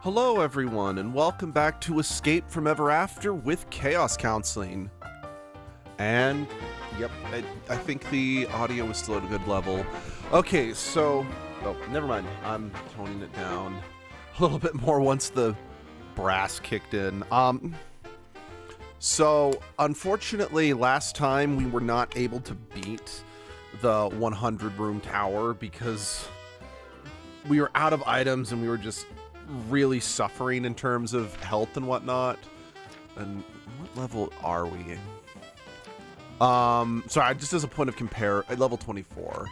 Hello everyone, and welcome back to Escape from Everafter with Chaos Counseling. And, yep, I think the audio is still at a good level. Okay, so, oh, never mind, I'm toning it down. a little bit more once the brass kicked in. So unfortunately, last time we were not able to beat the 100 room tower because we were out of items and we were just really suffering in terms of health and whatnot. And what level are we? Sorry, just as a point of compare, at level 24.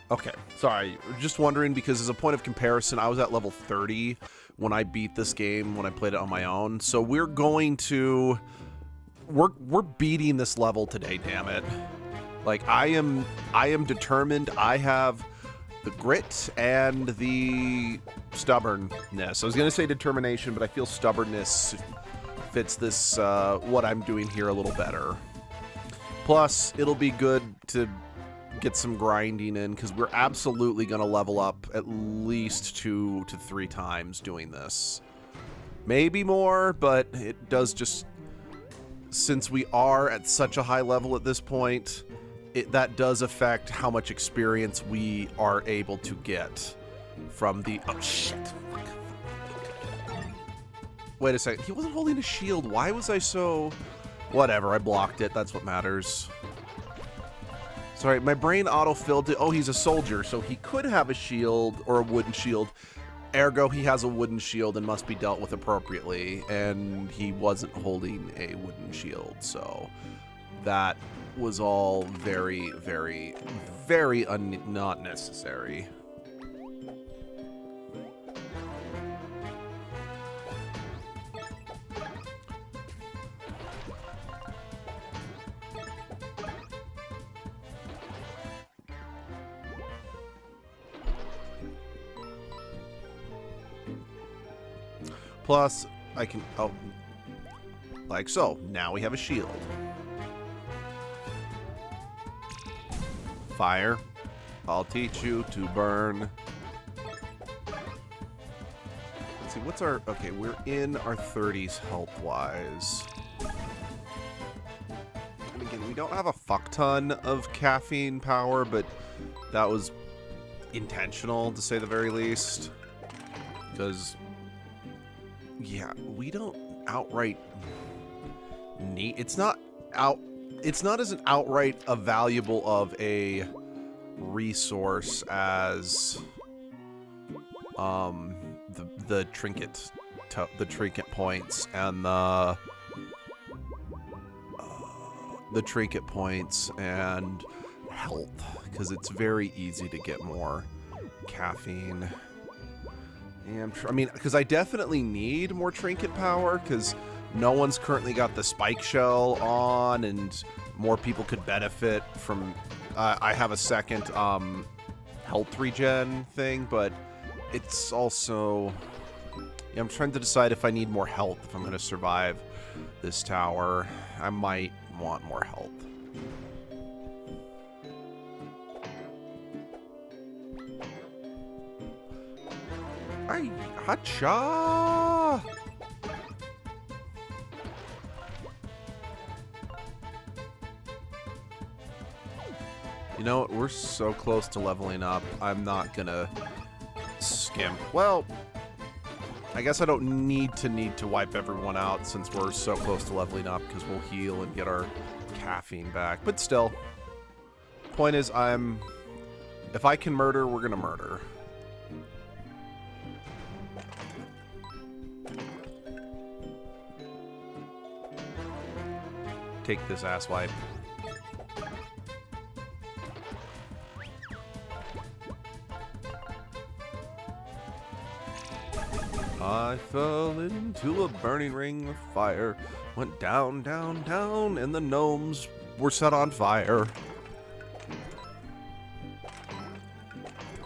Okay, sorry, just wondering because as a point of comparison, I was at level 30 when I beat this game when I played it on my own. So we're going to, we're beating this level today, damn it. Like I am determined. I have the grit and the stubbornness. I was gonna say determination, but I feel stubbornness fits this what I'm doing here a little better. Plus, it'll be good to get some grinding in because we're absolutely gonna level up at least 2 to 3 times doing this. Maybe more, but it does just, since we are at such a high level at this point, that does affect how much experience we are able to get from the, oh shit. Wait a second, he wasn't holding a shield. Why was I so, whatever, I blocked it, that's what matters. Sorry, my brain auto-filled it. Oh, he's a soldier, so he could have a shield or a wooden shield. Ergo, he has a wooden shield and must be dealt with appropriately, and he wasn't holding a wooden shield, so that was all very, very, very not necessary. Plus, I can, oh, like so. Now we have a shield. Fire. I'll teach you to burn. Let's see, what's our, okay, we're in our 30s health-wise. And again, we don't have a fuck ton of caffeine power, but that was intentional, to say the very least. Because, yeah, we don't outright need, it's not as an outright a valuable of a resource as the trinket points and the trinket points and health, because it's very easy to get more caffeine. And I mean, because I definitely need more trinket power, because no one's currently got the spike shell on, and more people could benefit from. I have a second health regen thing, but it's also. Yeah, I'm trying to decide if I need more health if I'm going to survive this tower. I might want more health. Ay, hacha! You know what? We're so close to leveling up. I'm not gonna skimp. Well, I guess I don't need to wipe everyone out since we're so close to leveling up, because we'll heal and get our caffeine back. But still, point is, if I can murder, we're gonna murder. Take this ass wipe. I fell into a burning ring of fire, went down, down, down, and the gnomes were set on fire.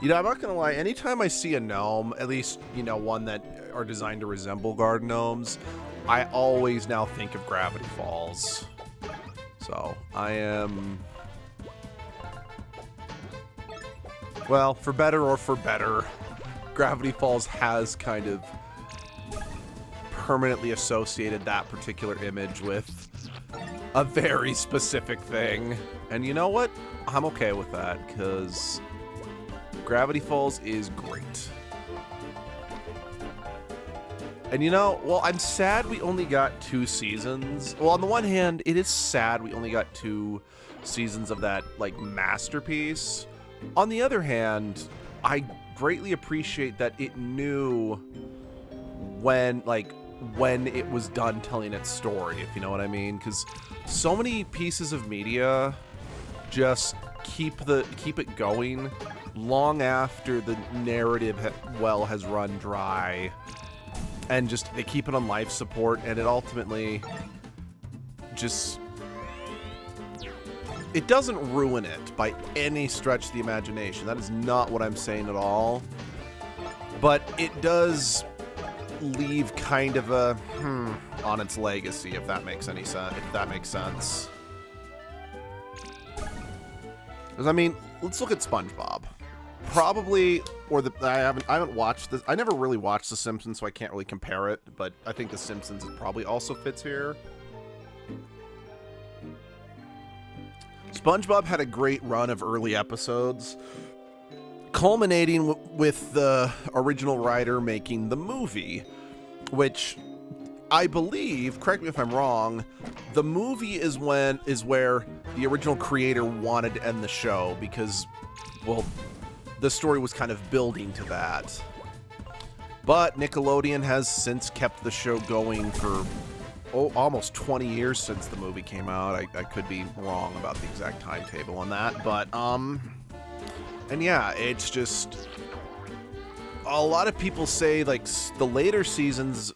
You know, I'm not gonna lie, anytime I see a gnome, at least, you know, one that are designed to resemble garden gnomes, I always now think of Gravity Falls. So, I am... Well, for better or for better, Gravity Falls has kind of permanently associated that particular image with a very specific thing. And you know what? I'm okay with that, because Gravity Falls is great. And you know, well, I'm sad we only got 2 seasons. Well, on the one hand, it is sad we only got 2 seasons of that, like, masterpiece. On the other hand, I greatly appreciate that it knew when it was done telling its story, if you know what I mean. Because so many pieces of media just keep it going long after the narrative has run dry. And just, they keep it on life support, and it ultimately just... It doesn't ruin it by any stretch of the imagination. That is not what I'm saying at all. But it does leave kind of a on its legacy, if that makes any sense. If that makes sense. Because I mean, let's look at SpongeBob. Probably, or I haven't watched this. I never really watched The Simpsons, so I can't really compare it. But I think The Simpsons probably also fits here. SpongeBob had a great run of early episodes, culminating with the original writer making the movie, which I believe, correct me if I'm wrong, the movie is where the original creator wanted to end the show because, well, the story was kind of building to that. But Nickelodeon has since kept the show going for almost 20 years since the movie came out. I could be wrong about the exact timetable on that, but and yeah, it's just, a lot of people say like the later seasons,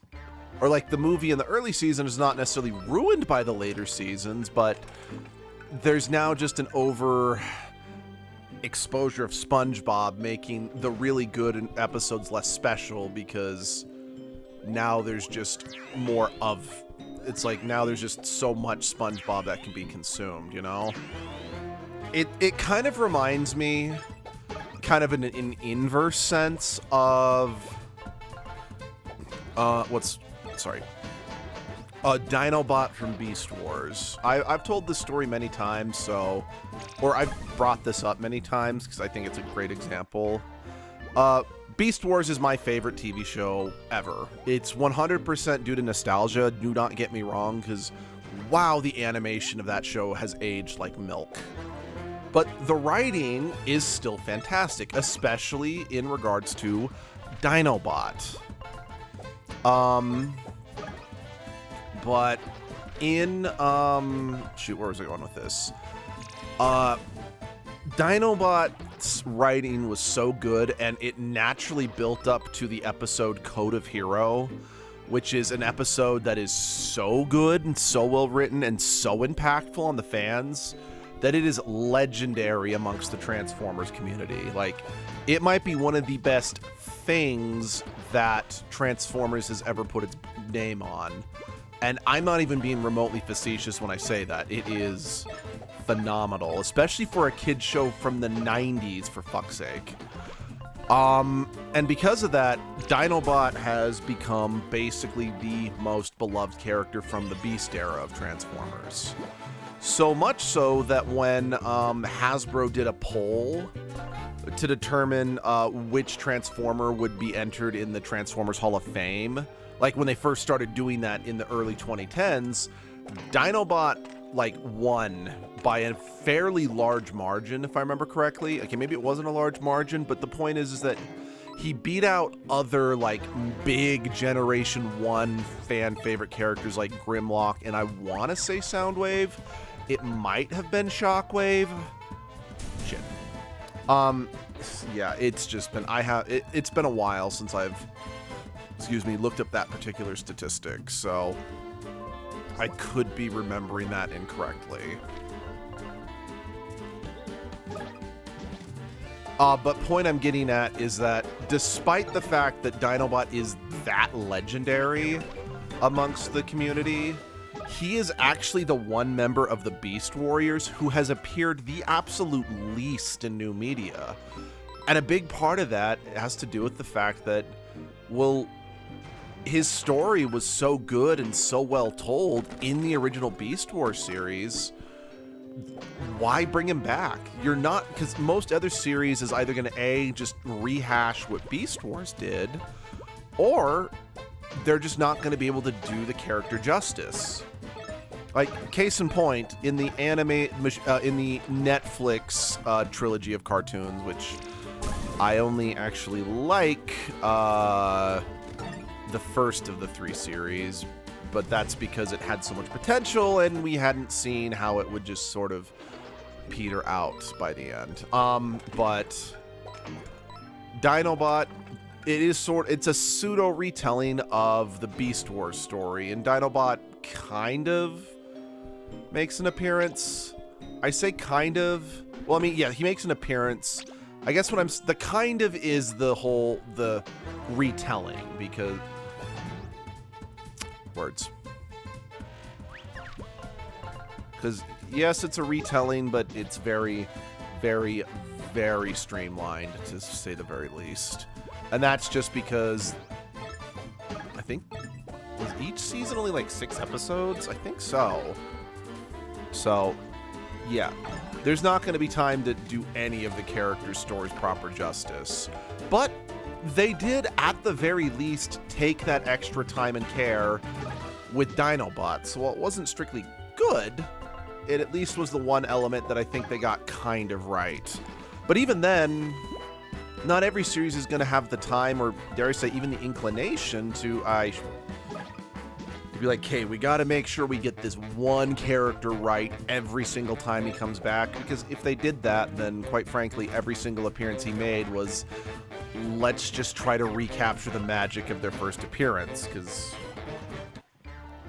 or like the movie in the early season is not necessarily ruined by the later seasons, but there's now just an over exposure of SpongeBob making the really good episodes less special, because now there's just more of, it's like now there's just so much SpongeBob that can be consumed, you know? It kind of reminds me, kind of in an inverse sense of Dinobot from Beast Wars. I've told this story many times, or I've brought this up many times because I think it's a great example. Beast Wars is my favorite TV show ever. It's 100% due to nostalgia, do not get me wrong, because wow, the animation of that show has aged like milk. But the writing is still fantastic, especially in regards to Dinobot. But in, shoot, where was I going with this? Dinobot's writing was so good, and it naturally built up to the episode Code of Hero, which is an episode that is so good and so well written and so impactful on the fans that it is legendary amongst the Transformers community. Like, it might be one of the best things that Transformers has ever put its name on. And I'm not even being remotely facetious when I say that. It is phenomenal, especially for a kid's show from the 90s, for fuck's sake. And because of that, Dinobot has become basically the most beloved character from the Beast era of Transformers. So much so that when Hasbro did a poll to determine which Transformer would be entered in the Transformers Hall of Fame, like when they first started doing that in the early 2010s, Dinobot like won by a fairly large margin, if I remember correctly. Okay, maybe it wasn't a large margin, but the point is that he beat out other like big Generation 1 fan favorite characters like Grimlock, and I want to say Soundwave. It might have been Shockwave. Shit. Yeah, it's just been, it's been a while since I've, looked up that particular statistic, so I could be remembering that incorrectly. But point I'm getting at is that despite the fact that Dinobot is that legendary amongst the community, he is actually the one member of the Beast Warriors who has appeared the absolute least in new media. And a big part of that has to do with the fact that, well, his story was so good and so well told in the original Beast Wars series. Why bring him back? You're not, because most other series is either going to just rehash what Beast Wars did, or they're just not going to be able to do the character justice. Like, case in point, in the Netflix trilogy of cartoons, which I only actually like the first of the 3 series, but that's because it had so much potential and we hadn't seen how it would just sort of peter out by the end. But Dinobot, it's a pseudo retelling of the Beast Wars story, and Dinobot kind of makes an appearance. I say kind of. Well, I mean, yeah, he makes an appearance. I guess the kind of is the retelling, because words. Because yes, it's a retelling, but it's very, very, very streamlined, to say the very least. And that's just because I think, was each season only like 6 episodes? I think so. So, yeah. There's not going to be time to do any of the characters' stories proper justice. But they did, at the very least, take that extra time and care with Dinobot. So while it wasn't strictly good, it at least was the one element that I think they got kind of right. But even then, not every series is going to have the time, or dare I say, even the inclination to be like, hey, we got to make sure we get this one character right every single time he comes back. Because if they did that, then quite frankly, every single appearance he made was, let's just try to recapture the magic of their first appearance. Because,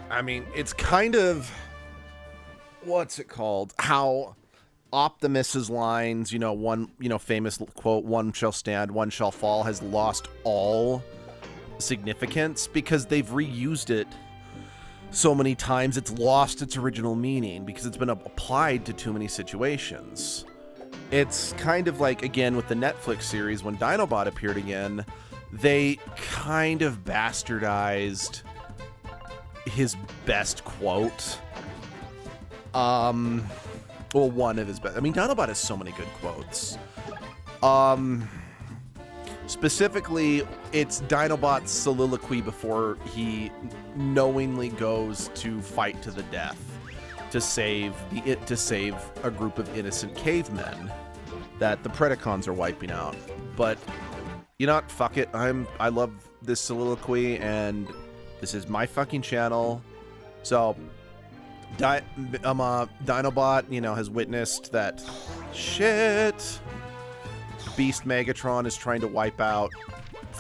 I mean, it's kind of, what's it called? How Optimus's lines, one, famous quote, "One shall stand, one shall fall," has lost all significance because they've reused it so many times. It's lost its original meaning because it's been applied to too many situations. It's kind of like, again, with the Netflix series, when Dinobot appeared again, they kind of bastardized his best quote. Well, one of his best. I mean, Dinobot has so many good quotes. Specifically, it's Dinobot's soliloquy before he knowingly goes to fight to the death to save a group of innocent cavemen that the Predacons are wiping out. But you know what? Fuck it. I love this soliloquy, and this is my fucking channel. So Dinobot, has witnessed that shit. Beast Megatron is trying to wipe out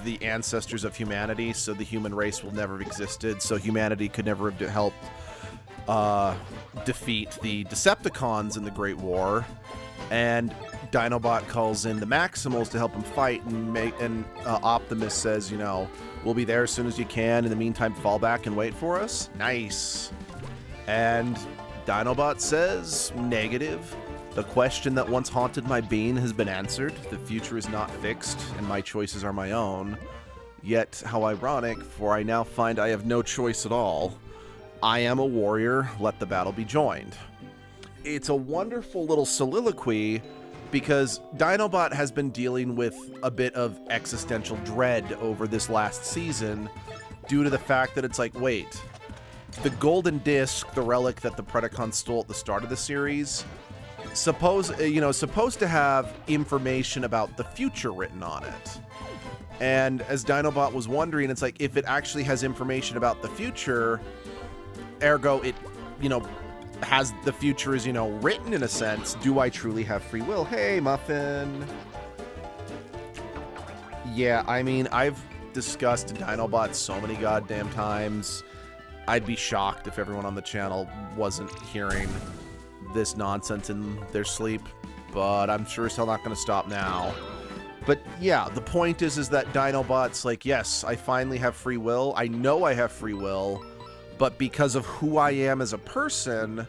the ancestors of humanity, so the human race will never have existed, so humanity could never have helped defeat the Decepticons in the Great War. And Dinobot calls in the Maximals to help him fight, and Optimus says, we'll be there as soon as you can. In the meantime, fall back and wait for us. Nice. And Dinobot says, negative. The question that once haunted my being has been answered. The future is not fixed, and my choices are my own. Yet, how ironic, for I now find I have no choice at all. I am a warrior, let the battle be joined. It's a wonderful little soliloquy, because Dinobot has been dealing with a bit of existential dread over this last season, due to the fact that it's like, wait, the golden disc, the relic that the Predacons stole at the start of the series, supposed to have information about the future written on it. And as Dinobot was wondering, it's like, if it actually has information about the future, ergo it, has the future is, written in a sense, do I truly have free will? Hey, Muffin. Yeah, I mean, I've discussed Dinobot so many goddamn times. I'd be shocked if everyone on the channel wasn't hearing this nonsense in their sleep, but I'm sure as hell not going to stop now. But yeah, the point is that Dinobot's like, yes, I finally have free will. I know I have free will, but because of who I am as a person,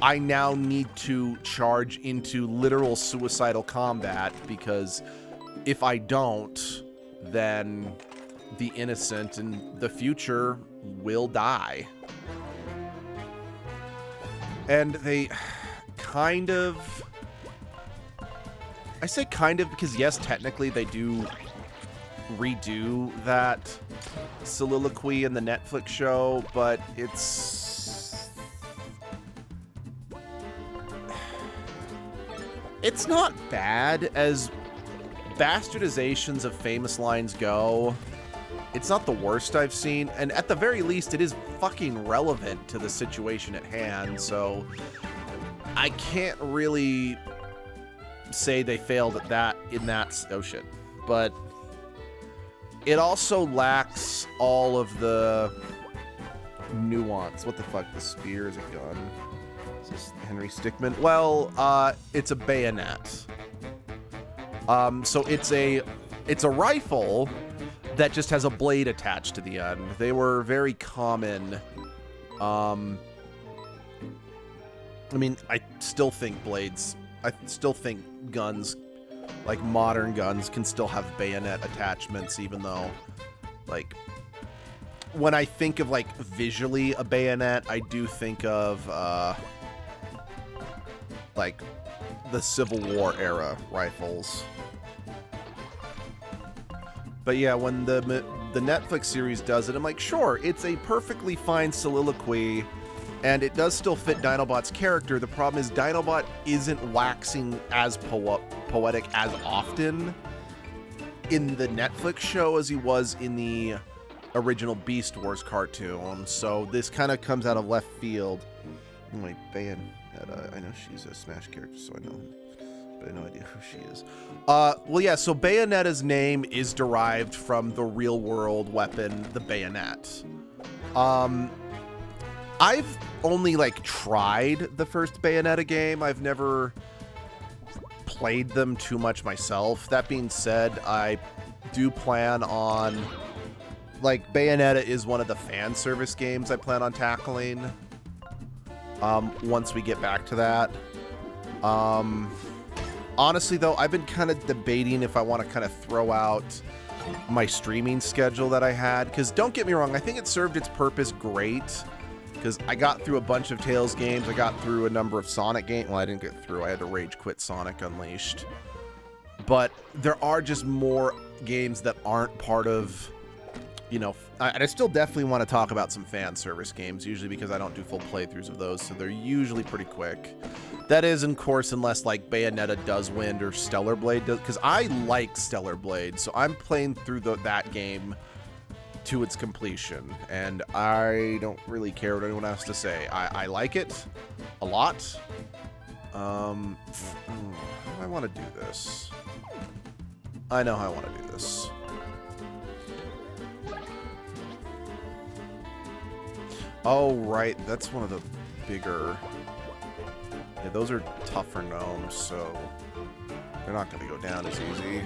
I now need to charge into literal suicidal combat, because if I don't, then the innocent and the future will die. And they kind of, I say kind of because yes, technically they do redo that soliloquy in the Netflix show, but it's not bad. As bastardizations of famous lines go, it's not the worst I've seen, and at the very least, it is fucking relevant to the situation at hand, so I can't really say they failed at that in that... Oh, shit. But it also lacks all of the nuance. What the fuck? The spear is a gun. Is this Henry Stickmin? Well, it's a bayonet. So it's a rifle that just has a blade attached to the end. They were very common. I mean, I still think guns, like modern guns, can still have bayonet attachments, even though, like, when I think of, like, visually a bayonet, I do think of, like, the Civil War era rifles. But yeah, when the Netflix series does it, I'm like, sure, it's a perfectly fine soliloquy, and it does still fit Dinobot's character. The problem is Dinobot isn't waxing as poetic as often in the Netflix show as he was in the original Beast Wars cartoon. So this kind of comes out of left field. Anyway, Bayonetta, I know she's a Smash character, so I know. I have no idea who she is. Well, yeah, so Bayonetta's name is derived from the real-world weapon, the bayonet. I've only, like, tried the first Bayonetta game. I've never played them too much myself. That being said, I do plan on... Like, Bayonetta is one of the fan service games I plan on tackling. Once we get back to that. Honestly, though, I've been kind of debating if I want to kind of throw out my streaming schedule that I had. Because don't get me wrong, I think it served its purpose great. Because I got through a bunch of Tales games. I got through a number of Sonic games. Well, I didn't get through. I had to rage quit Sonic Unleashed. But there are just more games that aren't part of, you know... I still definitely want to talk about some fan service games, usually because I don't do full playthroughs of those, so they're usually pretty quick. That is, of course, unless, like, Bayonetta does win or Stellar Blade does, because I like Stellar Blade, so I'm playing through that game to its completion, and I don't really care what anyone has to say. I like it a lot. How do I want to do this? I know how I want to do this. Oh, right, that's one of the bigger... Yeah, those are tougher gnomes, so they're not going to go down as easy.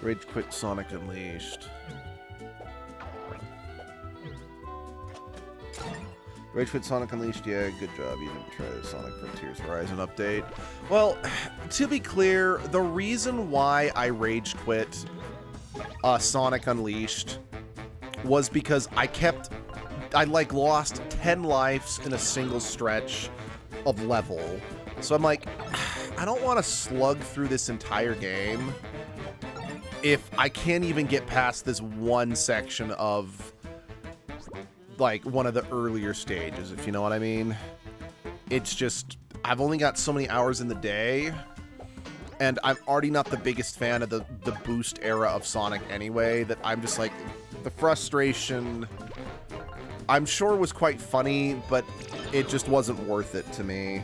Rage quit Sonic Unleashed. Rage quit Sonic Unleashed, yeah, good job. You didn't try the Sonic Frontiers Horizon update. Well, to be clear, the reason why I rage quit Sonic Unleashed was because I like lost 10 lives in a single stretch of level. So I'm like, I don't want to slug through this entire game if I can't even get past this one section of, like, one of the earlier stages, if you know what I mean. It's just, I've only got so many hours in the day, and I'm already not the biggest fan of the boost era of Sonic anyway, that I'm just like, the frustration... I'm sure was quite funny, but it just wasn't worth it to me.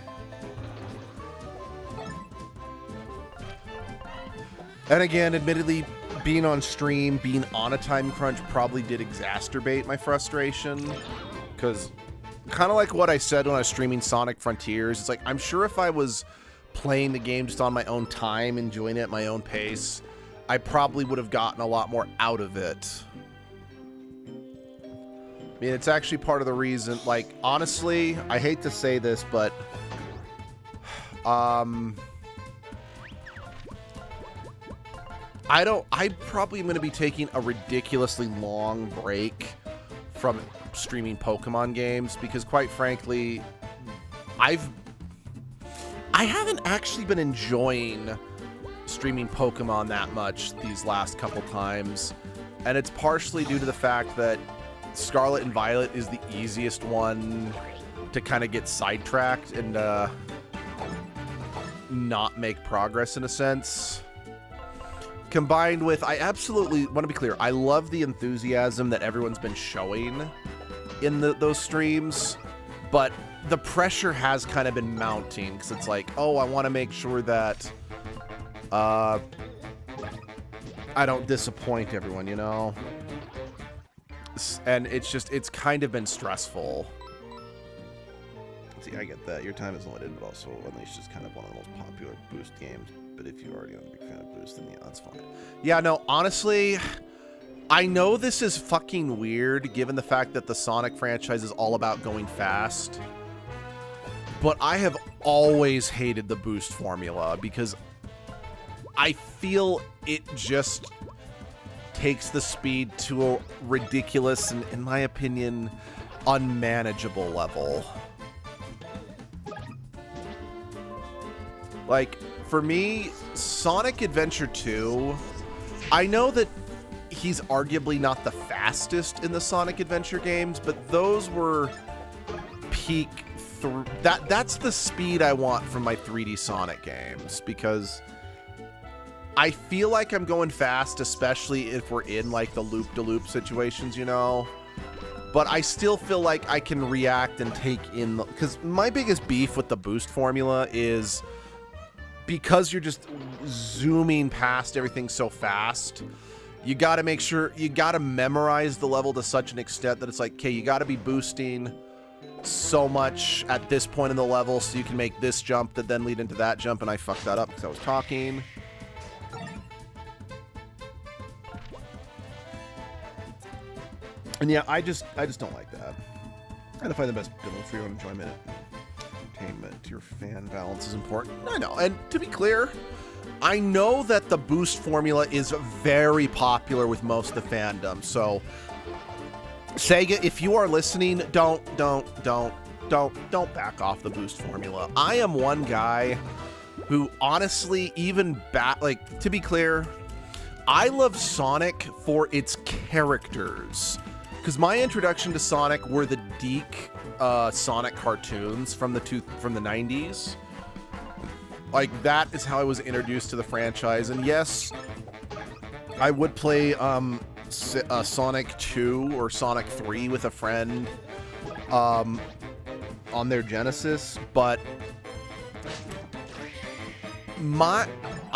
And again, admittedly, being on stream, being on a time crunch probably did exacerbate my frustration. Because, kind of like what I said when I was streaming Sonic Frontiers, it's like, I'm sure if I was playing the game just on my own time, enjoying it at my own pace, I probably would have gotten a lot more out of it. I mean, it's actually part of the reason, like, honestly, I hate to say this, but, I'm probably going to be taking a ridiculously long break from streaming Pokemon games, because quite frankly, I haven't actually been enjoying streaming Pokemon that much these last couple times. And it's partially due to the fact that Scarlet and Violet is the easiest one to kind of get sidetracked and not make progress in a sense. Combined with, I absolutely want to be clear, I love the enthusiasm that everyone's been showing in those streams, but the pressure has kind of been mounting because it's like, oh, I want to make sure that I don't disappoint everyone, you know? And it's kind of been stressful. See, I get that. Your time is limited, but also Unleashed is kind of one of the most popular Boost games. But if you're already a big fan of Boost, then yeah, that's fine. Yeah, no, honestly, I know this is fucking weird given the fact that the Sonic franchise is all about going fast. But I have always hated the Boost formula because I feel it just takes the speed to a ridiculous and, in my opinion, unmanageable level. Like, for me, Sonic Adventure 2, I know that he's arguably not the fastest in the Sonic Adventure games, but those were peak. That's the speed I want from my 3D Sonic games, because I feel like I'm going fast, especially if we're in like the loop-de-loop situations, you know? But I still feel like I can react and take in the, because my biggest beef with the Boost formula is because you're just zooming past everything so fast, you got to make sure, you got to memorize the level to such an extent that it's like, okay, you got to be boosting so much at this point in the level so you can make this jump that then lead into that jump, and I fucked that up because I was talking. And yeah, I just don't like that. I find the best building for your own enjoyment and entertainment. Your fan balance is important. I know, and to be clear, I know that the Boost formula is very popular with most of the fandom, so Sega, if you are listening, don't back off the Boost formula. I am one guy who honestly, even like, to be clear, I love Sonic for its characters. Because my introduction to Sonic were the Deke Sonic cartoons from the 90s. Like, that is how I was introduced to the franchise. And yes, I would play Sonic 2 or Sonic 3 with a friend on their Genesis, but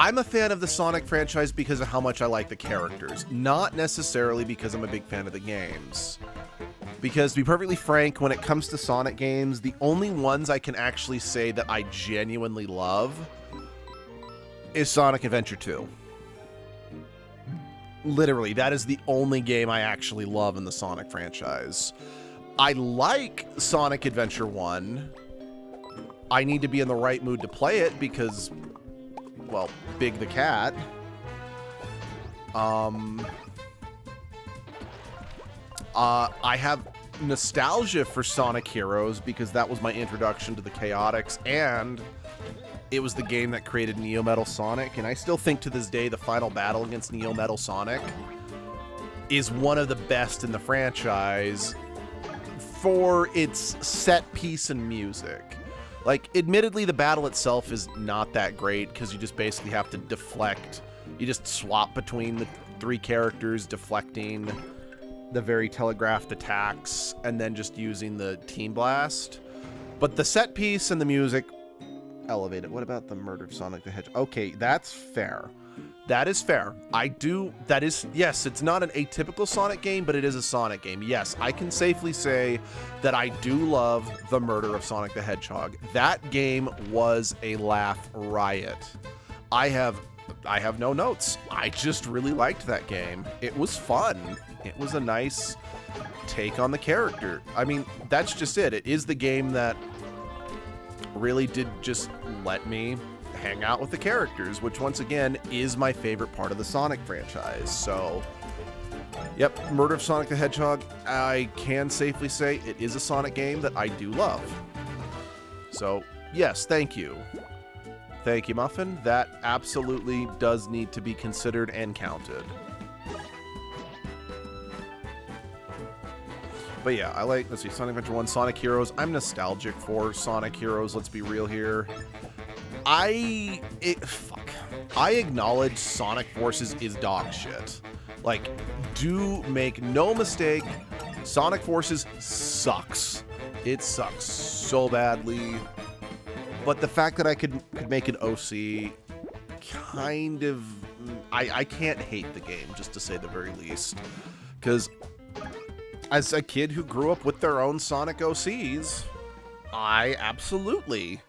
I'm a fan of the Sonic franchise because of how much I like the characters, not necessarily because I'm a big fan of the games. Because, to be perfectly frank, when it comes to Sonic games, the only ones I can actually say that I genuinely love is Sonic Adventure 2. Literally, that is the only game I actually love in the Sonic franchise. I like Sonic Adventure 1. I need to be in the right mood to play it because, well, Big the Cat. I have nostalgia for Sonic Heroes because that was my introduction to the Chaotix, and it was the game that created Neo Metal Sonic, and I still think to this day the final battle against Neo Metal Sonic is one of the best in the franchise for its set piece and music. Like, admittedly, the battle itself is not that great because you just basically have to deflect. You just swap between the three characters, deflecting the very telegraphed attacks and then just using the Team Blast. But the set piece and the music elevate it. What about the murder of Sonic the Hedgehog? Okay, that's fair. That is fair. Yes, it's not an atypical Sonic game, but it is a Sonic game. Yes, I can safely say that I do love the murder of Sonic the Hedgehog. That game was a laugh riot. I have no notes. I just really liked that game. It was fun. It was a nice take on the character. I mean, that's just it. It is the game that really did just let me hang out with the characters, which once again is my favorite part of the Sonic franchise. So, yep, Murder of Sonic the Hedgehog, I can safely say it is a Sonic game that I do love. So, yes, thank you. Thank you, Muffin. That absolutely does need to be considered and counted. But yeah, I like, let's see, Sonic Adventure 1, Sonic Heroes. I'm nostalgic for Sonic Heroes, let's be real here. I acknowledge Sonic Forces is dog shit. Like, do make no mistake, Sonic Forces sucks. It sucks so badly. But the fact that I could make an OC kind of... I can't hate the game, just to say the very least. Because as a kid who grew up with their own Sonic OCs, I absolutely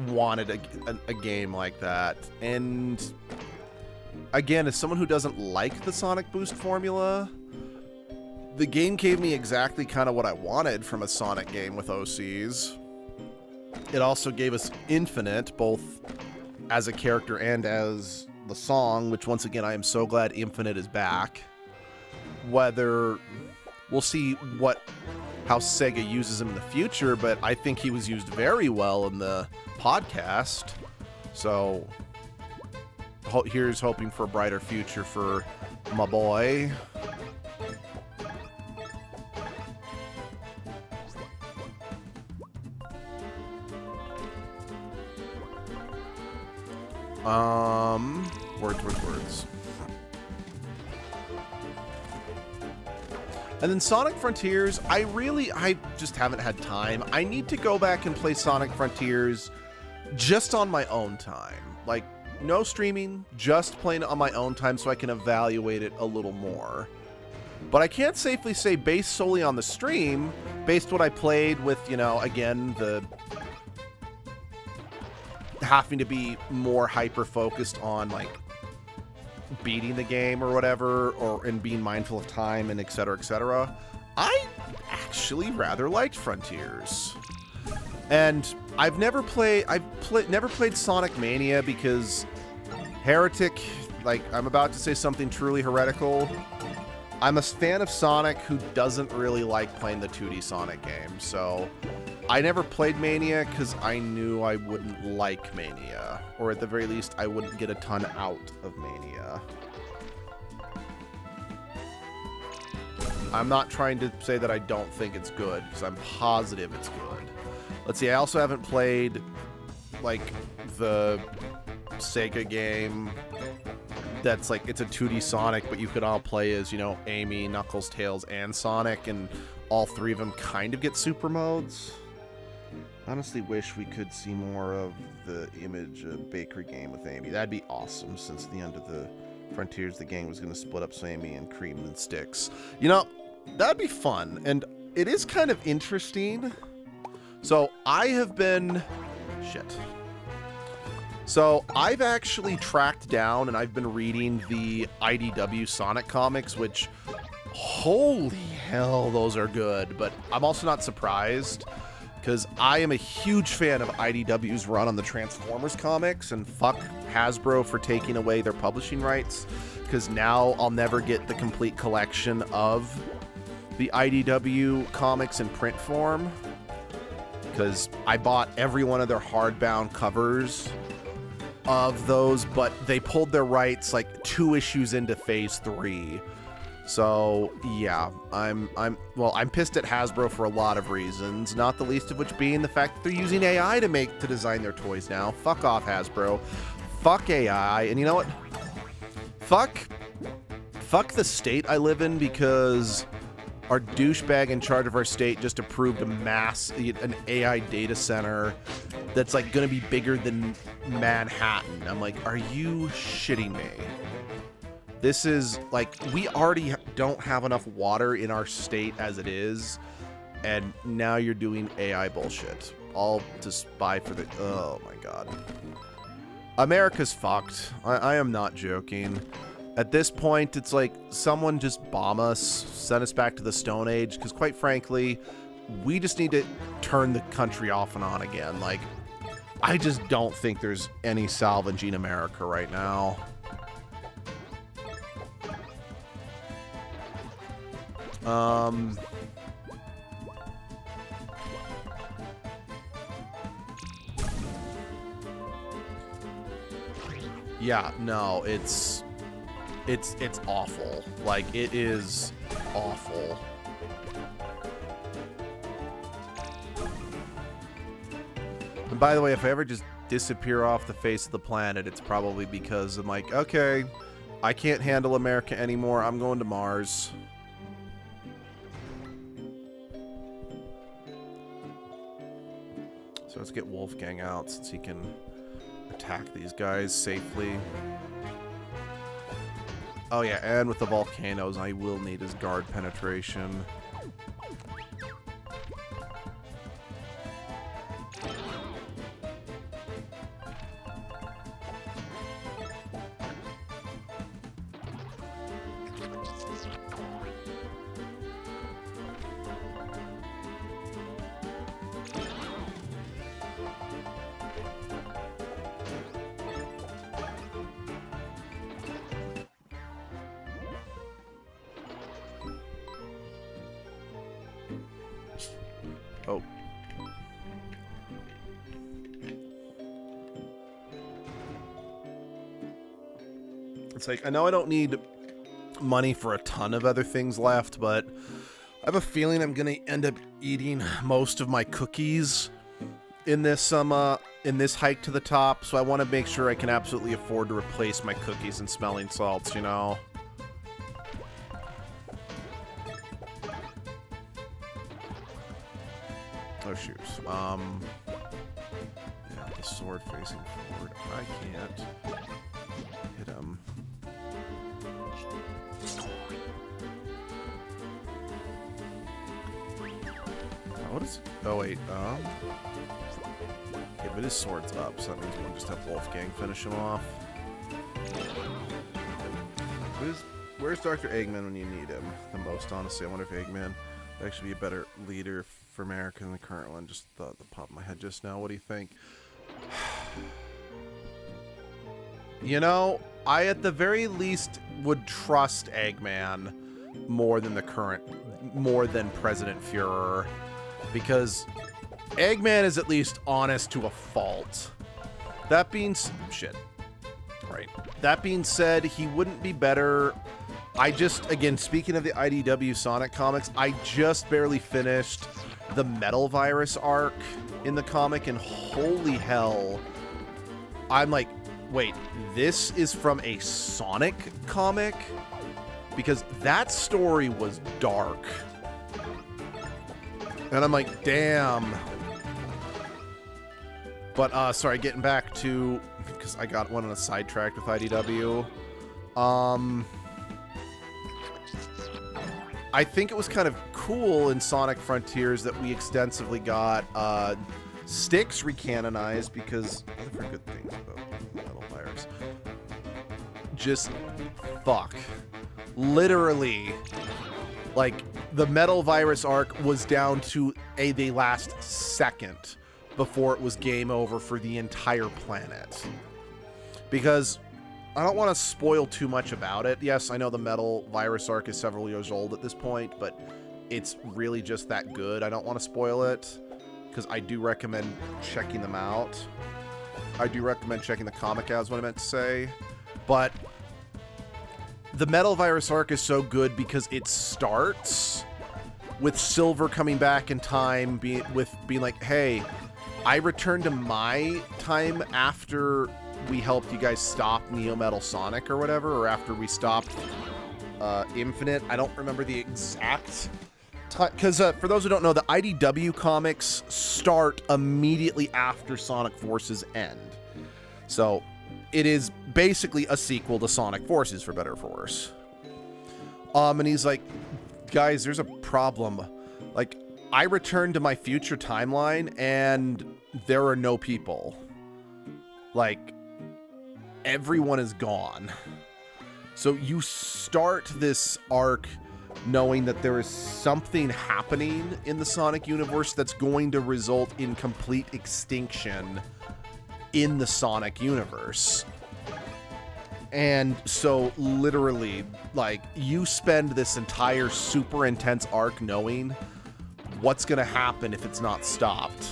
wanted a game like that. And again, as someone who doesn't like the Sonic Boost formula, the game gave me exactly kind of what I wanted from a Sonic game with OCs. It also gave us Infinite, both as a character and as the song, which once again, I am so glad Infinite is back. Whether we'll see how Sega uses him in the future, but I think he was used very well in the podcast. So here's hoping for a brighter future for my boy. Words. And then Sonic Frontiers, I just haven't had time. I need to go back and play Sonic Frontiers just on my own time. Like, no streaming, just playing it on my own time so I can evaluate it a little more. But I can't safely say, based solely on the stream, based what I played with, you know, again, the having to be more hyper-focused on, like, beating the game or whatever, and being mindful of time and etc., etc. I actually rather liked Frontiers. And I've never played Sonic Mania because Heretic, like, I'm about to say something truly heretical. I'm a fan of Sonic who doesn't really like playing the 2D Sonic game, so I never played Mania because I knew I wouldn't like Mania, or at the very least, I wouldn't get a ton out of Mania. I'm not trying to say that I don't think it's good, because I'm positive it's good. Let's see, I also haven't played, like, the Sega game that's like, it's a 2D Sonic, but you could all play as, you know, Amy, Knuckles, Tails, and Sonic, and all three of them kind of get super modes. Honestly wish we could see more of the Image Bakery game with Amy. That'd be awesome, since at the end of the Frontiers, the gang was going to split up so Amy and Cream and Sticks. You know, that'd be fun, and it is kind of interesting. So I have been... Shit. So I've actually tracked down, and I've been reading the IDW Sonic comics, which, holy hell, those are good. But I'm also not surprised, because I am a huge fan of IDW's run on the Transformers comics, and fuck Hasbro for taking away their publishing rights, because now I'll never get the complete collection of the IDW comics in print form, because I bought every one of their hardbound covers of those, but they pulled their rights like 2 issues into phase 3. So yeah, I'm pissed at Hasbro for a lot of reasons, not the least of which being the fact that they're using AI to design their toys now. Fuck off, Hasbro. Fuck AI. And you know what? Fuck the state I live in, because our douchebag in charge of our state just approved an AI data center that's like gonna be bigger than Manhattan. I'm like, are you shitting me? This is like, we already don't have enough water in our state as it is, and now you're doing AI bullshit. All to spy for the... Oh my god. America's fucked. I am not joking. At this point, it's like, someone just bomb us, send us back to the Stone Age, because quite frankly, we just need to turn the country off and on again. Like, I just don't think there's any salvaging America right now. Yeah, no, it's awful. Like, it is awful. And by the way, if I ever just disappear off the face of the planet, it's probably because I'm like, okay, I can't handle America anymore. I'm going to Mars. So let's get Wolfgang out since he can attack these guys safely. Oh yeah, and with the volcanoes, I will need his guard penetration. Oh. It's like, I know I don't need money for a ton of other things left, but I have a feeling I'm gonna end up eating most of my cookies in this hike to the top, so I want to make sure I can absolutely afford to replace my cookies and smelling salts, you know? Oh, shoot. Yeah, the sword facing forward. I can't hit him. What is... Oh, wait. Okay, but his sword's up, so that means we'll just have Wolfgang finish him off. Where's Dr. Eggman when you need him the most, honestly? I wonder if Eggman would actually be a better leader for America than the current one. Just thought the pop in my head just now. What do you think? You know, I at the very least would trust Eggman more than President Fuhrer, because Eggman is at least honest to a fault. That being That being said, he wouldn't be better. Again, speaking of the IDW Sonic comics, I just barely finished the Metal Virus arc in the comic, and holy hell, I'm like, wait, this is from a Sonic comic? Because that story was dark. And I'm like, damn. But, sorry, getting back to... Because I got one on a sidetrack with IDW. I think it was kind of cool in Sonic Frontiers that we extensively got Styx recanonized, because I've heard good things about Metal Virus. Just fuck. Literally, like, the Metal Virus arc was down to the last second before it was game over for the entire planet. Because I don't want to spoil too much about it. Yes, I know the Metal Virus arc is several years old at this point, but it's really just that good. I don't want to spoil it, because I do recommend checking them out. I do recommend checking the comic out, is what I meant to say. But the Metal Virus arc is so good because it starts with Silver coming back in time, being like, hey, I returned to my time after we helped you guys stop Neo Metal Sonic or whatever, or after we stopped Infinite. I don't remember the exact time, because for those who don't know, the IDW comics start immediately after Sonic Forces end. So it is basically a sequel to Sonic Forces, for better or for worse. And he's like, guys, there's a problem. Like, I returned to my future timeline and there are no people. Like, everyone is gone. So you start this arc knowing that there is something happening in the Sonic universe that's going to result in complete extinction in the Sonic universe. And so literally, like, you spend this entire super intense arc knowing what's going to happen if it's not stopped.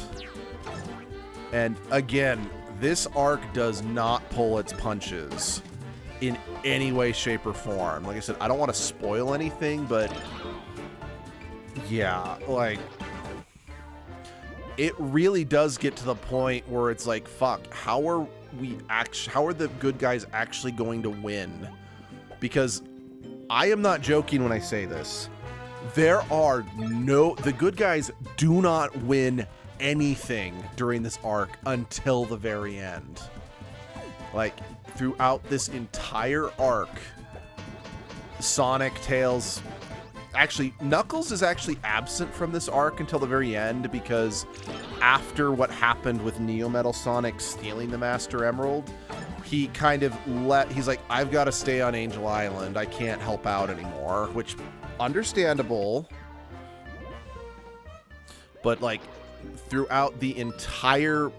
And again, this arc does not pull its punches in any way, shape, or form. Like I said, I don't want to spoil anything, but yeah, like, it really does get to the point where it's like, fuck, how are the good guys actually going to win? Because I am not joking when I say this. The good guys do not win anything during this arc until the very end. Like, throughout this entire arc, Sonic, Tails, actually, Knuckles is actually absent from this arc until the very end, because after what happened with Neo Metal Sonic stealing the Master Emerald, he kind of he's like, I've got to stay on Angel Island. I can't help out anymore, which, understandable. But like, throughout the entire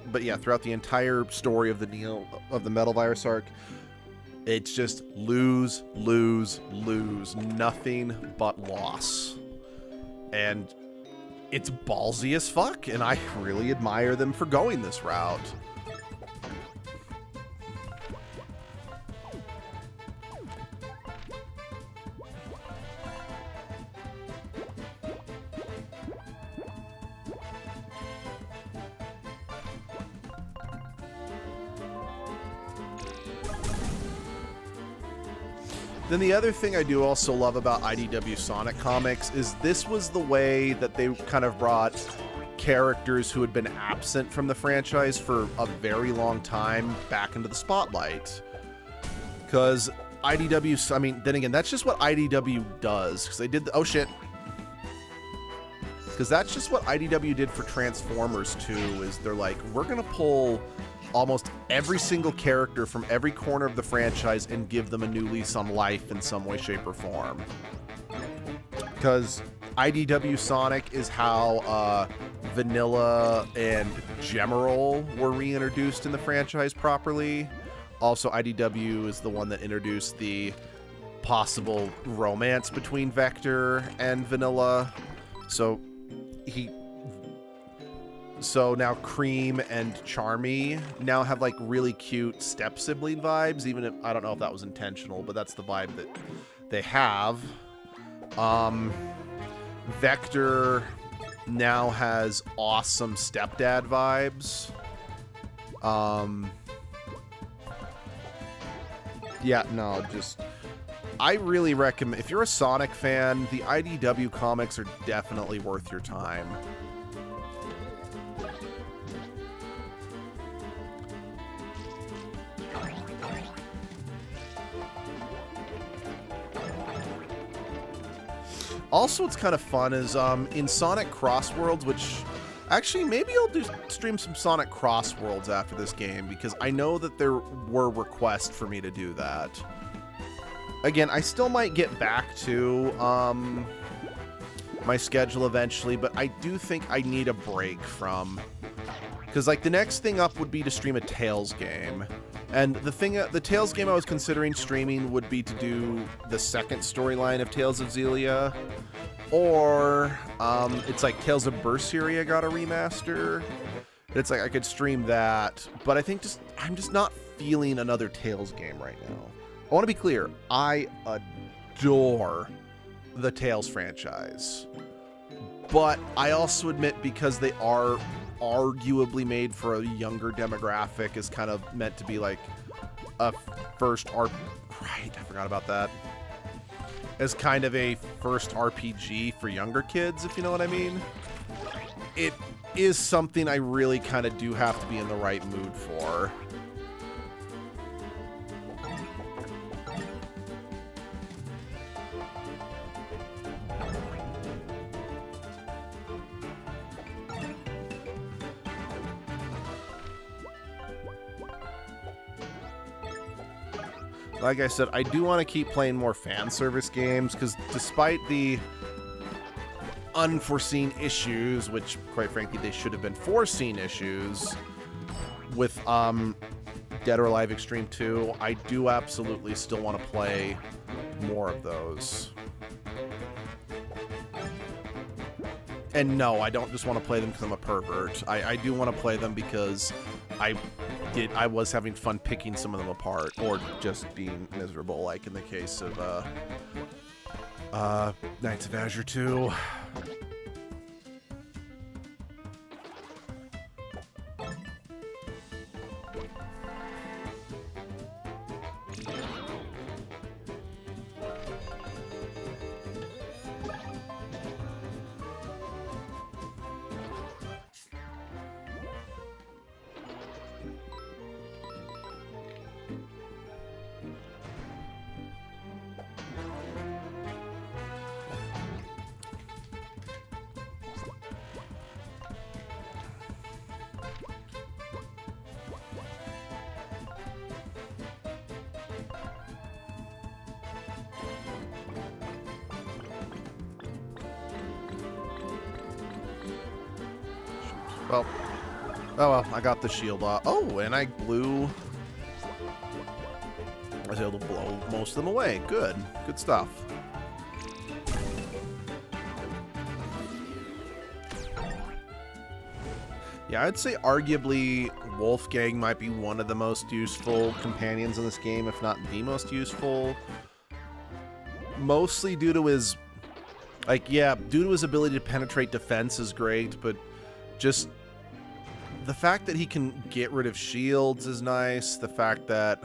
story of the Metal Virus arc, it's just lose, lose, lose. Nothing but loss. And it's ballsy as fuck, and I really admire them for going this route. Then the other thing I do also love about IDW Sonic comics is this was the way that they kind of brought characters who had been absent from the franchise for a very long time back into the spotlight. Because IDW, I mean, then again, that's just what IDW does. Because they did, oh shit. Because that's just what IDW did for Transformers 2, is they're like, we're going to pull almost every single character from every corner of the franchise and give them a new lease on life in some way, shape, or form. Because IDW Sonic is how Vanilla and Gemerald were reintroduced in the franchise properly. Also, IDW is the one that introduced the possible romance between Vector and Vanilla. So now Cream and Charmy now have like really cute step-sibling vibes, even if I don't know if that was intentional, but that's the vibe that they have. Vector now has awesome stepdad vibes. I really recommend, if you're a Sonic fan, the IDW comics are definitely worth your time. Also, what's kind of fun is in Sonic Cross Worlds, which actually maybe I'll stream some Sonic Cross Worlds after this game, because I know that there were requests for me to do that. Again, I still might get back to my schedule eventually, but I do think I need a break from, because like the next thing up would be to stream a Tails game. And the Tails game I was considering streaming would be to do the second storyline of Tales of Xillia, or it's like Tales of Berseria got a remaster. It's like I could stream that, but I think I'm just not feeling another Tales game right now. I want to be clear, I adore the Tales franchise, but I also admit, because they are arguably made for a younger demographic, is kind of meant to be like a first right, I forgot about that, as kind of a first RPG for younger kids, if you know what I mean. It is something I really kind of do have to be in the right mood for. Like I said, I do want to keep playing more fan service games, because despite the unforeseen issues, which quite frankly they should have been foreseen issues, with Dead or Alive Extreme 2, I do absolutely still want to play more of those. And no, I don't just want to play them because I'm a pervert. I do want to play them because I was having fun picking some of them apart, or just being miserable, like in the case of Knights of Azure 2. Well, oh well, I got the shield off. Oh, and I blew... I was able to blow most of them away. Good. Good stuff. Yeah, I'd say arguably Wolfgang might be one of the most useful companions in this game, if not the most useful. Mostly due to his... Like, yeah, due to his ability to penetrate defense is great, but just the fact that he can get rid of shields is nice. The fact that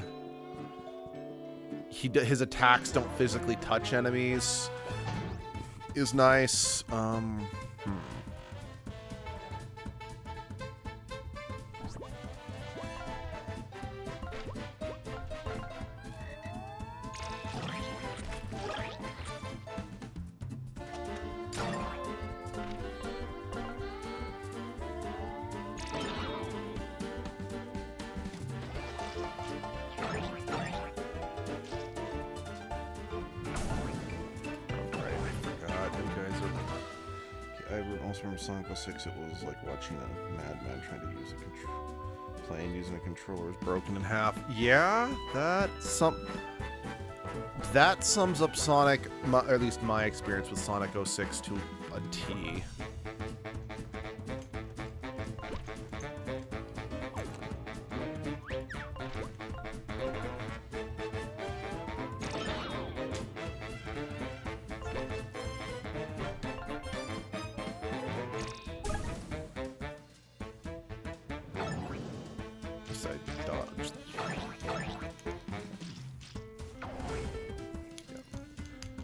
his attacks don't physically touch enemies is nice. From Sonic 06, it was like watching a madman trying to use a playing using a controller is broken in half. Yeah, that sums up Sonic, or at least my experience with Sonic 06 to a T.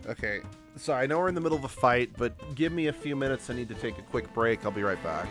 Okay, so I know we're in the middle of a fight, but give me a few minutes. I need to take a quick break. I'll be right back.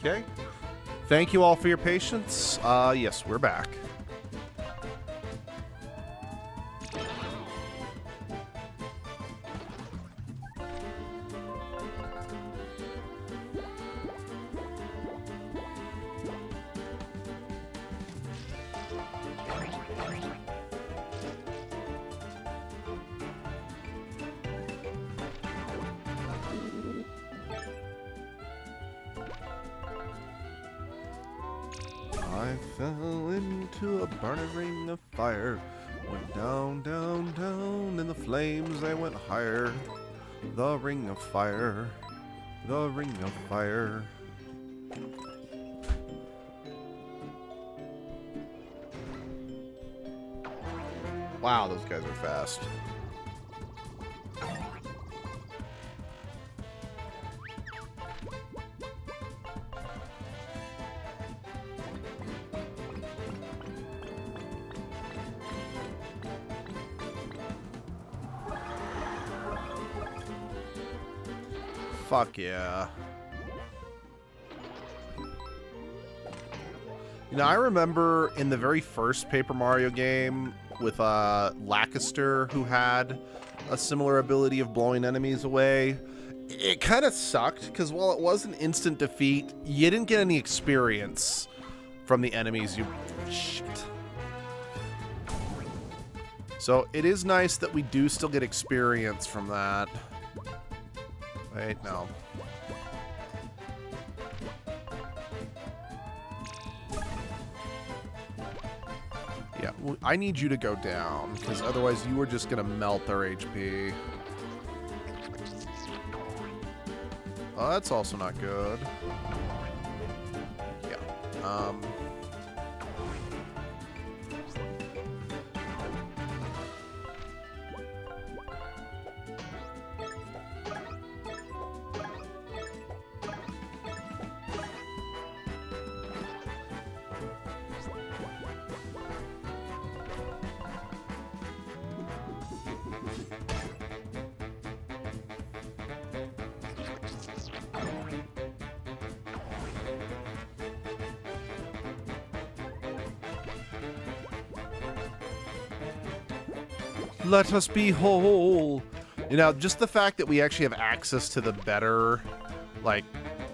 Okay. Thank you all for your patience. Yes, we're back. I fell into a burning ring of fire. Went down, down, down, in the flames they went higher. The ring of fire, the ring of fire. Wow, those guys are fast. Fuck yeah. You know, I remember in the very first Paper Mario game with Lacaster, who had a similar ability of blowing enemies away. It kind of sucked, because while it was an instant defeat, you didn't get any experience from the enemies you... Shit. So it is nice that we do still get experience from that. Wait, no. Yeah, well, I need you to go down, because otherwise you are just going to melt their HP. Oh, that's also not good. Yeah. Let us be whole. You know, just the fact that we actually have access to the better, like,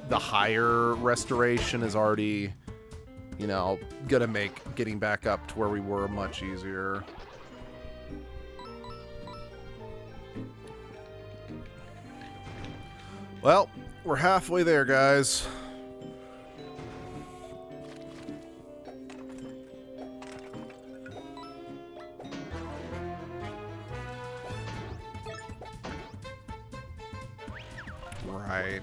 the higher restoration is already, you know, gonna make getting back up to where we were much easier. Well, we're halfway there, guys. Right.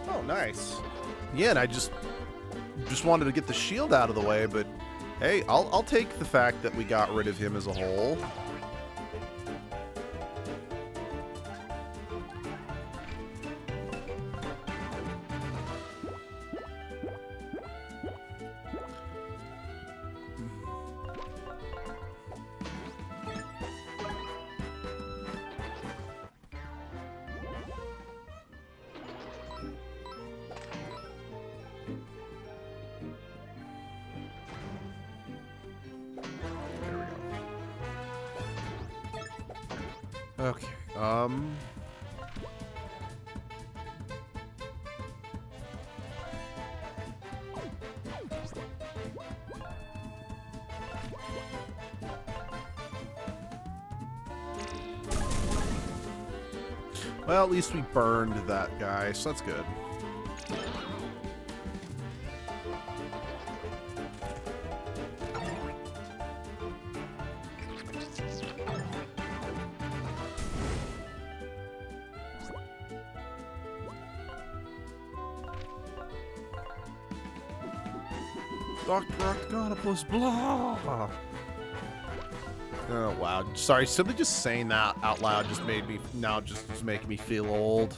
Oh, nice. Yeah, and I just wanted to get the shield out of the way, but hey, I'll take the fact that we got rid of him as a whole. Okay, well, at least we burned that guy, so that's good. Dr. Octopus, blah! Oh, wow. Sorry, simply just saying that out loud just made me, now just making me feel old.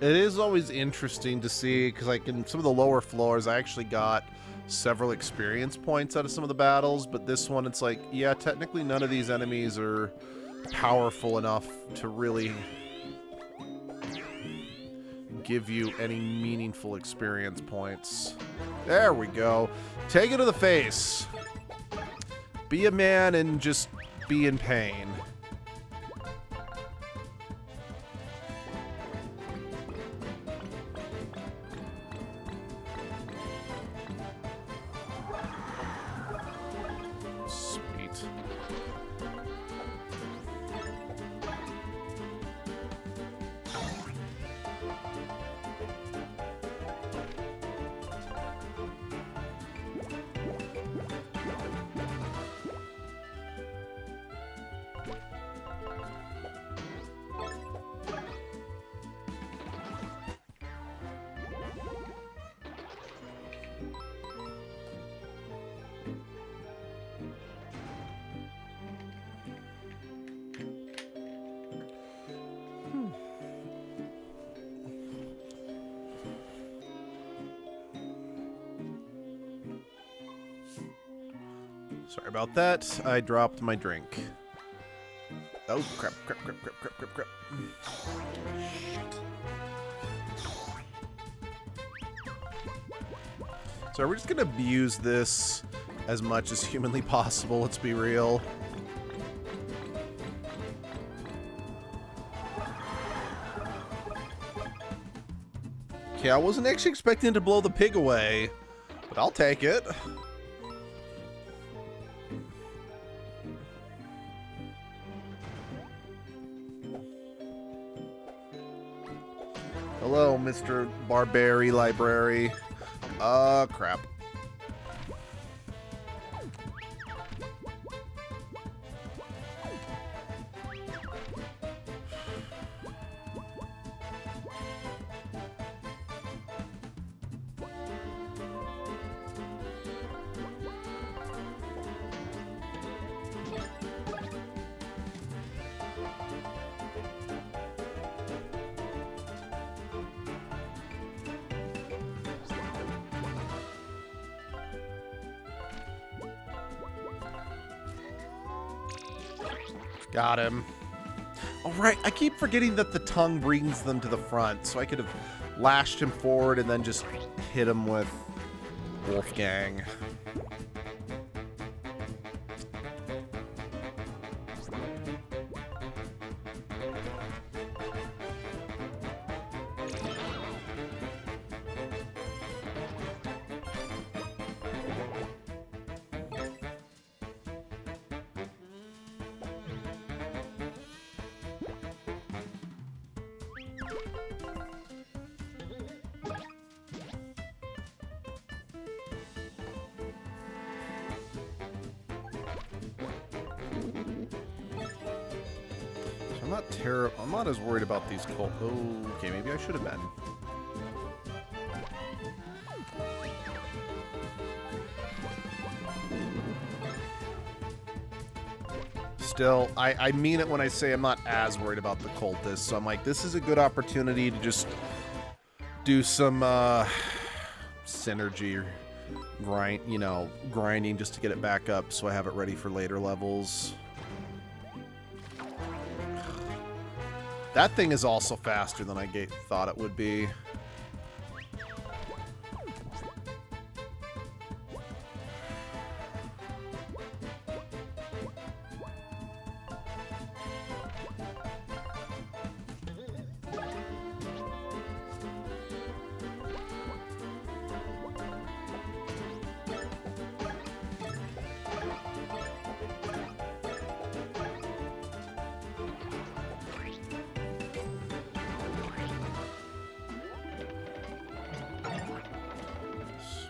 It is always interesting to see, because like in some of the lower floors, I actually got several experience points out of some of the battles, but this one, it's like, yeah, technically none of these enemies are powerful enough to really give you any meaningful experience points. There we go. Take it to the face. Be a man and just be in pain. Sweet. Sorry about that. I dropped my drink. Oh, crap, crap, crap, crap, crap, crap, crap. Shit. So we're just gonna abuse this as much as humanly possible, let's be real. Okay, I wasn't actually expecting to blow the pig away, but I'll take it. Hello, Mr. Barbary Library. Crap. Got him. All right, I keep forgetting that the tongue brings them to the front, so I could have lashed him forward and then just hit him with Wolfgang. I'm not as worried about these cult. Oh, okay, maybe I should have been. Still, I mean it when I say I'm not as worried about the cultists. So I'm like, this is a good opportunity to just do some synergy grind, you know, grinding just to get it back up so I have it ready for later levels. That thing is also faster than I thought it would be.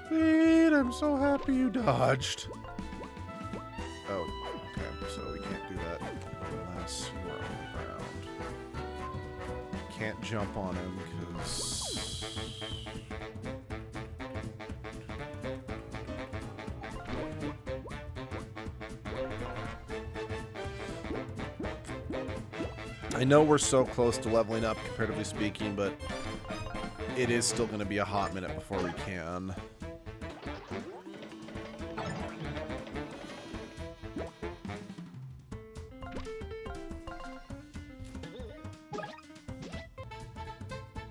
Sweet, I'm so happy you dodged. Oh, okay, so we can't do that unless you are on the ground. Can't jump on him because... I I know we're so close to leveling up, comparatively speaking, but it is still going to be a hot minute before we can.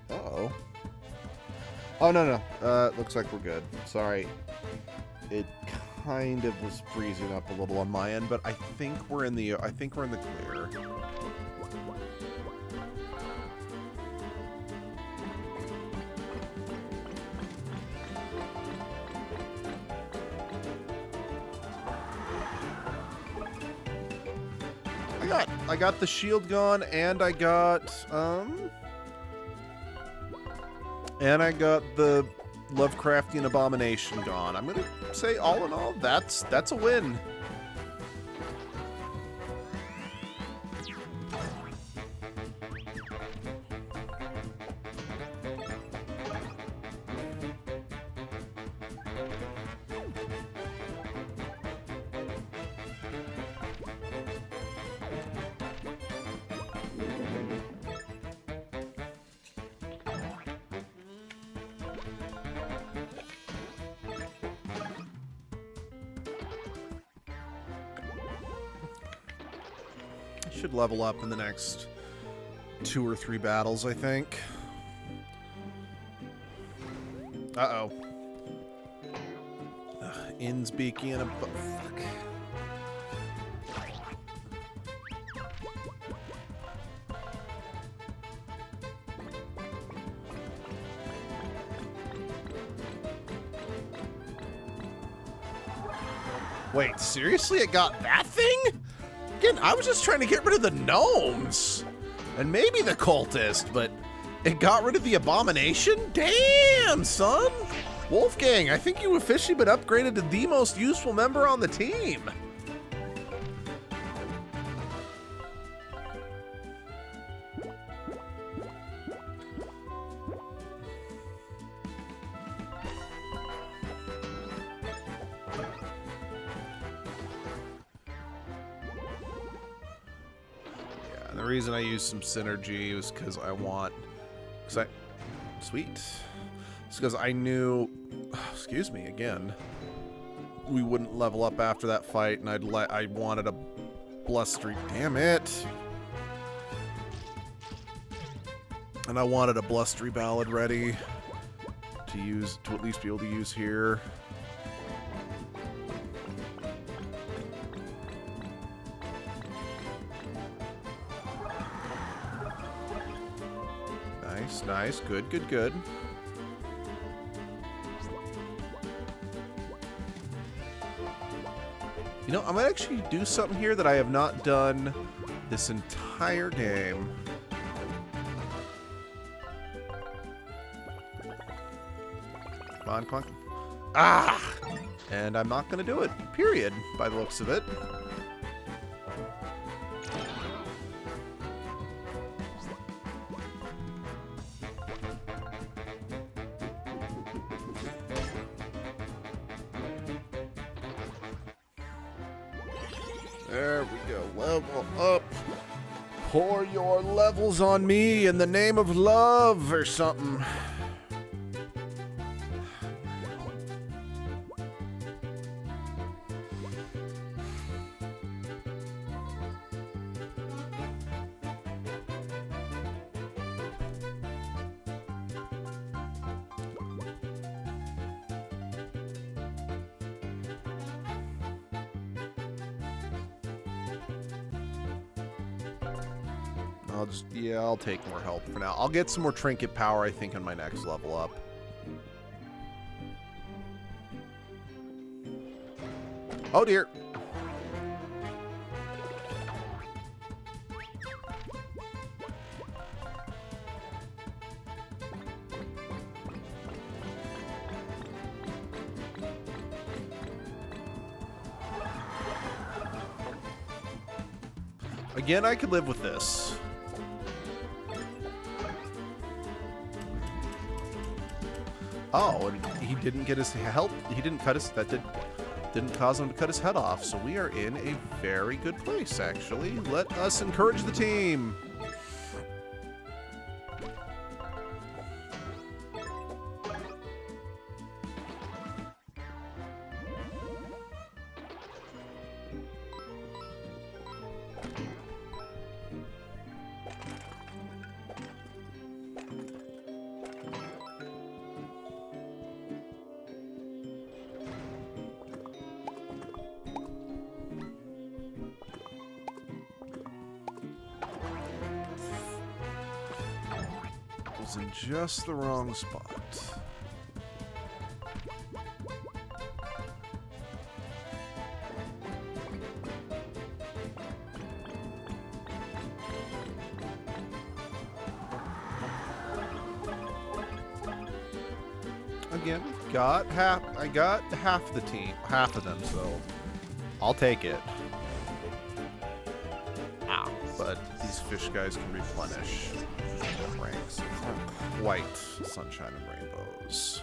Uh-oh. Oh, no. Looks like we're good. Sorry. It kind of was freezing up a little on my end, but I think we're in the clear. I got the shield gone, and I got the Lovecraftian abomination gone. I'm gonna say, all in all, that's a win. Should level up in the next 2 or 3 battles, I think. Uh-oh. Innsbeaky and a... Fuck. Wait, seriously? It got that thing? Again, I was just trying to get rid of the gnomes. And maybe the cultist, but it got rid of the abomination? Damn, son! Wolfgang, I think you've officially been upgraded to the most useful member on the team. The reason I used some synergy was because I want... Sweet. It's because I knew... Excuse me, again. We wouldn't level up after that fight, and I wanted a blustery... Damn it! And I wanted a blustery ballad ready to at least be able to use here. Nice. Good. You know, I might actually do something here that I have not done this entire game. Come on. Ah! And I'm not going to do it, period, by the looks of it. There we go. Level up. Pour your levels on me in the name of love or something. I'll take more help for now. I'll get some more trinket power, I think, on my next level up. Oh dear. Again, I could live with this. Oh, and he didn't get his help. He didn't cut his... That didn't cause him to cut his head off. So we are in a very good place, actually. Let us encourage the team. was in just the wrong spot. Again, I got half the team, half of them, so I'll take it. Ow. But these fish guys can replenish their ranks. It's not quite sunshine and rainbows.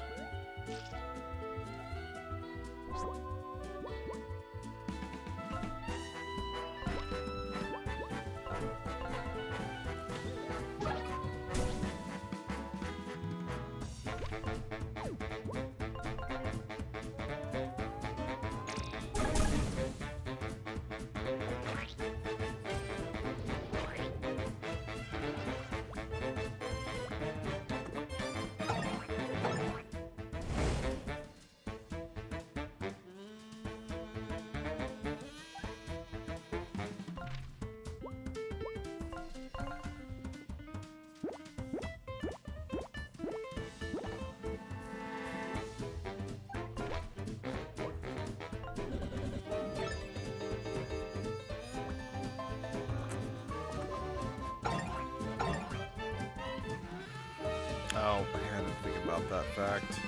Oh, I didn't think about that fact.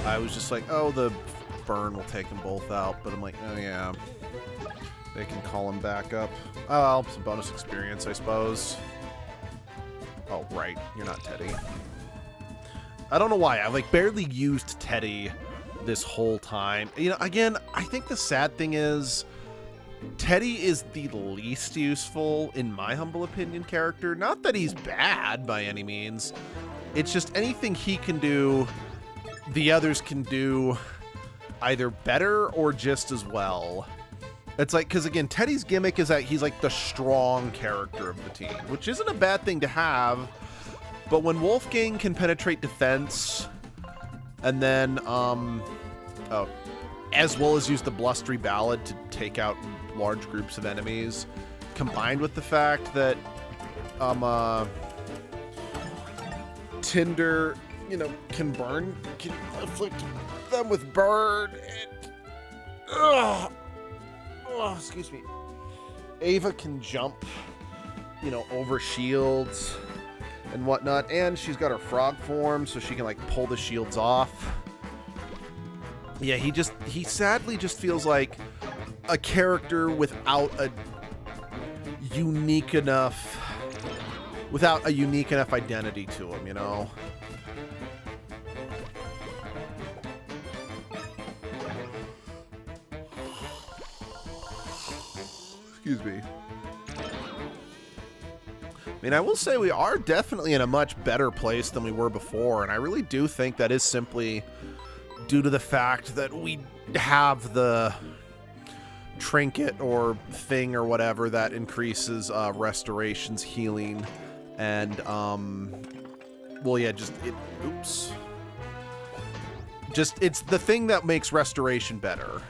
I was just like, oh, the burn will take them both out, but I'm like, oh yeah, they can call them back up. Oh, well, some bonus experience, I suppose. Oh, right, you're not Teddy. I don't know why, I've like barely used Teddy this whole time. You know, again, I think the sad thing is, Teddy is the least useful, in my humble opinion, character. Not that he's bad by any means. It's just anything he can do, the others can do either better or just as well. It's like, because again, Teddy's gimmick is that he's like the strong character of the team, which isn't a bad thing to have. But when Wolfgang can penetrate defense, and then, as well as use the blustery ballad to take out large groups of enemies, combined with the fact that, Tinder, you know, can afflict them with burn, and, excuse me. Ava can jump, you know, over shields and whatnot, and she's got her frog form, so she can like pull the shields off. Yeah, he sadly just feels like a character without a unique enough identity to him, you know? Excuse me. I mean, I will say we are definitely in a much better place than we were before, and I really do think that is simply due to the fact that we have the trinket or thing or whatever that increases restorations, healing, and well, yeah, it's the thing that makes restoration better.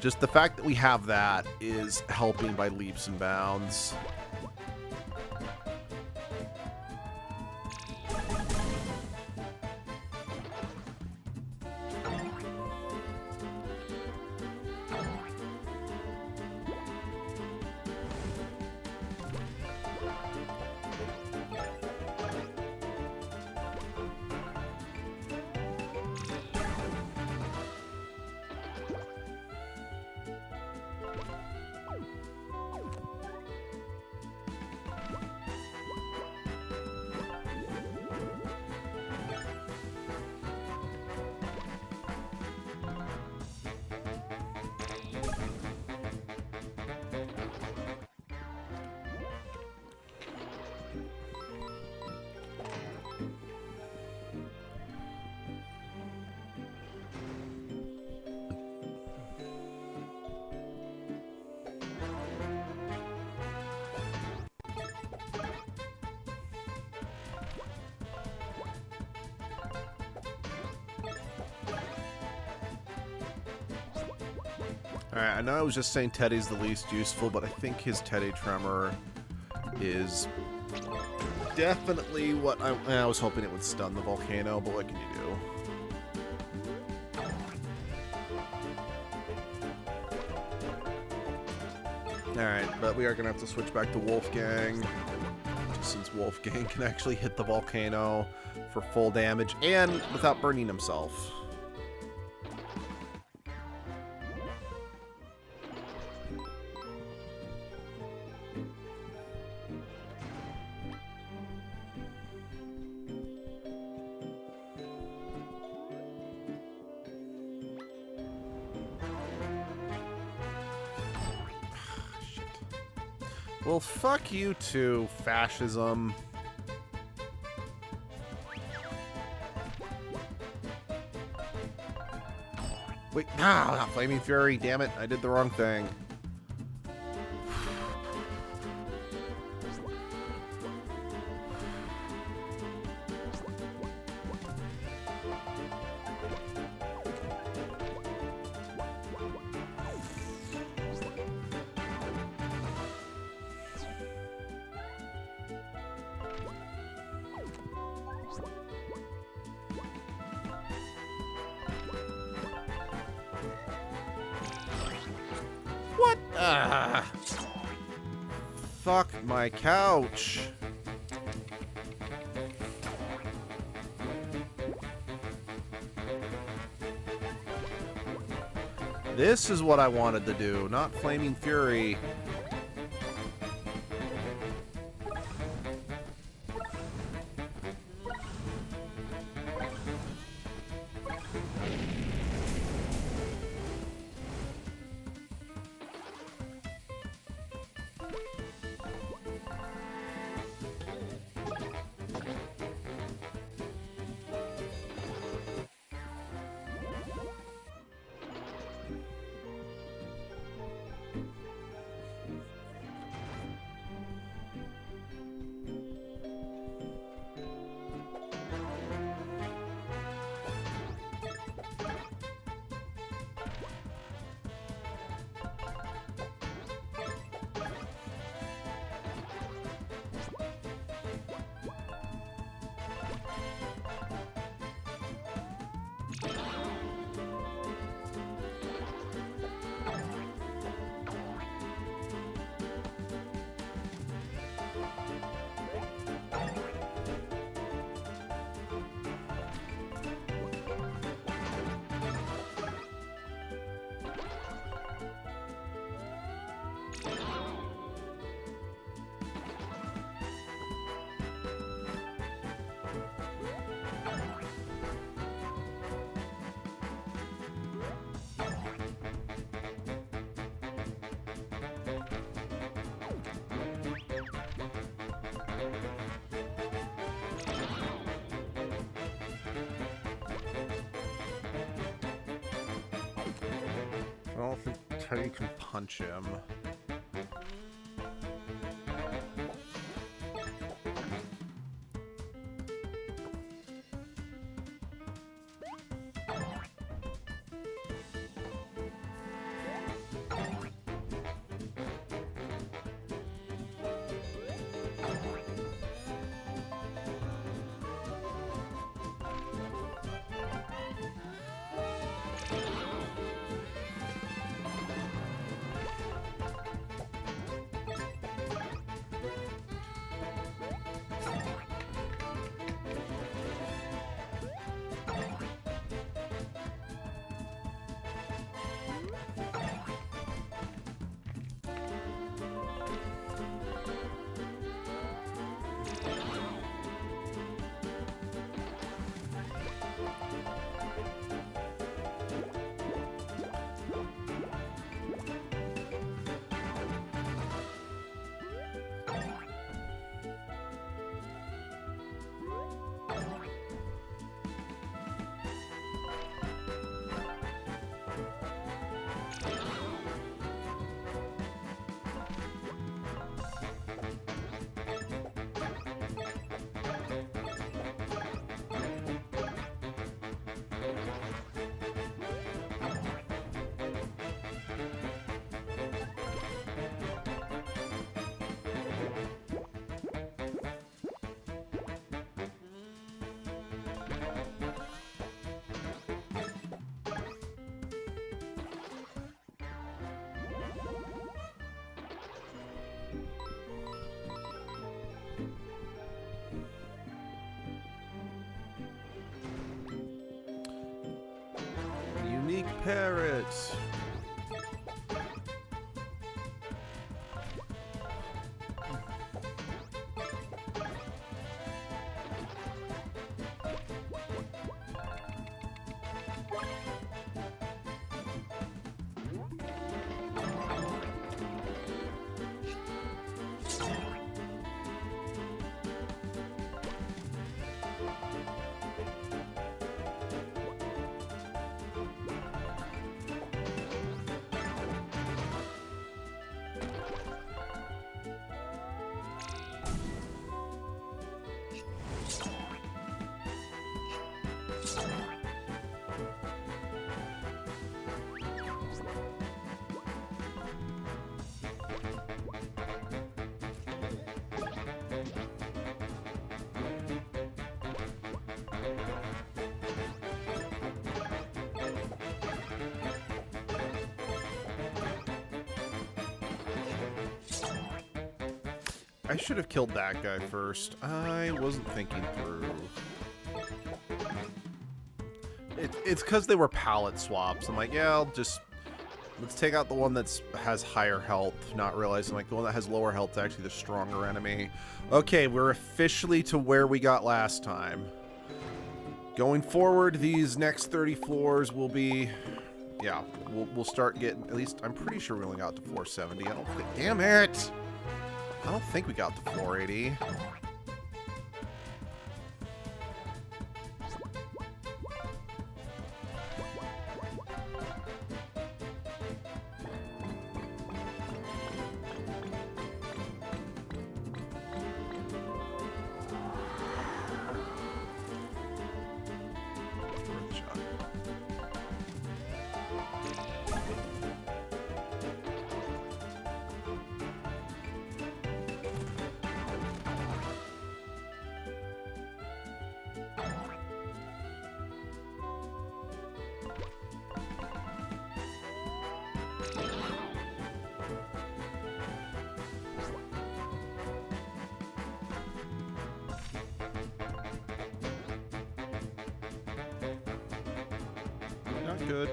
Just the fact that we have that is helping by leaps and bounds. Alright, I know I was just saying Teddy's the least useful, but I think his Teddy Tremor is definitely what I was hoping it would stun the volcano, but what can you do? Alright, but we are going to have to switch back to Wolfgang, since Wolfgang can actually hit the volcano for full damage and without burning himself. Well, fuck you too, fascism. Wait, not Flaming Fury, damn it, I did the wrong thing. What? Fuck my couch. This is what I wanted to do, not Flaming Fury. I don't think Teddy can punch him. Parrot. I should have killed that guy first. I wasn't thinking through. It's because they were palette swaps. I'm like, yeah, let's take out the one that has higher health, not realizing like the one that has lower health is actually the stronger enemy. Okay, we're officially to where we got last time. Going forward, these next 30 floors will be, yeah, we'll start getting, at least I'm pretty sure we only got to 470. I don't think, damn it! I don't think we got to 480. Not good.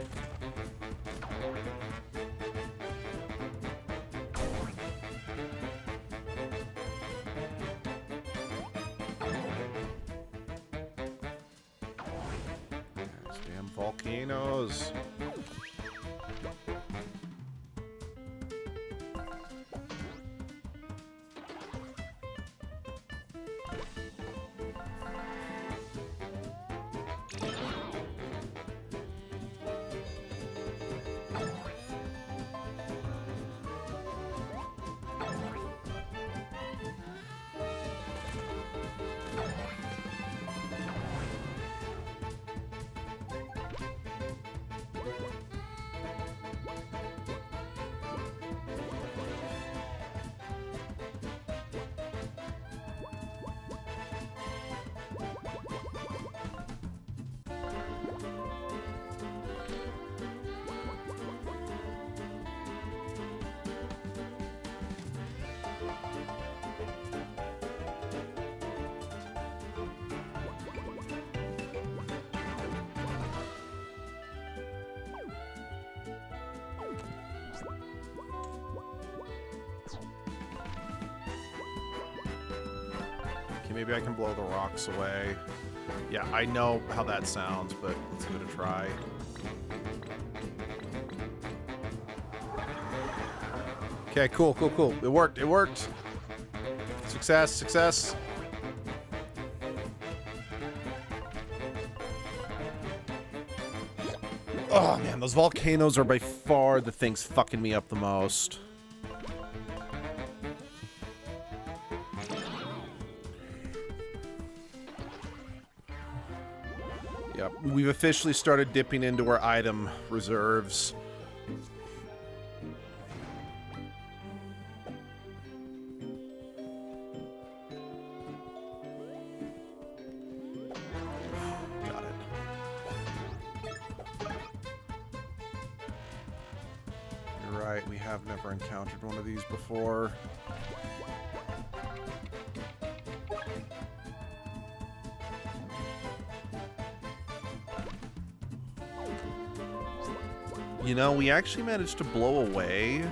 These damn volcanoes. Maybe I can blow the rocks away. Yeah, I know how that sounds, but let's give it a try. Okay, cool, cool, cool. It worked, it worked. Success, success. Oh man, those volcanoes are by far the things fucking me up the most. Yep, we've officially started dipping into our item reserves. Got it. You're right, we have never encountered one of these before. You know, we actually managed to blow away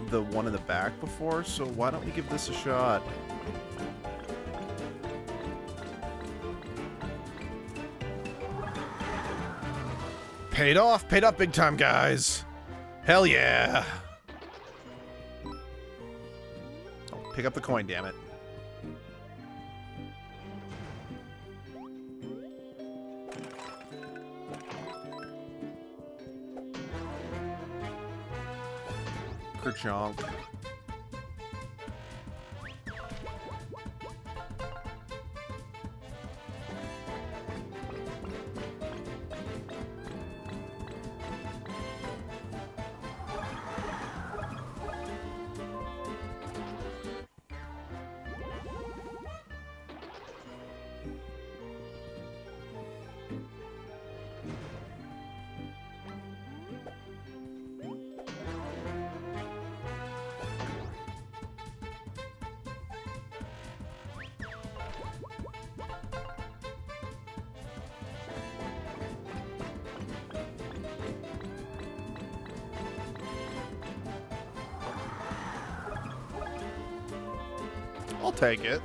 the one in the back before, so why don't we give this a shot? Paid off big time, guys. Hell yeah. Oh, pick up the coin, damn it. Kerchonk. I'll take it.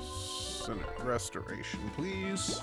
Senate restoration, please.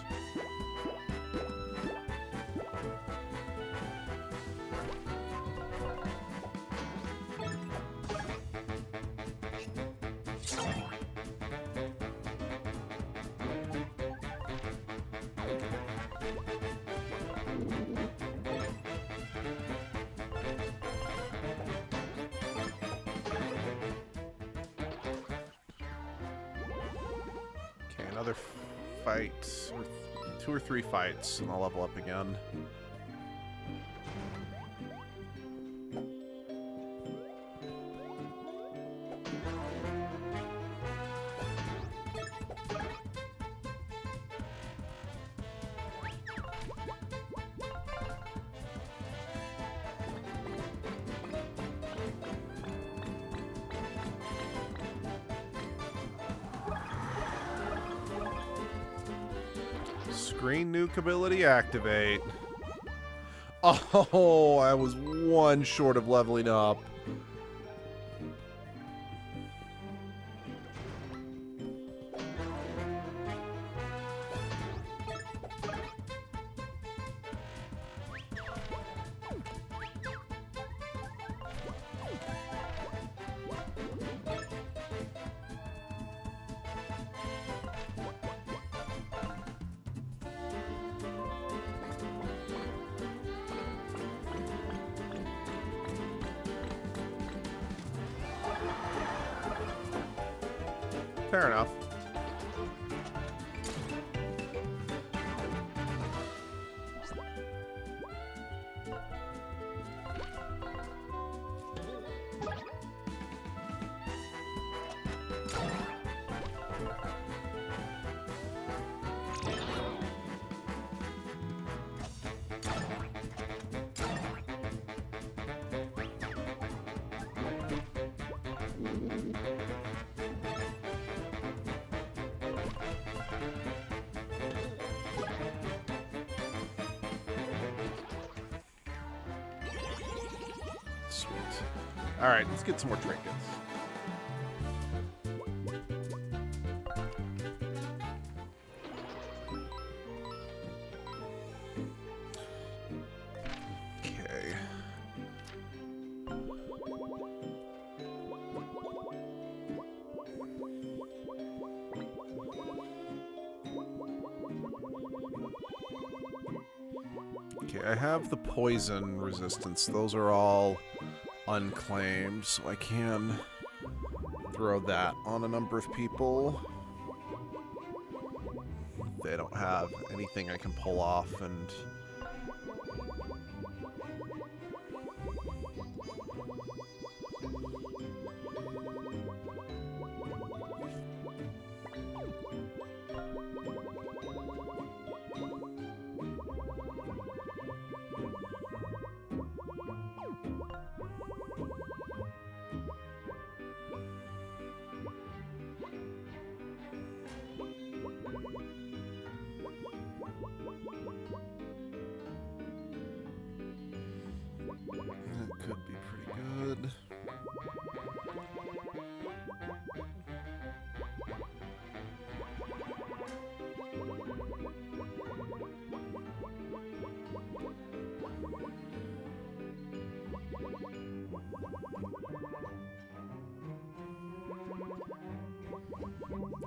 Another fight, or 2 or 3 fights, and I'll level up again. Screen nuke ability activate. Oh, I was one short of leveling up. Fair enough. Sweet. Alright, let's get some more trinkets. Okay. Okay, I have the poison resistance. Those are all unclaimed, so I can throw that on a number of people. They don't have anything I can pull off, and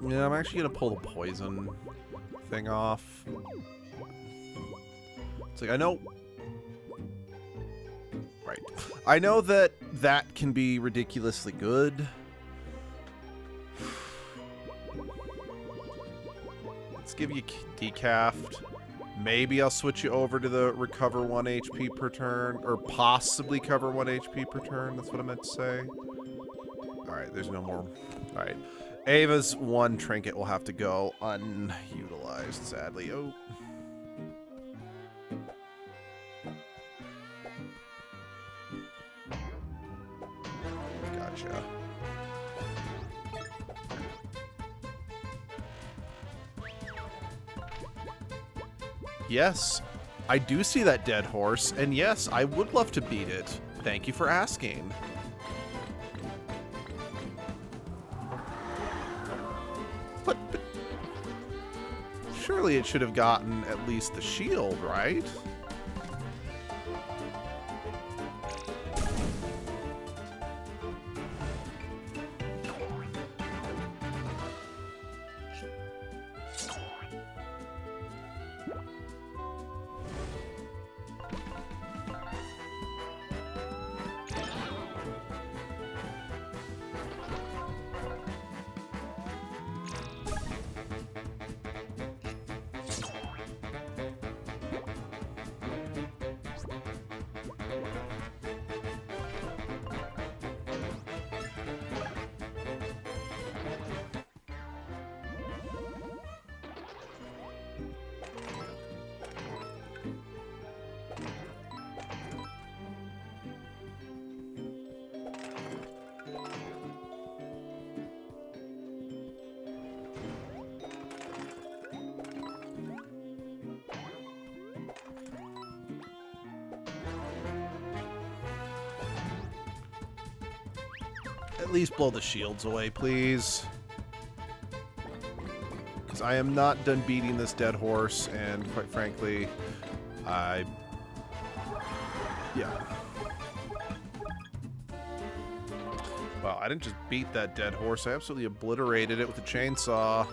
Yeah, I'm actually going to pull the poison thing off. It's like, I know... Right. I know that that can be ridiculously good. Let's give you decafed. Maybe I'll switch you over to the recover 1 HP per turn, or possibly cover 1 HP per turn. That's what I meant to say. Alright, there's no more. Alright. Ava's 1 trinket will have to go unutilized, sadly. Oh. Gotcha. Yes, I do see that dead horse, and yes, I would love to beat it. Thank you for asking. But surely it should have gotten at least the shield, right? At least blow the shields away, please. Because I am not done beating this dead horse, and quite frankly, yeah. Wow, I didn't just beat that dead horse, I absolutely obliterated it with a chainsaw.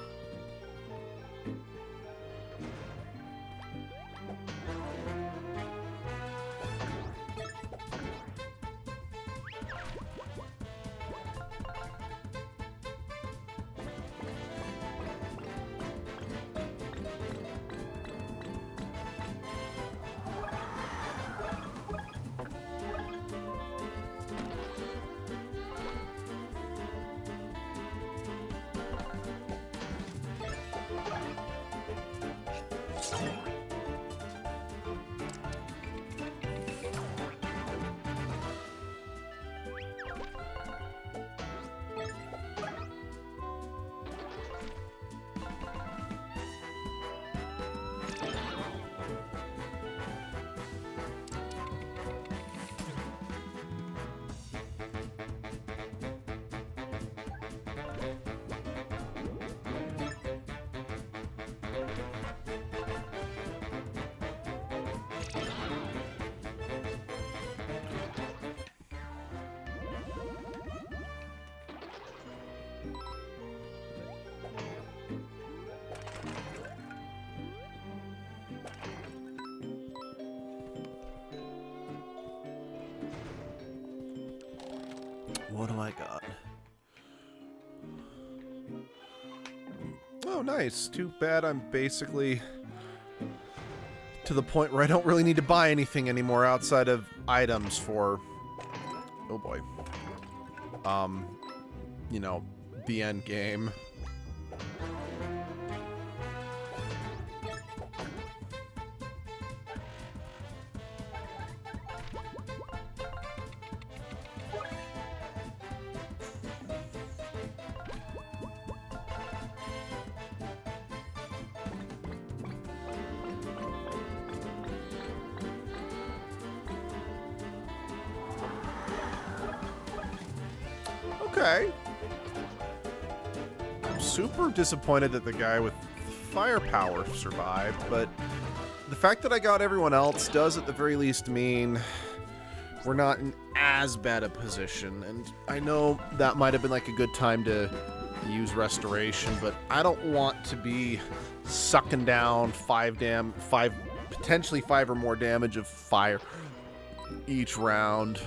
What do I got? Oh, nice. Too bad I'm basically to the point where I don't really need to buy anything anymore outside of items for, oh boy, you know, the end game. Okay. I'm super disappointed that the guy with firepower survived, but the fact that I got everyone else does at the very least mean we're not in as bad a position. And I know that might have been like a good time to use restoration, but I don't want to be sucking down potentially 5 or more damage of fire each round.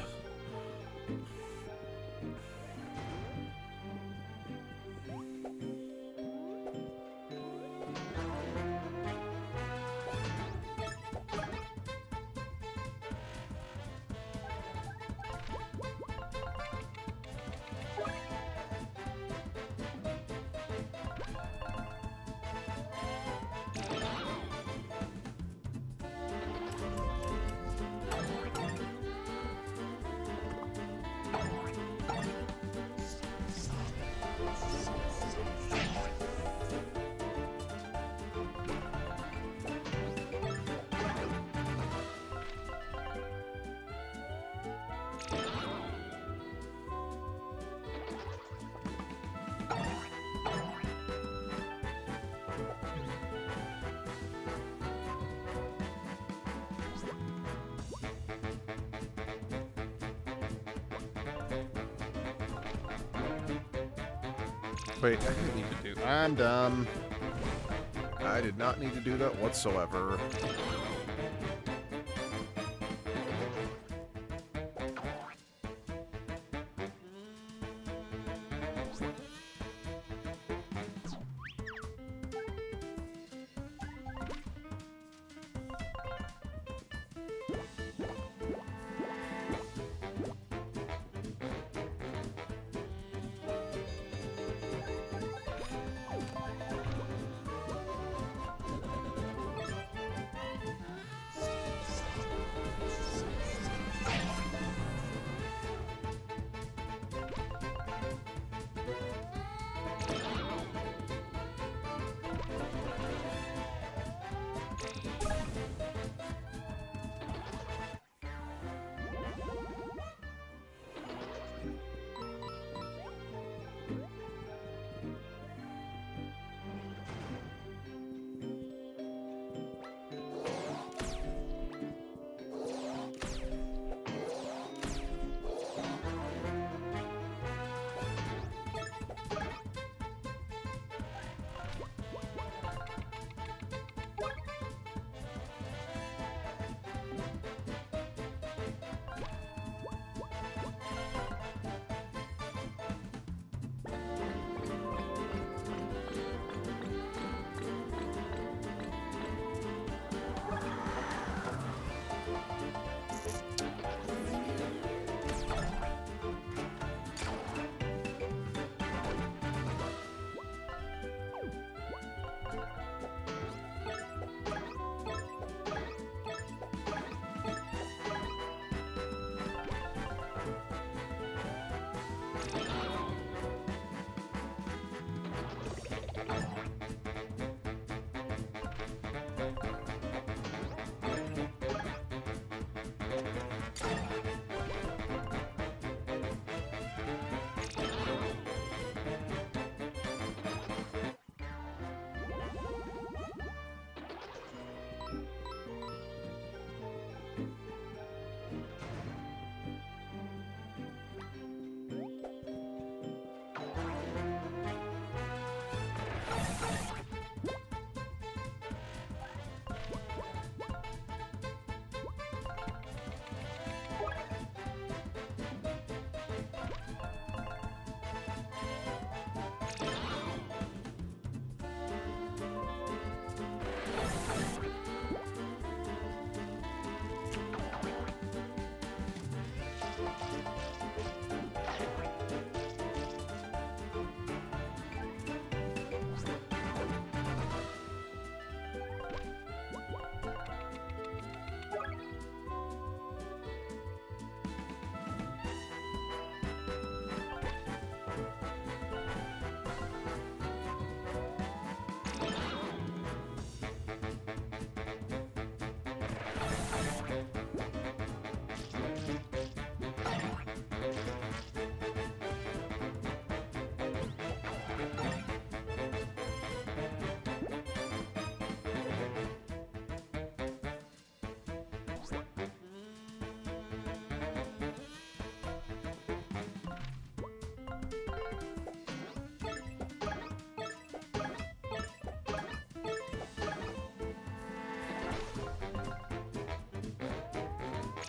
Wait, I didn't need to do... I'm dumb. I did not need to do that whatsoever.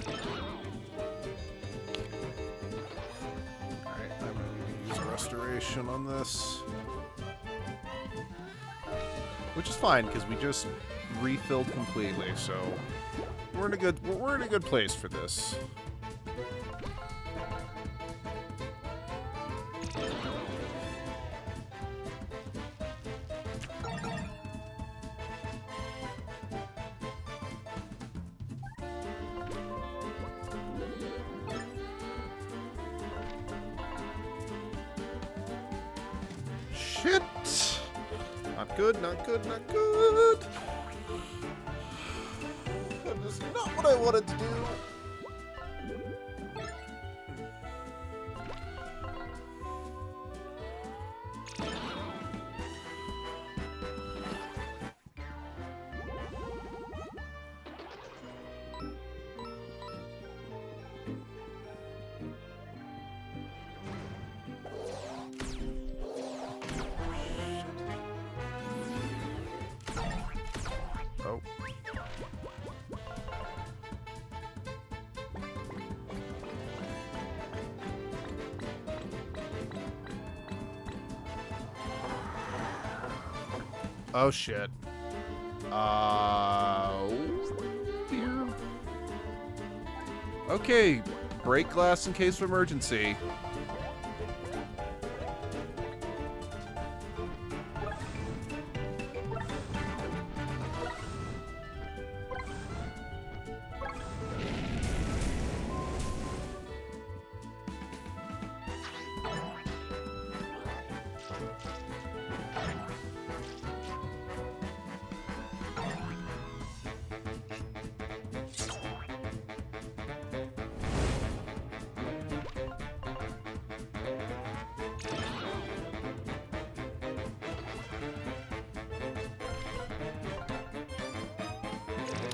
Alright, I'm going to use restoration on this. Which is fine, because we just refilled completely, so we're in a good place for this. Shit! Not good, not good, not good! That is not what I wanted to do! Oh. Oh shit. Dear. Okay, break glass in case of emergency.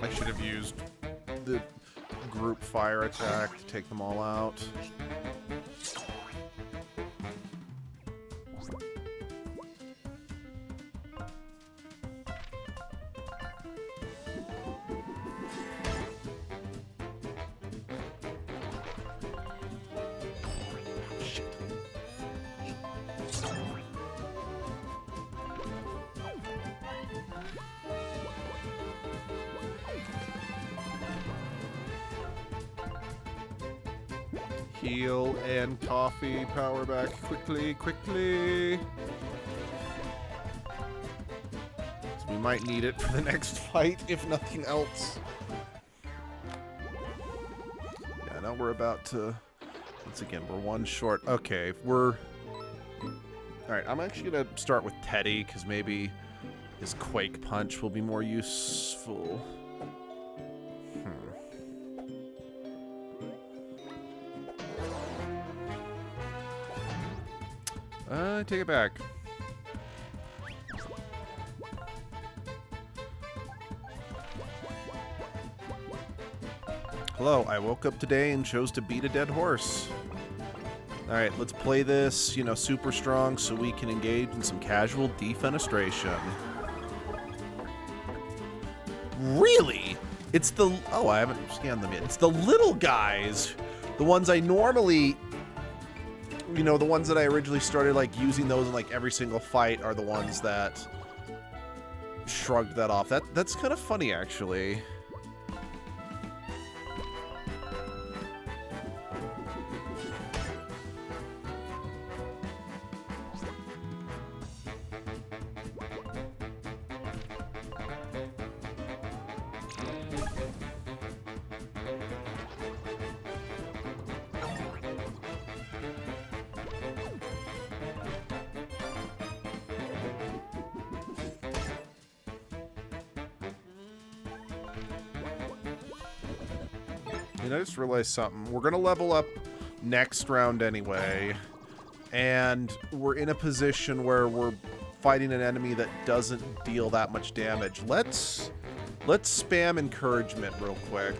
I should have used the group fire attack to take them all out. Shit. Heal and coffee, power back quickly, quickly. So we might need it for the next fight, if nothing else. Yeah, now we're about to, once again, we're one short. Okay, we're, alright, I'm actually gonna start with Teddy, because maybe his Quake Punch will be more useful. Take it back. Hello, I woke up today and chose to beat a dead horse. Alright, let's play this, you know, super strong so we can engage in some casual defenestration. Really? It's the... Oh, I haven't scanned them yet. It's the little guys. The ones I normally... You know, the ones that I originally started, like, using those in, like, every single fight are the ones that shrugged that off. That's kind of funny, actually. And I just realized something. We're going to level up next round anyway. And we're in a position where we're fighting an enemy that doesn't deal that much damage. Let's spam encouragement real quick.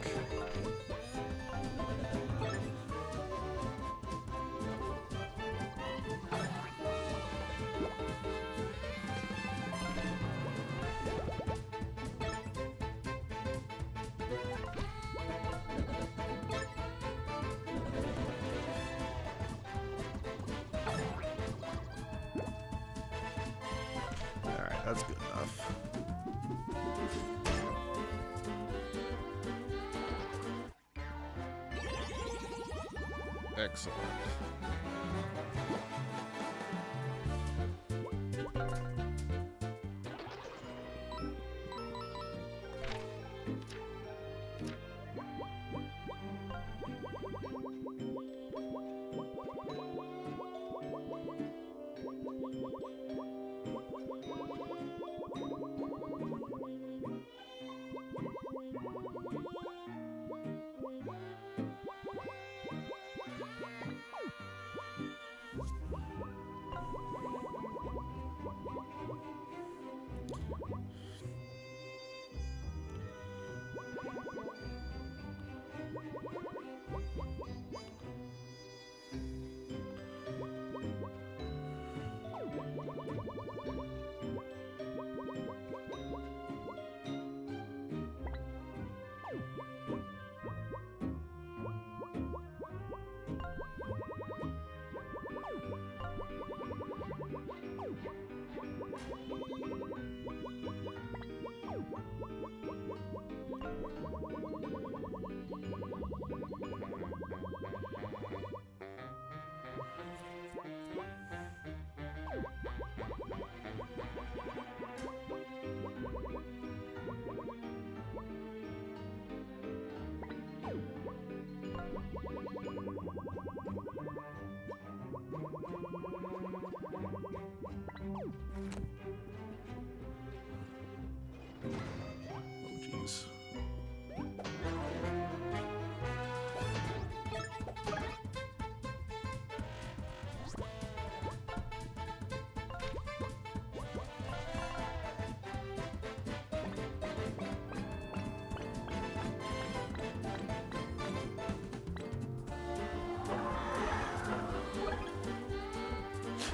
That's good enough. Excellent.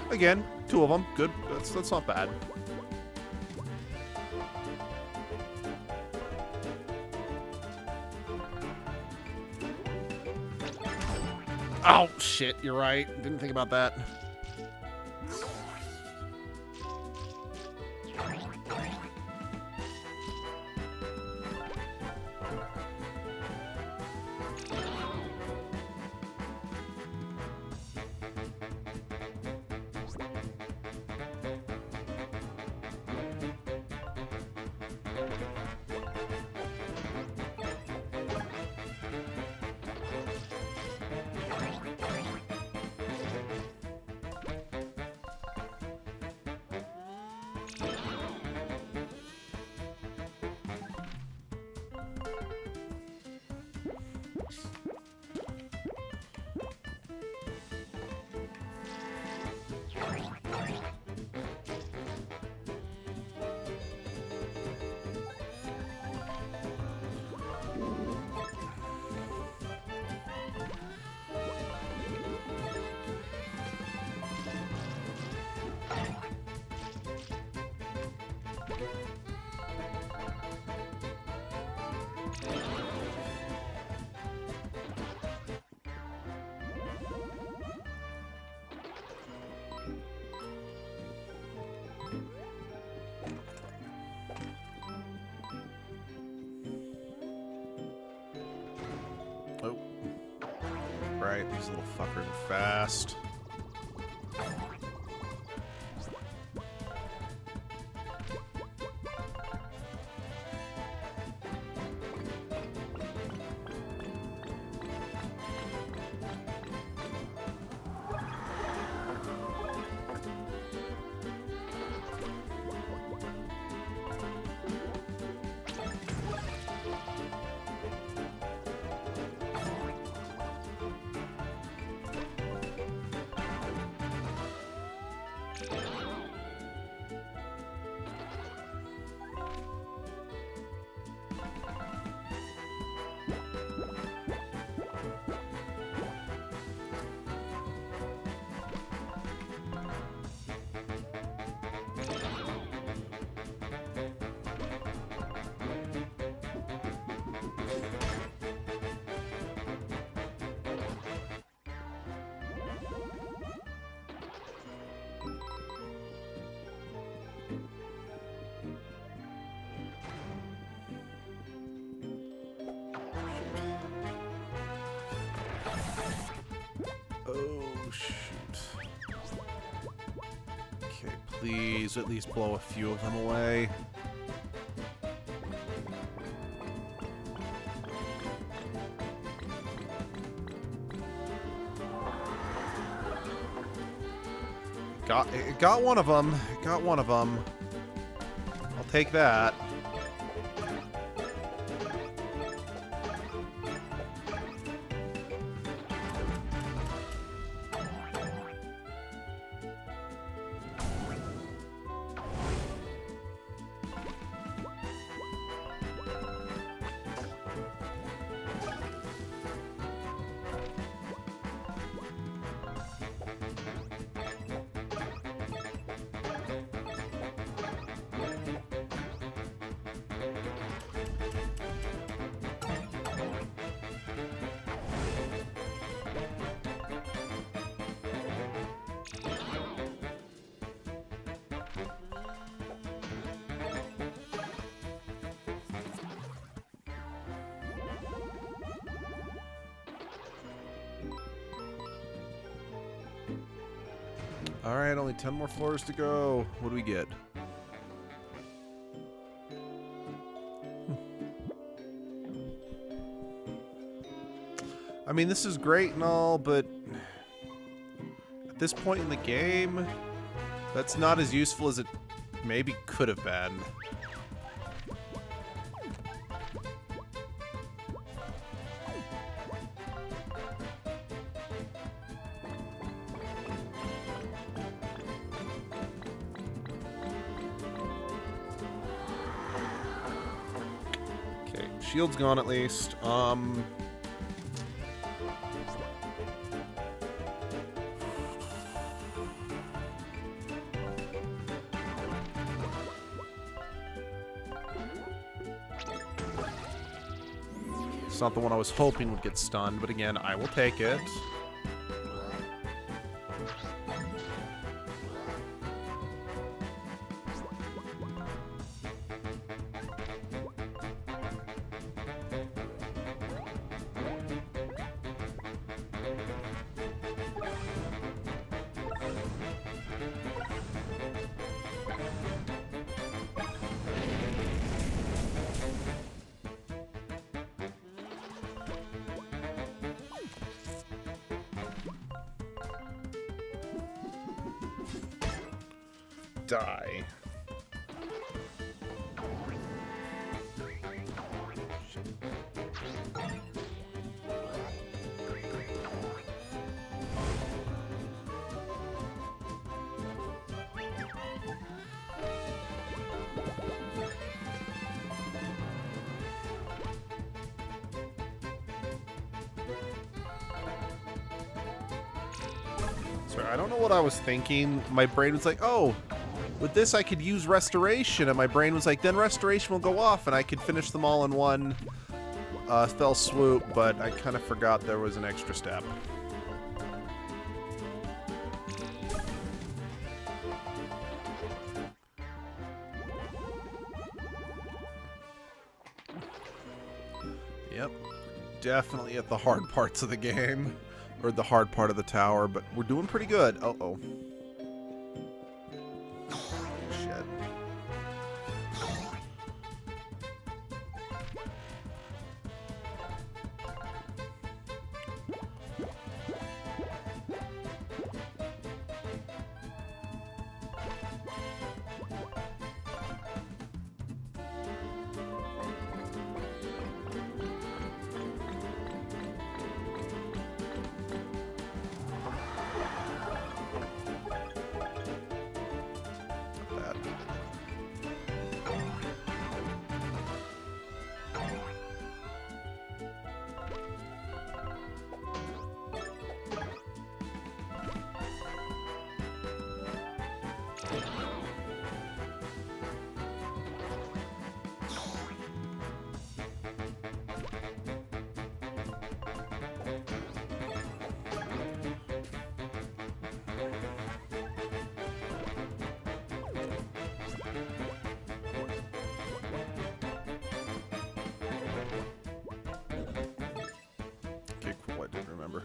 Again, 2 of them. Good. That's not bad. Oh, shit. You're right. Didn't think about that. Oh. Right, these little fuckers are fast. Please at least blow a few of them away. Got one of them. Got one of them. I'll take that. Alright, only 10 more floors to go. What do we get? I mean, this is great and all, but at this point in the game, that's not as useful as it maybe could have been. Okay, shield's gone at least. It's not the one I was hoping would get stunned, but again, I will take it. Die. Sorry, I don't know what I was thinking. My brain was like, oh, with this, I could use Restoration, and my brain was like, then Restoration will go off, and I could finish them all in one fell swoop, but I kind of forgot there was an extra step. Yep, definitely at the hard parts of the game, or the hard part of the tower, but we're doing pretty good. Uh-oh.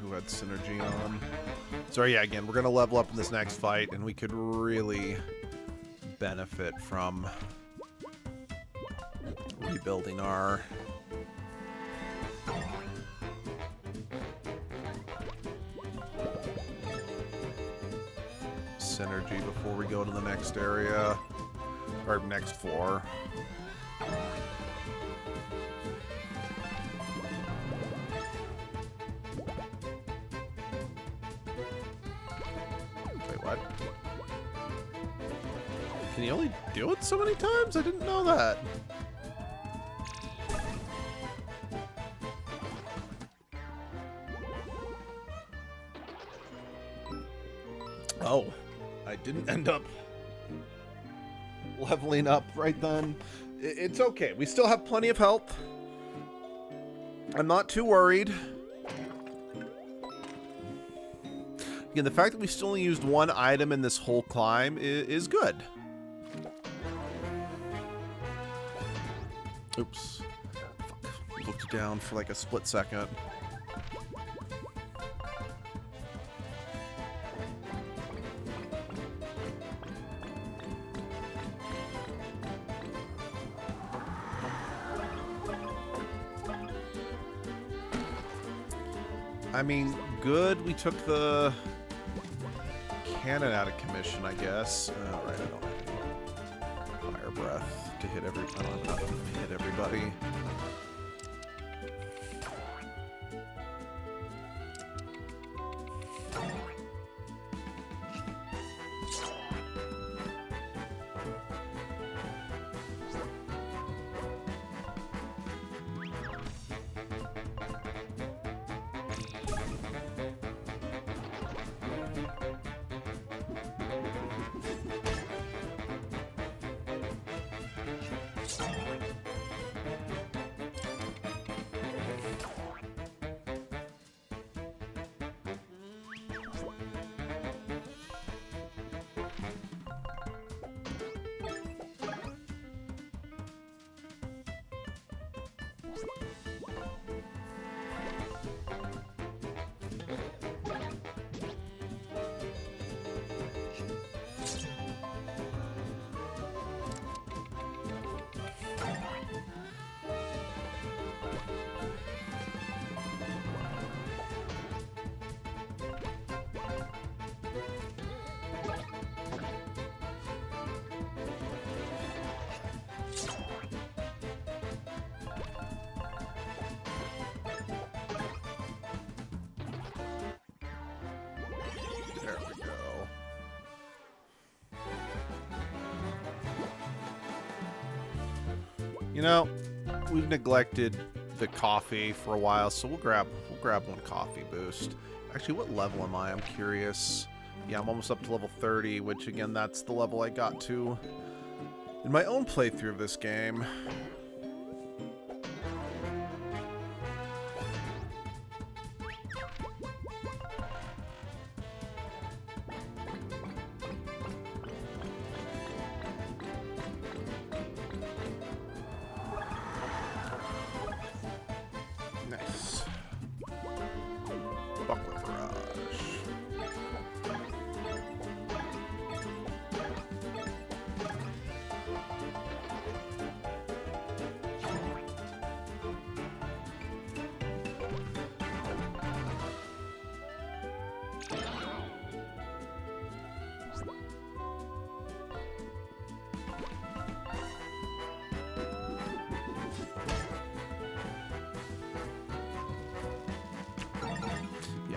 Who had synergy on. So yeah, again, we're gonna level up in this next fight, and we could really benefit from rebuilding our synergy before we go to the next area, or next floor. Wait, what? Can you only do it so many times? I didn't know that. Oh, I didn't end up leveling up right then. It's okay. We still have plenty of health. I'm not too worried. Again, the fact that we still only used one item in this whole climb is good. Oops. Fuck. Looked down for like a split second. I mean, good. We took the cannon out of commission, I guess. Right, I don't have any fire breath to hit every. I don't have enough to hit everybody. There we go. You know, we've neglected the coffee for a while, so we'll grab one coffee boost. Actually, what level am I? I'm curious. Yeah, I'm almost up to level 30, which again, that's the level I got to in my own playthrough of this game. Nice. Buckler barrage.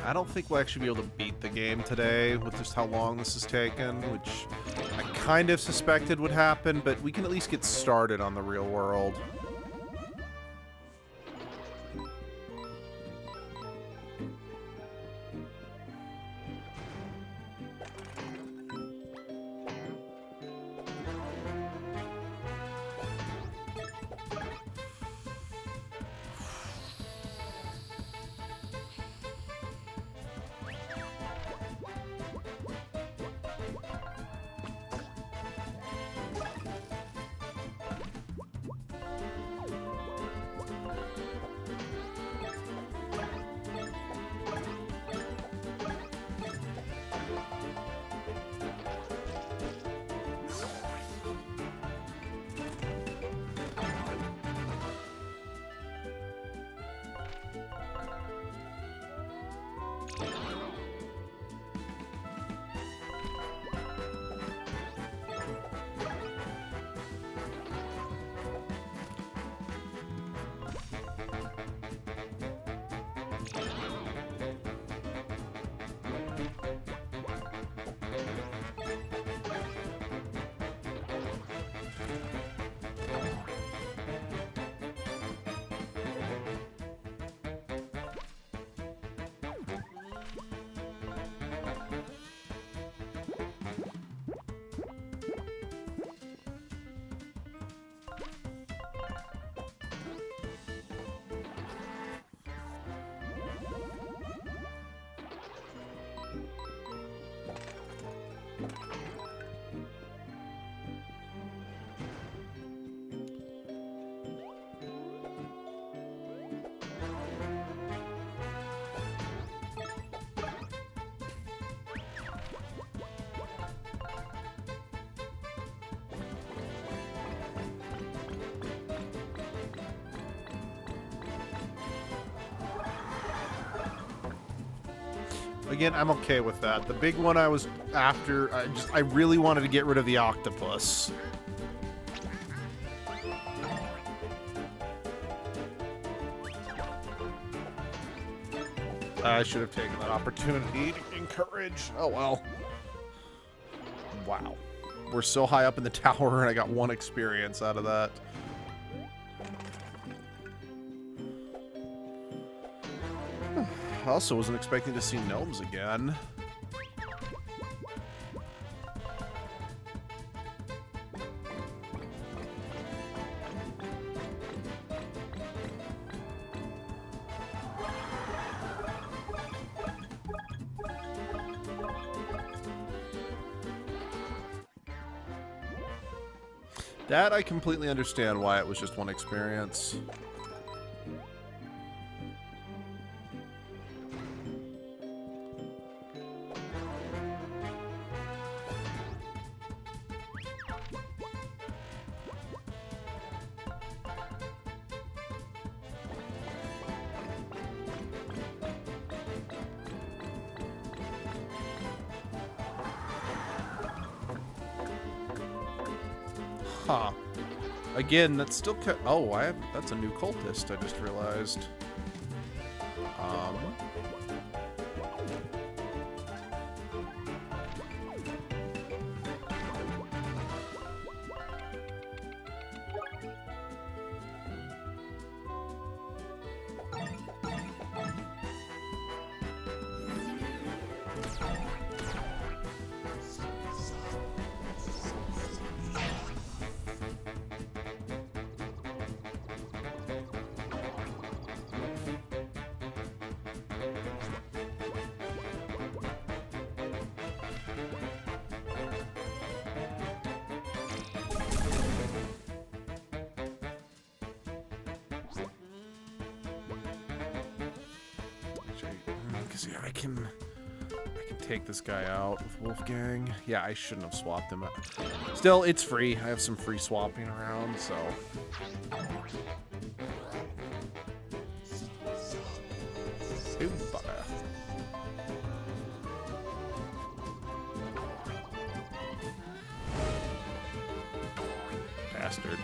I don't think we'll actually be able to beat the game today with just how long this has taken, which I kind of suspected would happen, but we can at least get started on the real world. Again, I'm okay with that. The big one I was after, I really wanted to get rid of the octopus. I should have taken that opportunity to encourage. Oh well. Wow. We're so high up in the tower and I got 1 experience out of that. I also wasn't expecting to see gnomes again. That I completely understand why it was just 1 experience. Huh. Again, that's still oh, that's a new cultist, I just realized. Because yeah, I can take this guy out with Wolfgang. Yeah, I shouldn't have swapped him. Still, it's free. I have some free swapping around, so. Ooh, bugger. Bastard.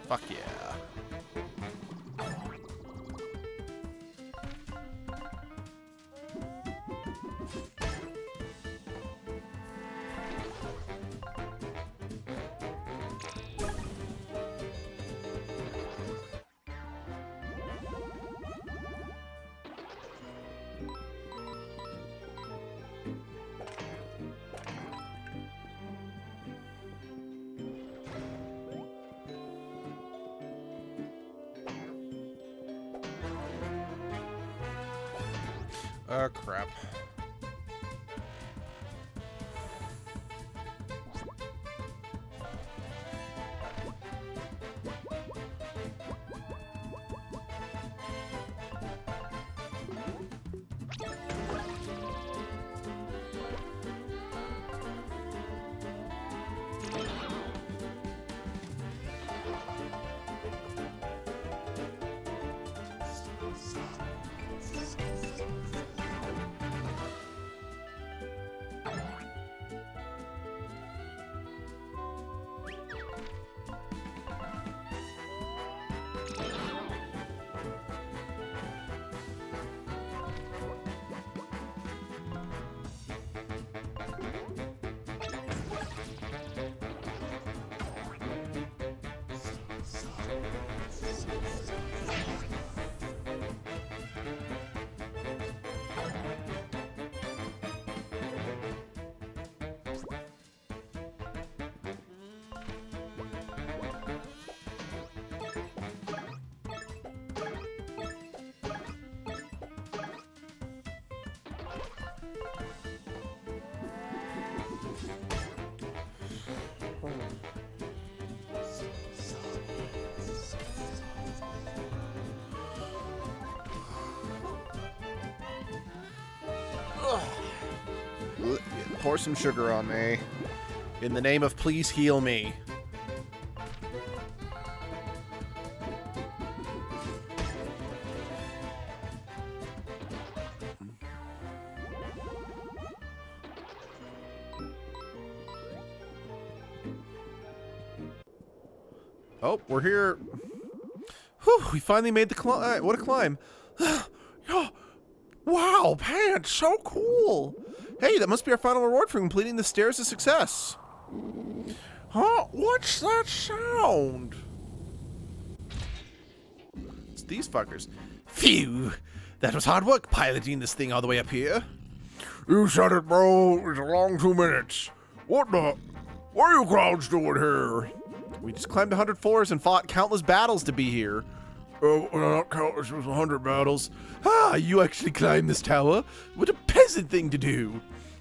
Fuck yeah. Crap. Pour some sugar on me. In the name of please heal me. Oh, we're here. Whew, we finally made the climb. What a climb. Wow, pants, so cool. Hey, that must be our final reward for completing the stairs of success. Huh? What's that sound? It's these fuckers. Phew. That was hard work piloting this thing all the way up here. You said it, bro. It's a long 2 minutes. What the? What are you crowds doing here? We just climbed 100 floors and fought countless battles to be here. Oh, not countless, it was 100 battles. Ah, you actually climbed this tower? What a peasant thing to do.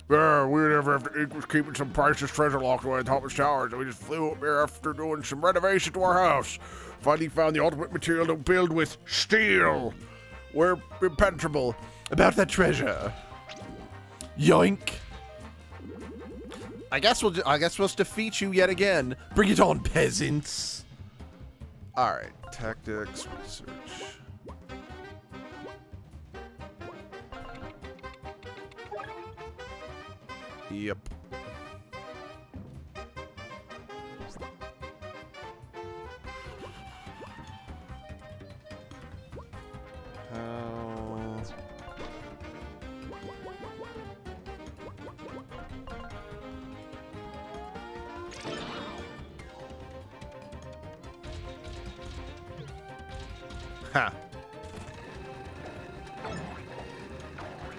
Yeah, we never have to eat was keeping some priceless treasure locked away in Thomas Towers, and we just flew up here after doing some renovation to our house. Finally found the ultimate material to build with, steel. We're impenetrable. About that treasure. Yoink. I guess we'll just defeat you yet again. Bring it on, peasants. All right, tactics, research. Yep. Ha.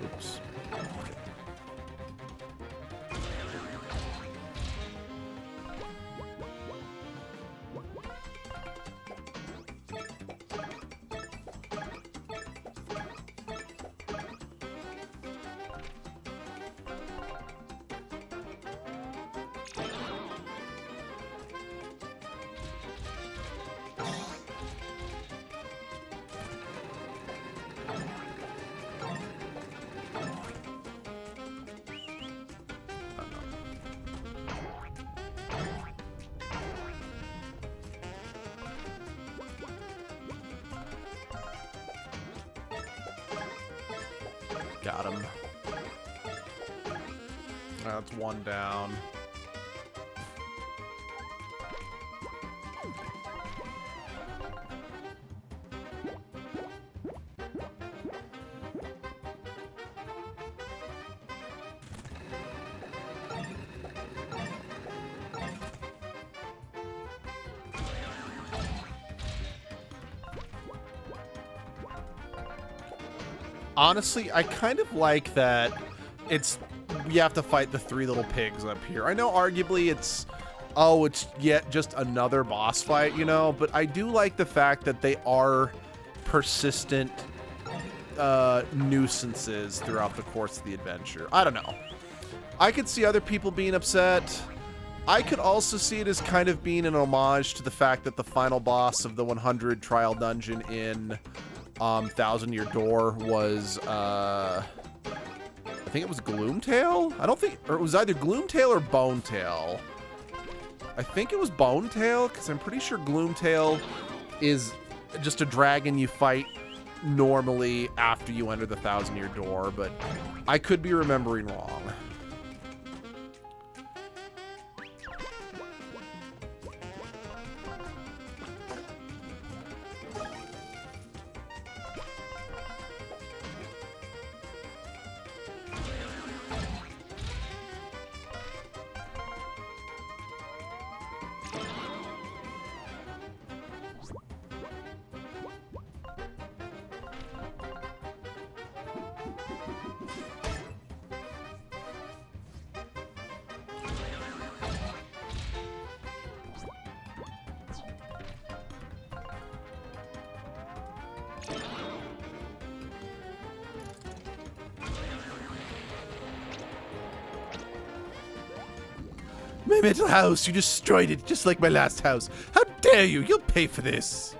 Oops. Got him. That's one down. Honestly, I kind of like that you have to fight the 3 little pigs up here. I know arguably it's yet just another boss fight, you know, but I do like the fact that they are persistent nuisances throughout the course of the adventure. I don't know. I could see other people being upset. I could also see it as kind of being an homage to the fact that the final boss of the 100 trial dungeon in Thousand Year Door was, I think it was Gloomtail? Or it was either Gloomtail or Bonetail. I think it was Bonetail, because I'm pretty sure Gloomtail is just a dragon you fight normally after you enter the Thousand Year Door, but I could be remembering wrong. My mental house, you destroyed it just like my last house. How dare you? You'll pay for this.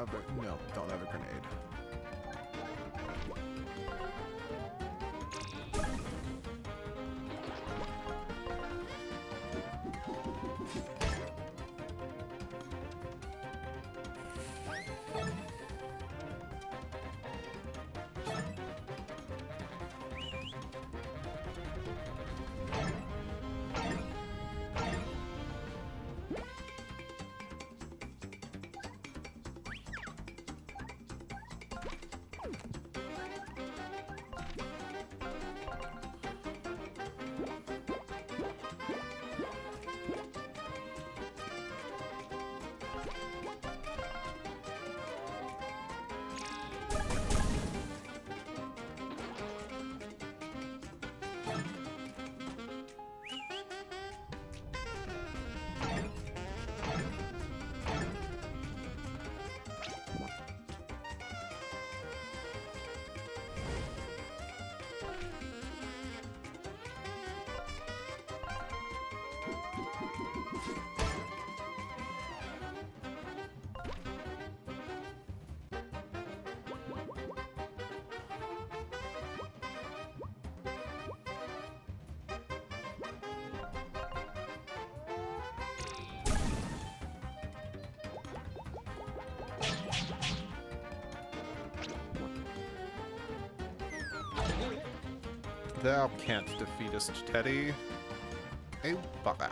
don't have a grenade. Thou can't defeat us, Teddy. A bugger.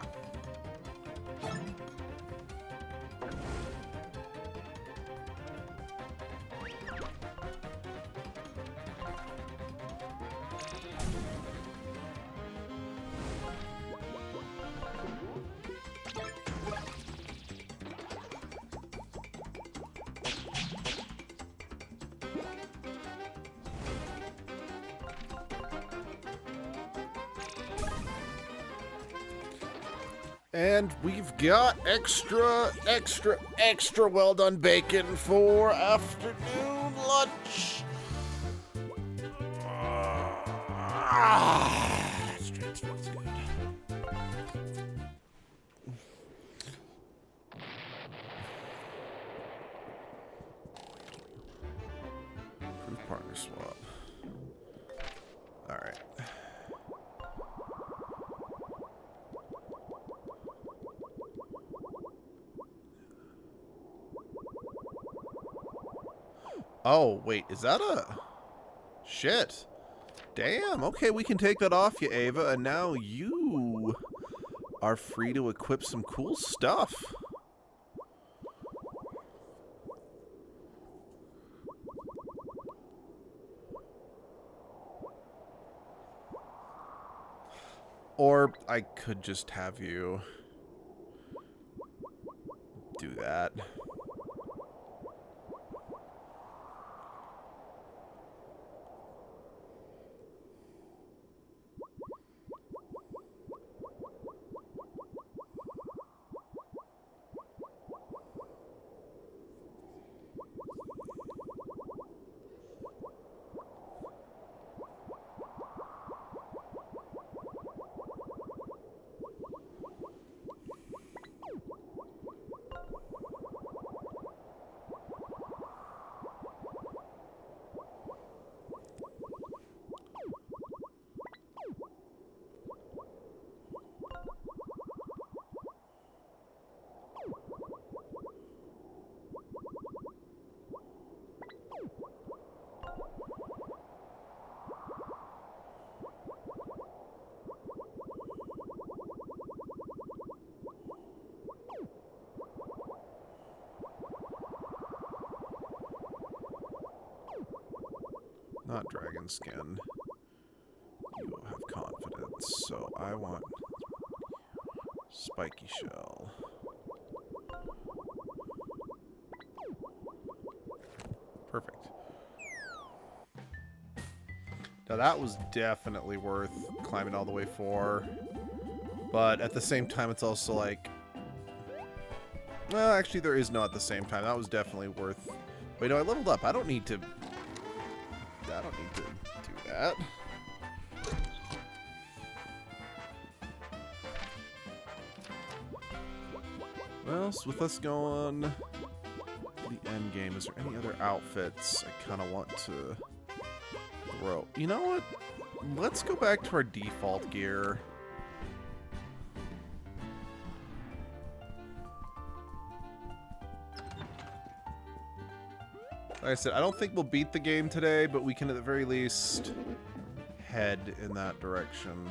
And we've got extra well done bacon for afternoon lunch. That smells good. Proof partner swap. All right. Oh, wait, is that a... Shit. Damn, okay, we can take that off you, Ava, and now you are free to equip some cool stuff. Or I could just have you do that. Not dragon skin. You have confidence, so I want spiky shell. Perfect. Now that was definitely worth climbing all the way for, but at the same time it's also like, well, actually there is no at the same time. That was definitely worth. Wait, no, I leveled up. I don't need to do that. Well, so with us going to the end game. Is there any other outfits I kind of want to throw? You know what? Let's go back to our default gear. Like I said, I don't think we'll beat the game today, but we can at the very least head in that direction.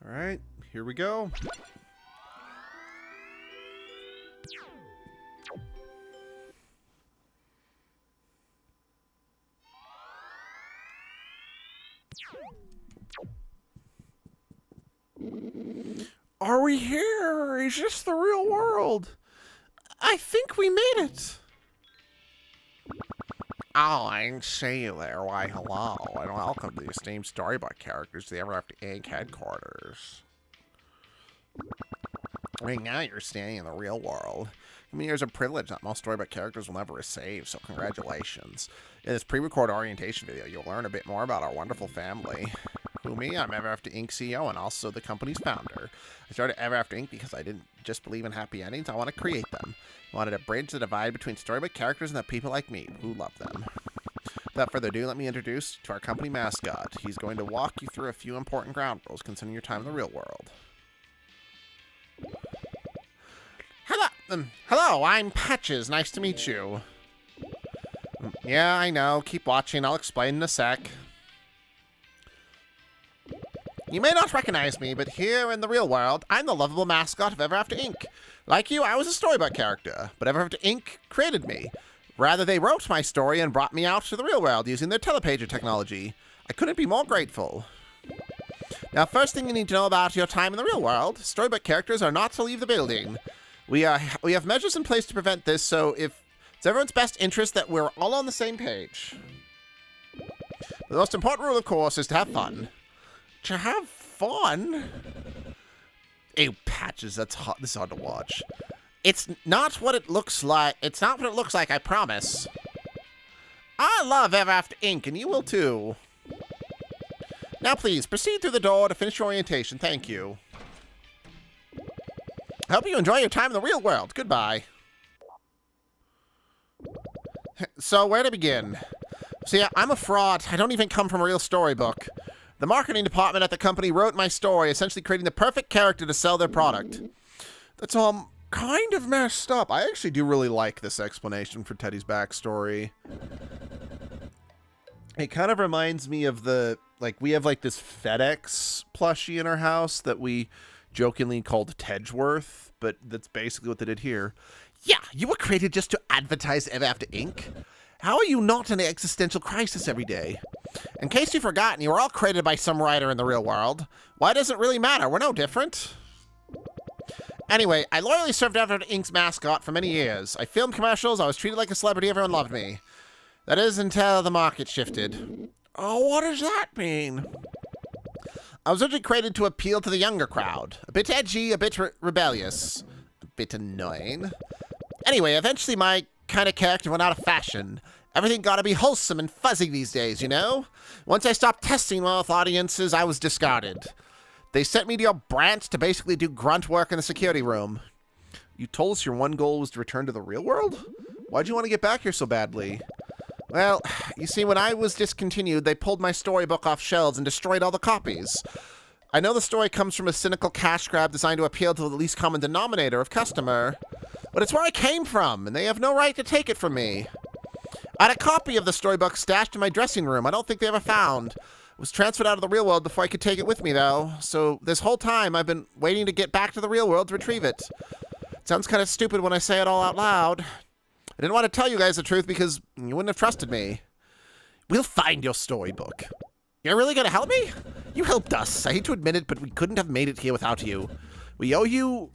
All right, here we go. Are we here? Is this the real world? I think we made it. Oh, I didn't see you there. Why, hello, and welcome to the esteemed storybook characters, the Everafter Inc. headquarters. I mean, now you're standing in the real world. I mean, there's a privilege that most storybook characters will never receive, so congratulations. In this pre-recorded orientation video, you'll learn a bit more about our wonderful family. Who me? I'm Everafter Inc. CEO and also the company's founder. I started Everafter Inc. because I didn't just believe in happy endings, I want to create them. I wanted to bridge the divide between storybook characters and the people like me who love them. Without further ado, let me introduce to our company mascot. He's going to walk you through a few important ground rules concerning your time in the real world. Hello, I'm Patches. Nice to meet you. Yeah, I know. Keep watching. I'll explain in a sec. You may not recognize me, but here in the real world, I'm the lovable mascot of Everafter Inc. Like you, I was a storybook character, but Everafter Inc. created me. Rather, they wrote my story and brought me out to the real world using their telepager technology. I couldn't be more grateful. Now, first thing you need to know about your time in the real world, storybook characters are not to leave the building. We have measures in place to prevent this, so it's everyone's best interest that we're all on the same page. The most important rule, of course, is to have fun. To have fun? Ew, Patches, that's hot. This is hard to watch. It's not what it looks like. It's not what it looks like, I promise. I love Everafter Inc., and you will too. Now please, proceed through the door to finish your orientation. Thank you. I hope you enjoy your time in the real world. Goodbye. So, where to begin? See, I'm a fraud. I don't even come from a real storybook. The marketing department at the company wrote my story, essentially creating the perfect character to sell their product. That's kind of messed up. I actually do really like this explanation for Teddy's backstory. It kind of reminds me of we have this FedEx plushie in our house that we jokingly called Tedgeworth, but that's basically what they did here. Yeah, you were created just to advertise Everafter Inc. How are you not in an existential crisis every day? In case you've forgotten, you were all created by some writer in the real world. Why does it really matter? We're no different. Anyway, I loyally served Everafter Inc.'s mascot for many years. I filmed commercials, I was treated like a celebrity, everyone loved me. That is until the market shifted. Oh, what does that mean? I was originally created to appeal to the younger crowd. A bit edgy, a bit rebellious. A bit annoying. Anyway, eventually my kind of character went out of fashion. Everything gotta be wholesome and fuzzy these days, you know? Once I stopped testing well with audiences, I was discarded. They sent me to your branch to basically do grunt work in the security room. You told us your one goal was to return to the real world? Why'd you want to get back here so badly? Well, you see, when I was discontinued, they pulled my storybook off shelves and destroyed all the copies. I know the story comes from a cynical cash grab designed to appeal to the least common denominator of customer, but it's where I came from, and they have no right to take it from me. I had a copy of the storybook stashed in my dressing room. I don't think they ever found. was transferred out of the real world before I could take it with me, though. So this whole time, I've been waiting to get back to the real world to retrieve it. It sounds kind of stupid when I say it all out loud. I didn't want to tell you guys the truth because you wouldn't have trusted me. We'll find your storybook. You're really going to help me? You helped us. I hate to admit it, but we couldn't have made it here without you. We owe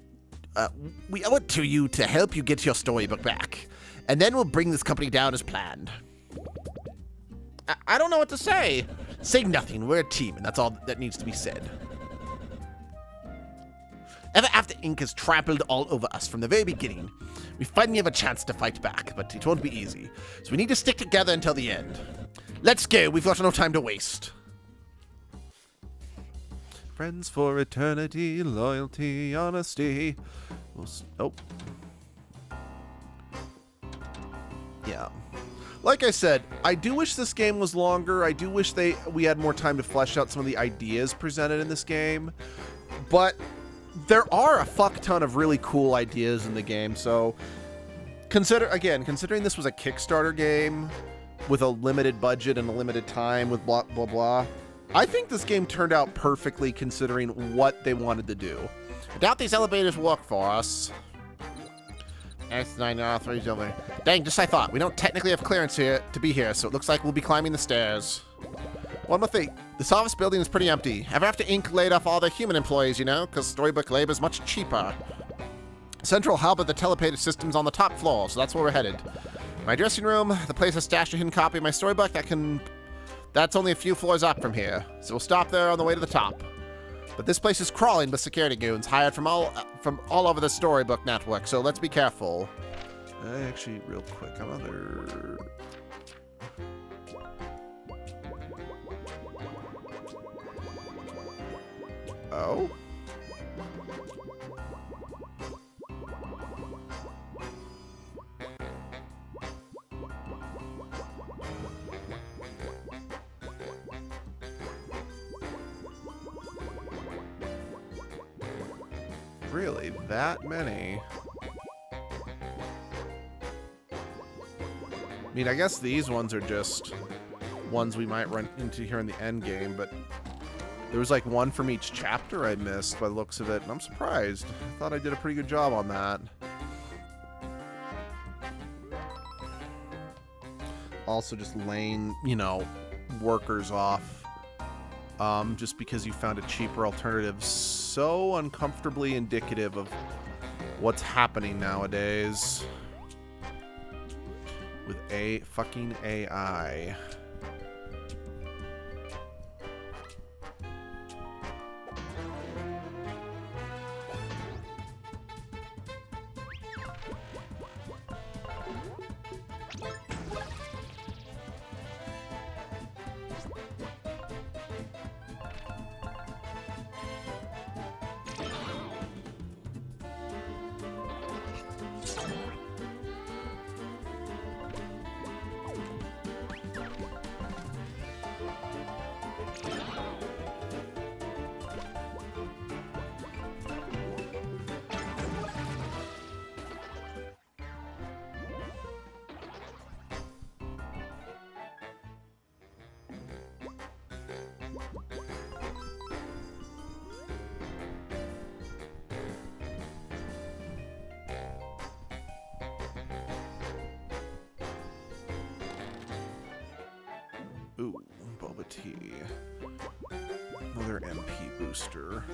it to you to help you get your storybook back. And then we'll bring this company down as planned. I don't know what to say. Say nothing. We're a team, and that's all that needs to be said. Everafter Inc. has trampled all over us from the very beginning. We finally have a chance to fight back, but it won't be easy. So we need to stick together until the end. Let's go. We've got no time to waste. Friends for eternity, loyalty, honesty. Oh. Yeah. Like I said, I do wish this game was longer. I do wish we had more time to flesh out some of the ideas presented in this game. But there are a fuck ton of really cool ideas in the game. So considering this was a Kickstarter game with a limited budget and a limited time with blah, blah, blah, I think this game turned out perfectly considering what they wanted to do. I doubt these elevators work for us. X9 over. Dang, just I thought. We don't technically have clearance here to be here, so it looks like we'll be climbing the stairs. One more thing. This office building is pretty empty. Everafter Inc. laid off all their human employees, you know, because storybook labor is much cheaper. Central hub of the teleported system's on the top floor, so that's where we're headed. My dressing room, the place has stashed a hidden copy of my storybook that's only a few floors up from here, so we'll stop there on the way to the top. But this place is crawling with security goons hired from all over the storybook network, so let's be careful. Actually, real quick, Oh? Really? That many? I mean, I guess these ones are just ones we might run into here in the end game, but there was like one from each chapter I missed by the looks of it, and I'm surprised. I thought I did a pretty good job on that. Also just laying, workers off just because you found a cheaper alternative. So uncomfortably indicative of what's happening nowadays with fucking AI. Ooh, boba tea. Another MP booster.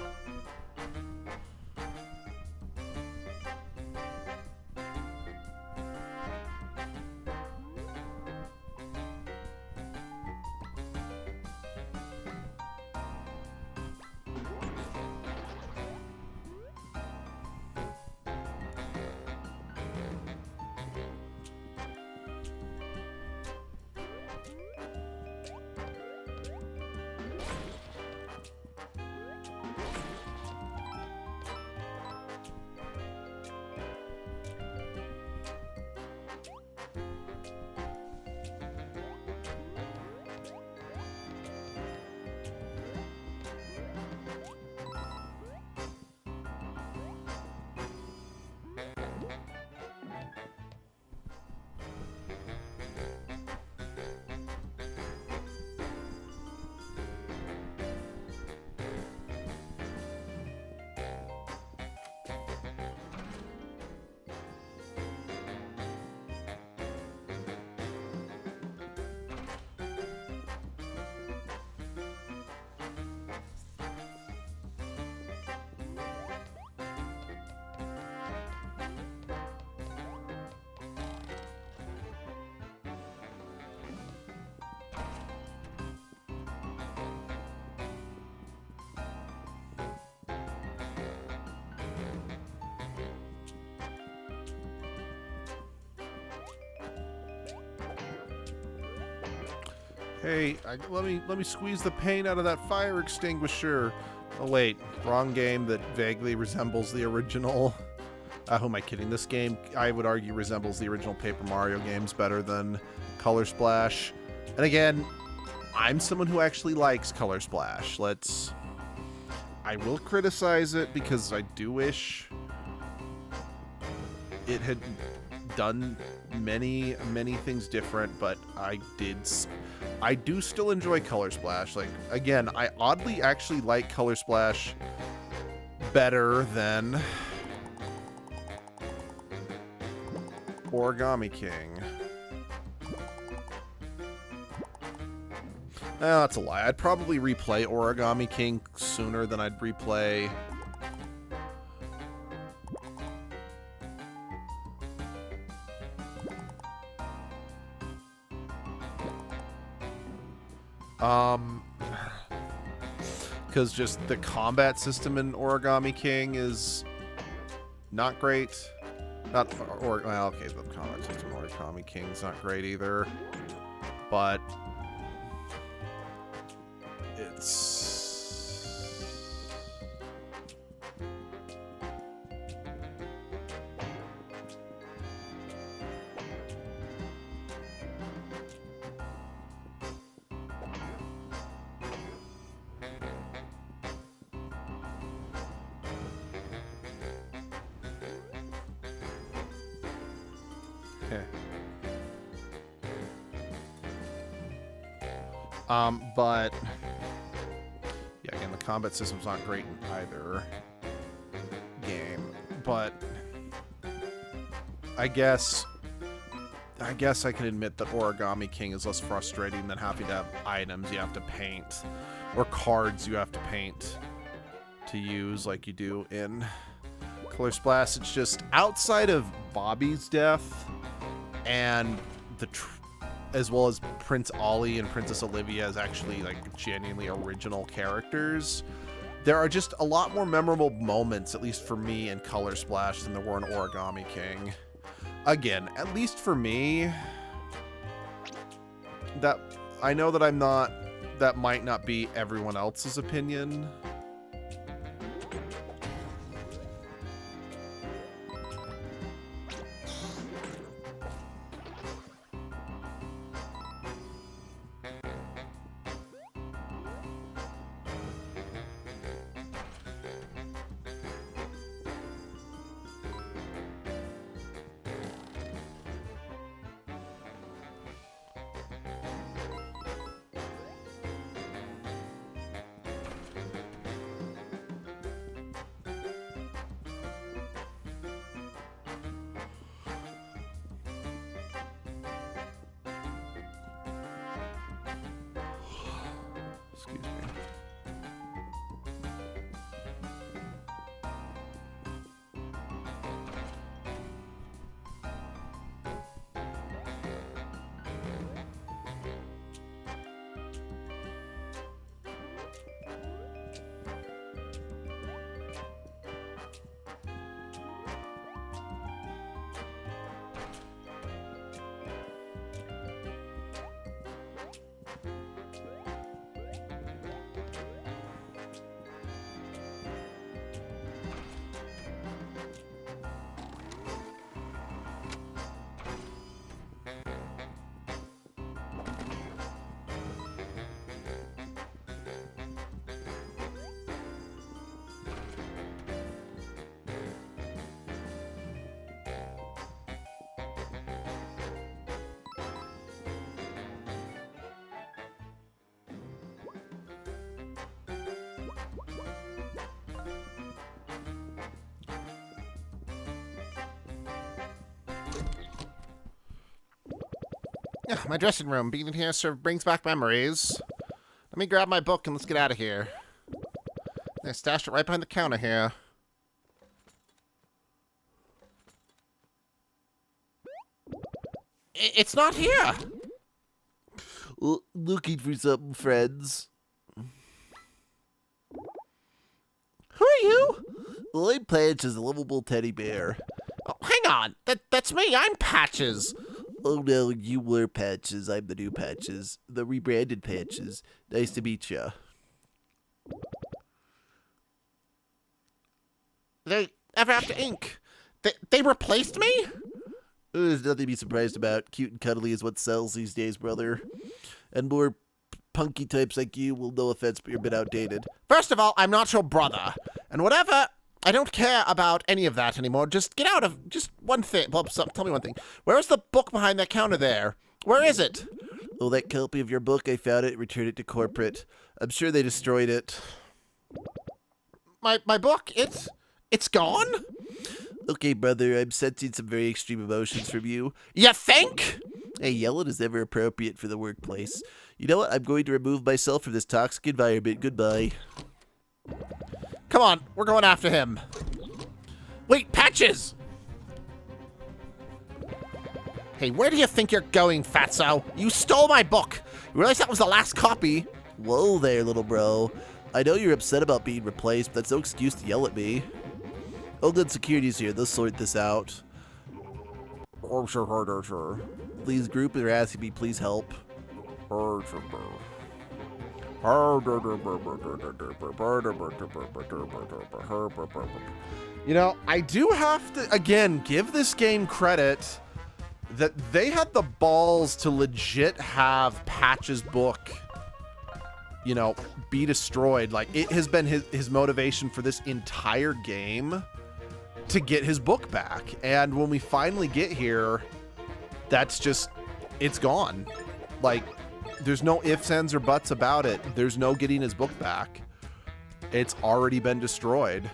Hey, let me squeeze the paint out of that fire extinguisher. Oh wait, wrong game that vaguely resembles the original. Who am I kidding? This game, I would argue, resembles the original Paper Mario games better than Color Splash. And again, I'm someone who actually likes Color Splash. I will criticize it because I do wish it had done many things different, but I do still enjoy Color Splash. Like, again, I oddly actually like Color Splash better than Origami King. That's a lie. I'd probably replay Origami King sooner than I'd replay because just the combat system in Origami King is not great. Well, okay, the combat system in Origami King's not great either, but it's... but yeah, again, the combat system's not great in either game, but I guess I can admit that Origami King is less frustrating than having to have items you have to paint or cards you have to paint to use like you do in Color Splash. It's just outside of Bobby's death and as well as Prince Ollie and Princess Olivia as actually like genuinely original characters, there are just a lot more memorable moments, at least for me, in Color Splash than there were in Origami King. Again, at least for me, that I know that that might not be everyone else's opinion. Excuse me. Yeah, my dressing room. Being here brings back memories. Let me grab my book and let's get out of here. I stashed it right behind the counter here. It's not here! Looking for something, friends. Who are you? I'm Patches, a lovable teddy bear. Oh, hang on. That's me. I'm Patches. Oh no, you were Patches. I'm the new Patches. The rebranded Patches. Nice to meet ya. Everafter Inc. They replaced me? There's nothing to be surprised about. Cute and cuddly is what sells these days, brother. And more punky types like you will, no offense, but you're a bit outdated. First of all, I'm not your brother. And whatever, I don't care about any of that anymore. Just get out of, just one thing. Well, tell me one thing. Where's the book behind that counter there? Where is it? Oh, that copy of your book, I found it, returned it to corporate. I'm sure they destroyed it. My book, it's gone? Okay, brother, I'm sensing some very extreme emotions from you. You think? Hey, yelling is never appropriate for the workplace. You know what? I'm going to remove myself from this toxic environment. Goodbye. Come on, we're going after him. Wait, Patches! Hey, where do you think you're going, fatso? You stole my book. You realize that was the last copy? Whoa there, little bro. I know you're upset about being replaced, but that's no excuse to yell at me. Oakland Security's here. They'll sort this out. Please, group are asking me, please help. You know, I do have to, again, give this game credit that they had the balls to legit have Patch's book, you know, be destroyed. Like, it has been his motivation for this entire game to get his book back. And when we finally get here, that's just, it's gone. Like, there's no ifs, ands, or buts about it. There's no getting his book back. It's already been destroyed.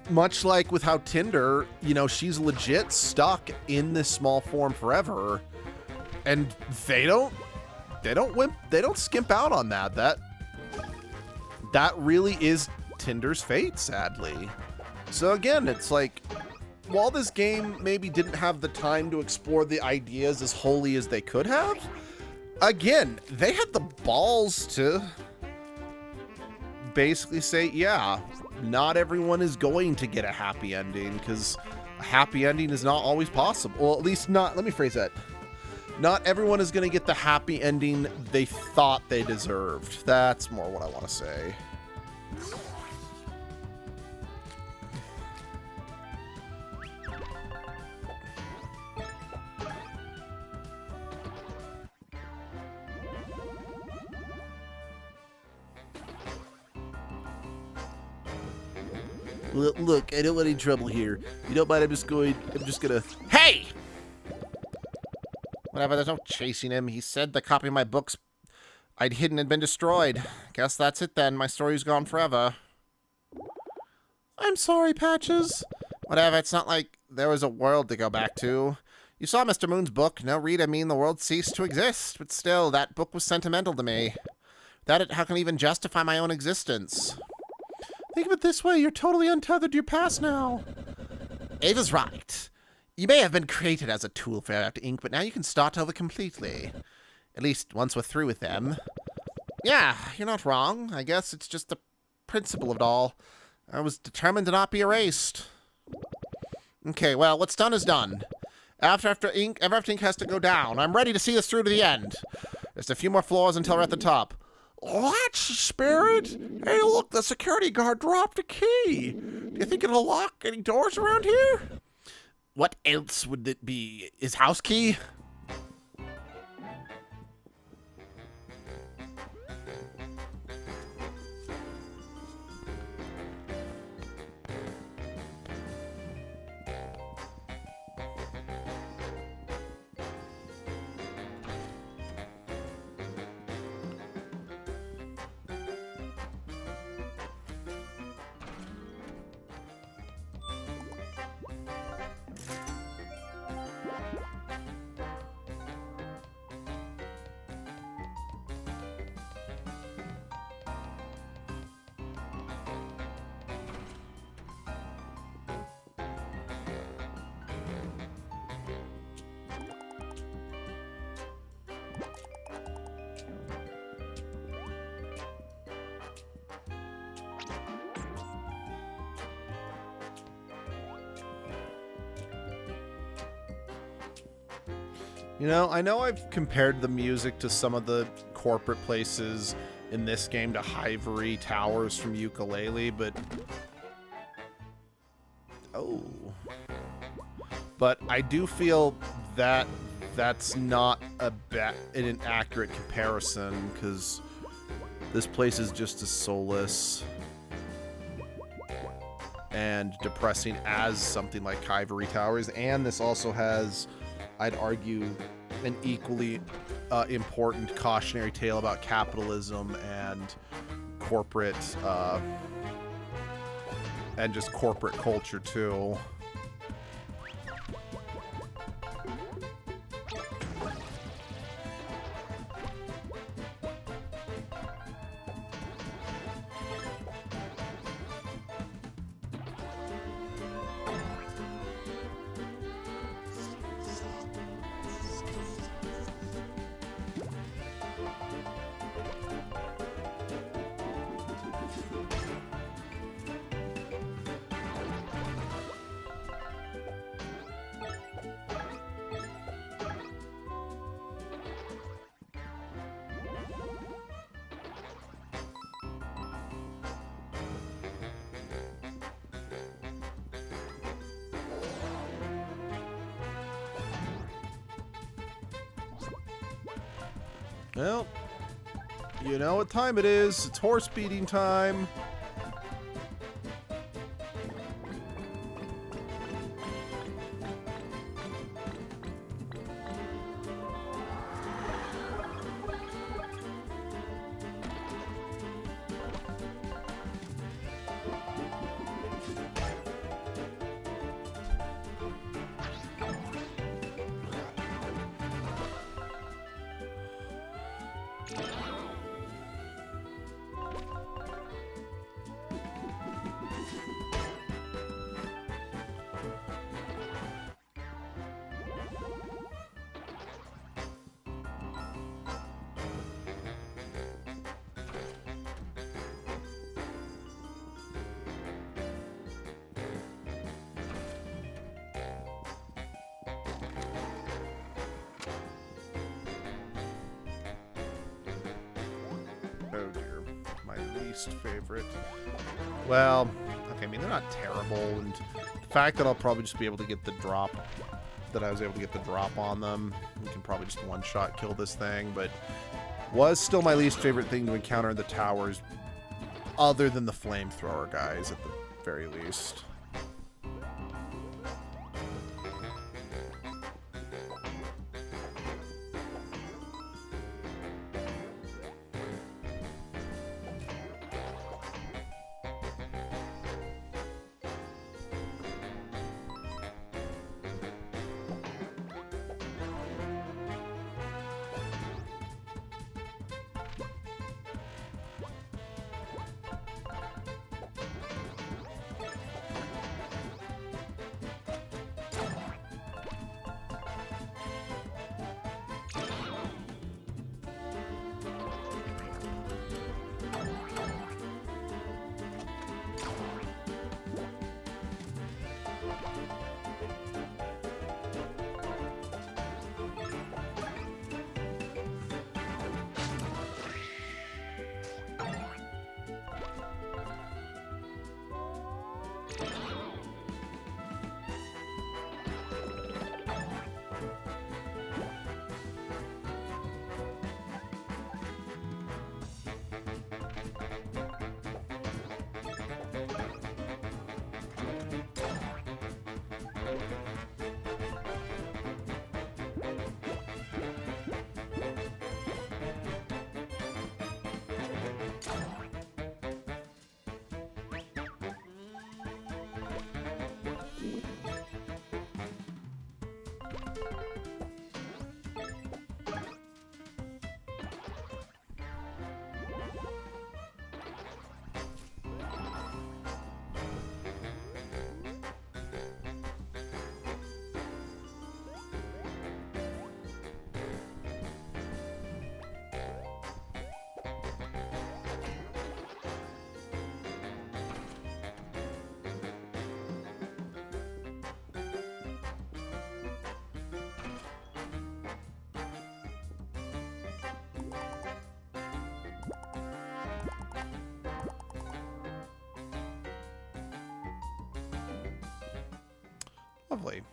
Much like with how Tinder, you know, she's legit stuck in this small form forever. And they don't skimp out on that. That really is Tinder's fate, sadly. So again, it's like, while this game maybe didn't have the time to explore the ideas as wholly as they could have, again, they had the balls to basically say, yeah, not everyone is going to get a happy ending, because a happy ending is not always possible. Well, at least not, let me phrase that. Not everyone is going to get the happy ending they thought they deserved. That's more what I want to say. Look, I don't want any trouble here. You don't mind, I'm just gonna... Hey! Whatever, there's no chasing him. He said the copy of my books I'd hidden had been destroyed. Guess that's it then. My story's gone forever. I'm sorry, Patches. Whatever, it's not like there was a world to go back to. You saw Mr. Moon's book. No read, I mean the world ceased to exist. But still, that book was sentimental to me. Without it, how can I even justify my own existence? Think of it this way, you're totally untethered to your past now. Ava's right. You may have been created as a tool for Everafter Inc., but now you can start over completely. At least once we're through with them. Yeah, you're not wrong. I guess it's just the principle of it all. I was determined to not be erased. Okay, well, what's done is done. Everafter Inc. has to go down. I'm ready to see this through to the end. There's a few more floors until we're at the top. Let's, Spirit! Hey, look, the security guard dropped a key. Do you think it'll lock any doors around here? What else would it be? His house key? You know I've compared the music to some of the corporate places in this game to Hivory Towers from Ukulele, but I do feel that that's not an accurate comparison, because this place is just as soulless and depressing as something like Hivory Towers, and this also has, I'd argue, an equally important cautionary tale about capitalism and corporate and just corporate culture too. Well, you know what time it is. It's horse beating time. Oh dear, my least favorite. Well, okay, I mean, they're not terrible, and the fact that I'll probably just be able to get the drop, that I was able to get the drop on them, we can probably just one-shot kill this thing, but was still my least favorite thing to encounter in the towers, other than the flamethrower guys, at the very least. Lovely.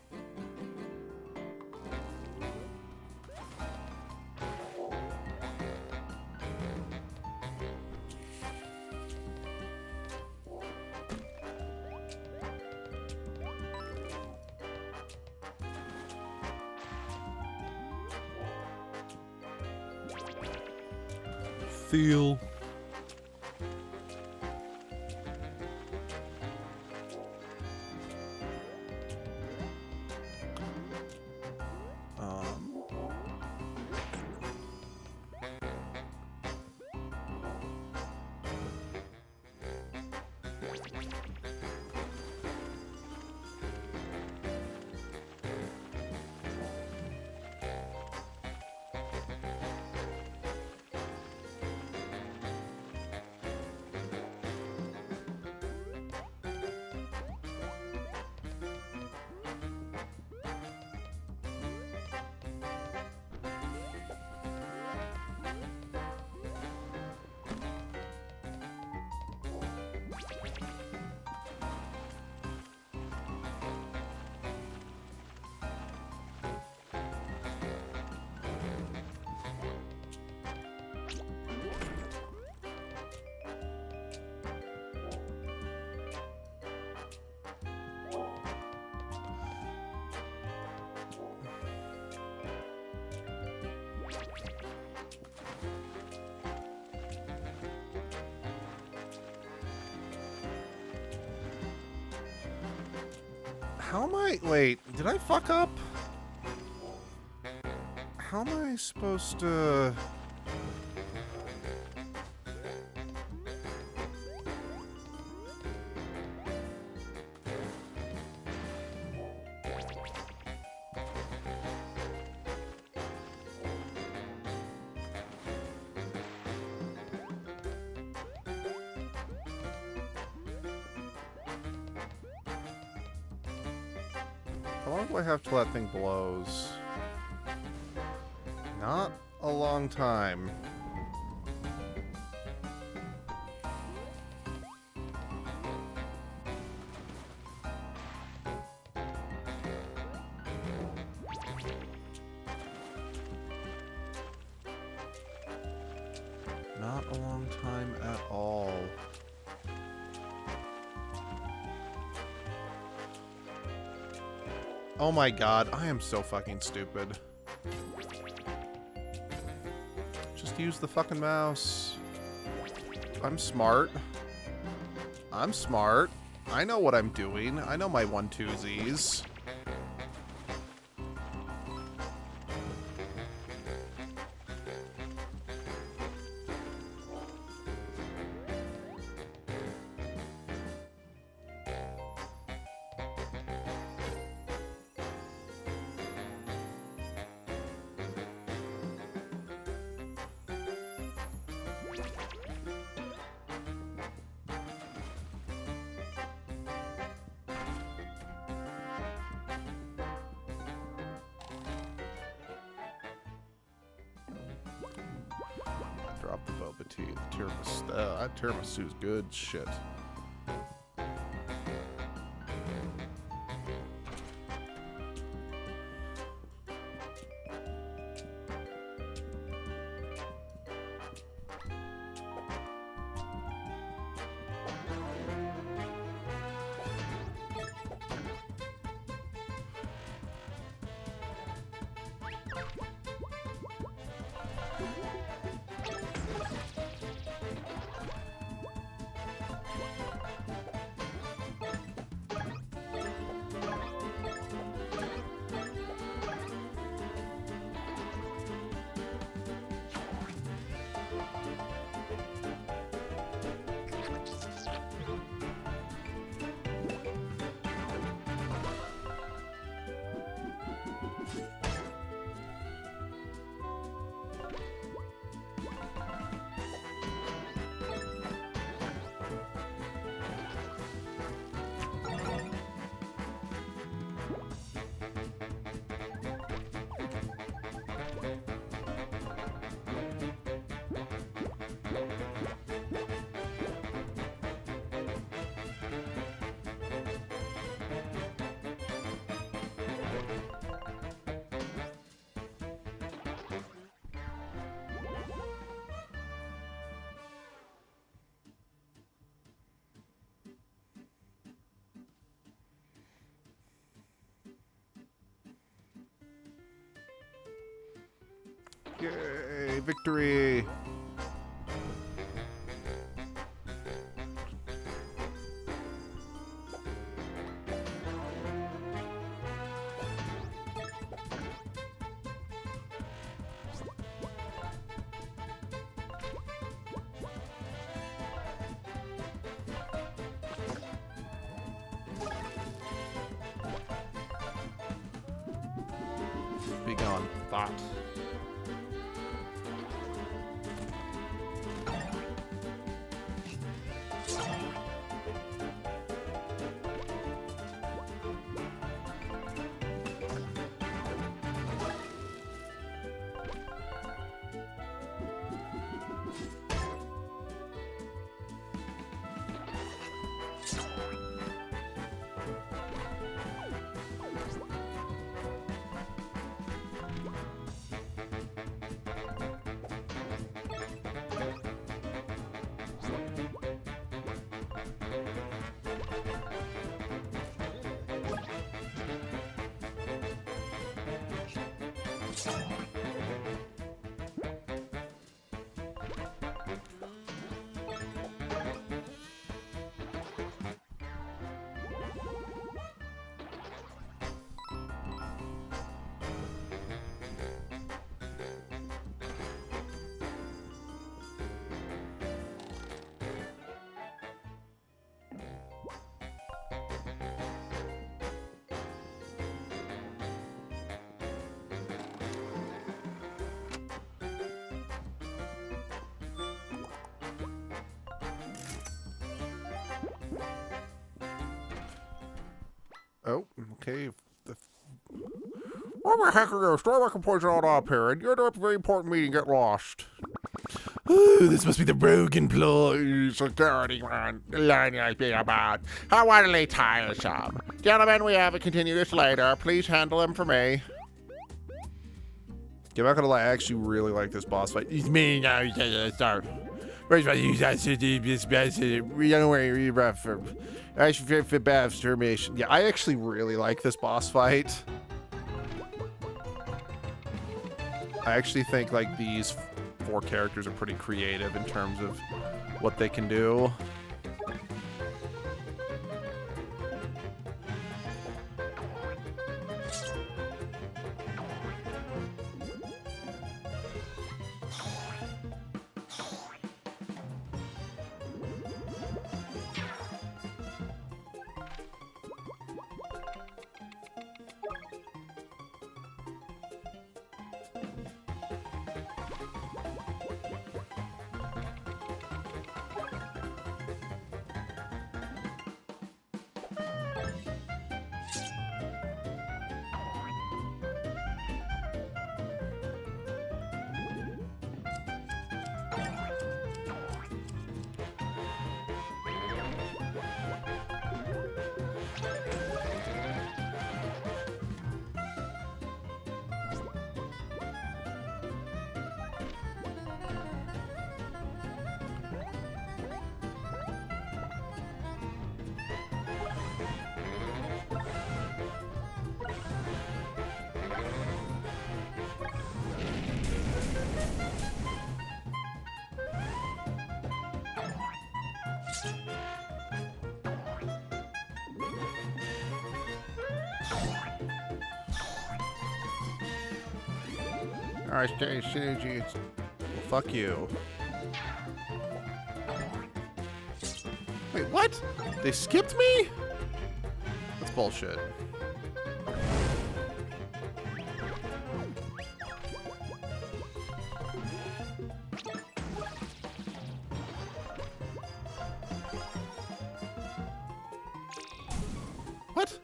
Feel. How am I... Wait, did I fuck up? How am I supposed to... How long do I have till that thing blows? Not a long time. Not a long time at all. Oh my god, I am so fucking stupid. Just use the fucking mouse. I'm smart. I'm smart. I know what I'm doing. I know my 1-2-Zs. Drop the boba tea. The tiramisu. That tiramisu's good shit. Yay, victory. Be gone, thought. Oh, okay. What the heck are you? Start making poison all up here, and you're doing a very important meeting. Get lost. Ooh, this must be the rogue employee. Security man, the line has been about. How utterly tiresome. Gentlemen, we have to continue this later. Please handle them for me. I'm not gonna lie, I actually really like this boss fight. It's me now. You can't start. Where's my use that city? This best. We don't worry. Everafter. I should fit for bad extermination. Yeah, I actually really like this boss fight. I actually think like these 4 characters are pretty creative in terms of what they can do. Alright, stay synergy. Well, fuck you. Wait, what? They skipped me? That's bullshit. What?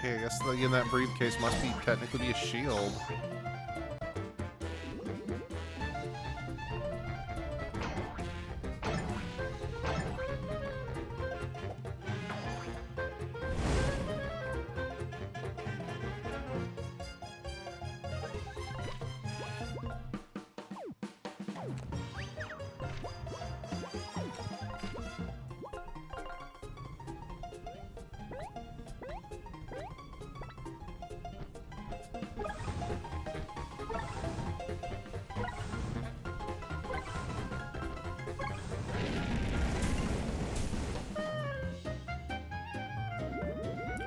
Okay, I guess in that briefcase must be technically be a shield.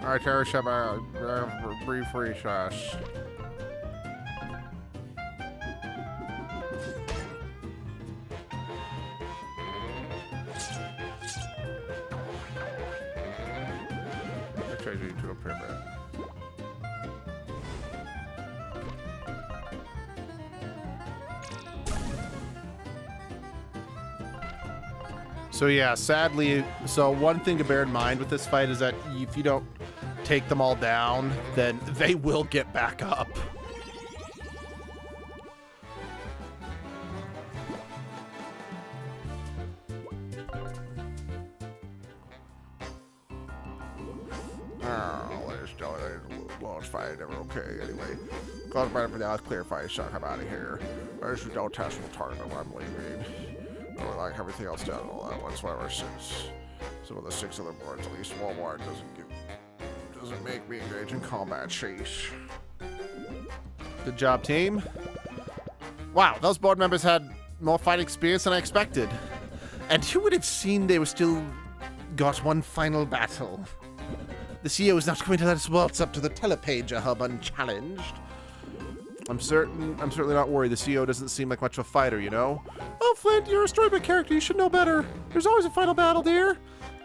Alright, Terry Shep, brief recess. I change you to a pyramid. So yeah, sadly, so one thing to bear in mind with this fight is that if you don't take them all down, then they will get back up. Oh, let's do it. Let's fight it. Okay, anyway. Close my for now. Clear fight. Shot. I'm out of here. There's no testable target. I'm leaving. I would like everything else down all that whatsoever since some of the 6 other boards, at least one more, doesn't make me engage in combat. Sheesh. Good job, team. Wow, those board members had more fight experience than I expected. And who would have seen they were still got one final battle? The CEO is not going to let us waltz up to the telepager hub unchallenged. I'm certainly not worried. The CEO doesn't seem like much of a fighter, you know? Oh, Flint, you're a storybook character. You should know better. There's always a final battle, dear.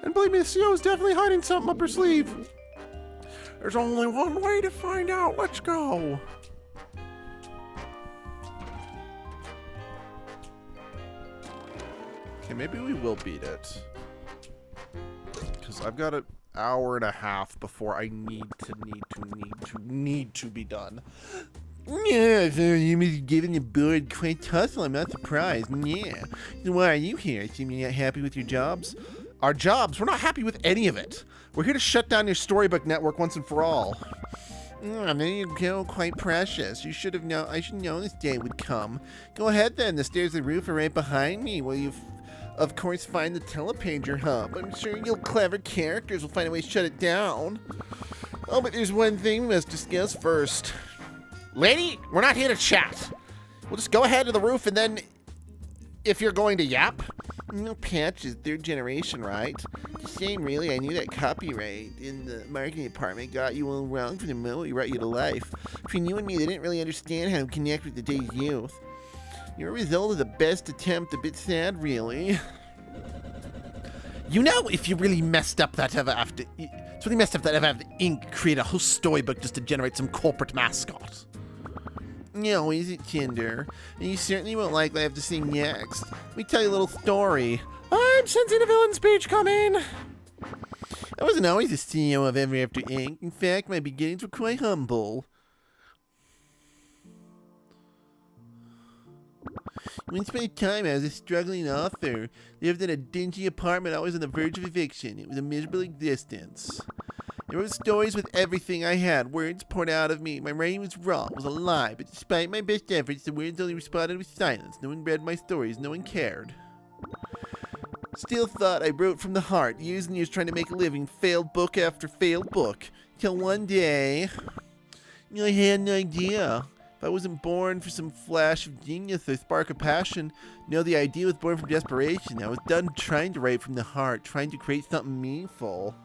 And believe me, the CEO is definitely hiding something up her sleeve. There's only one way to find out. Let's go. Okay, maybe we will beat it. Because I've got an hour and a half before I need to be done. Yeah, so you was giving the board quite tussle. I'm not surprised. Yeah. So why are you here? Seem you're not happy with your jobs? Our jobs? We're not happy with any of it. We're here to shut down your storybook network once and for all. There you go, quite precious. You should have known. I should know this day would come. Go ahead then. The stairs of the roof are right behind me. Will you, of course, find the telepager hub? I'm sure you clever characters will find a way to shut it down. Oh, but there's one thing we must discuss first. Lady, we're not here to chat. We'll just go ahead to the roof and then, if you're going to yap. No, Patch is 3rd generation, right? Shame, really. I knew that copyright in the marketing department got you all wrong from the moment we brought you to life. Between you and me, they didn't really understand how to connect with today's youth. Your result is the best attempt, a bit sad, really. You know, if you really messed up that Everafter, it's really messed up that Everafter Inc. created a whole storybook just to generate some corporate mascot. No, is it, Tinder? And you certainly won't like what I have to say next. Let me tell you a little story. I'm sensing a villain speech coming. I wasn't always the CEO of Everafter Inc. In fact, my beginnings were quite humble. Once upon a time, I was a struggling author. Lived in a dingy apartment, always on the verge of eviction. It was a miserable existence. I wrote stories with everything I had. Words poured out of me. My writing was raw. It was a lie. But despite my best efforts, the words only responded with silence. No one read my stories. No one cared. Still thought I wrote from the heart. Years and years trying to make a living. Failed book after failed book. Till one day, I had an idea. If I wasn't born for some flash of genius or spark of passion, the idea was born from desperation. I was done trying to write from the heart, trying to create something meaningful.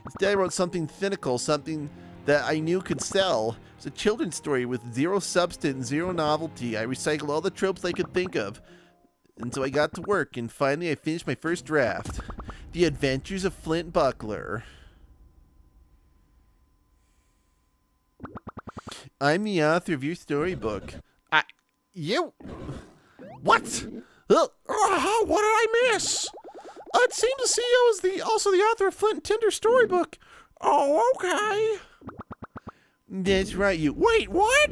Instead, I wrote something cynical, something that I knew could sell. It's a children's story with zero substance, zero novelty. I recycled all the tropes I could think of. And so I got to work, and finally I finished my first draft. The Adventures of Flint Buckler. I'm the author of your storybook. You? What? What did I miss? It seems the CEO is also the author of Flint and Tinder's storybook. Oh, okay. That's right, you. Wait, what?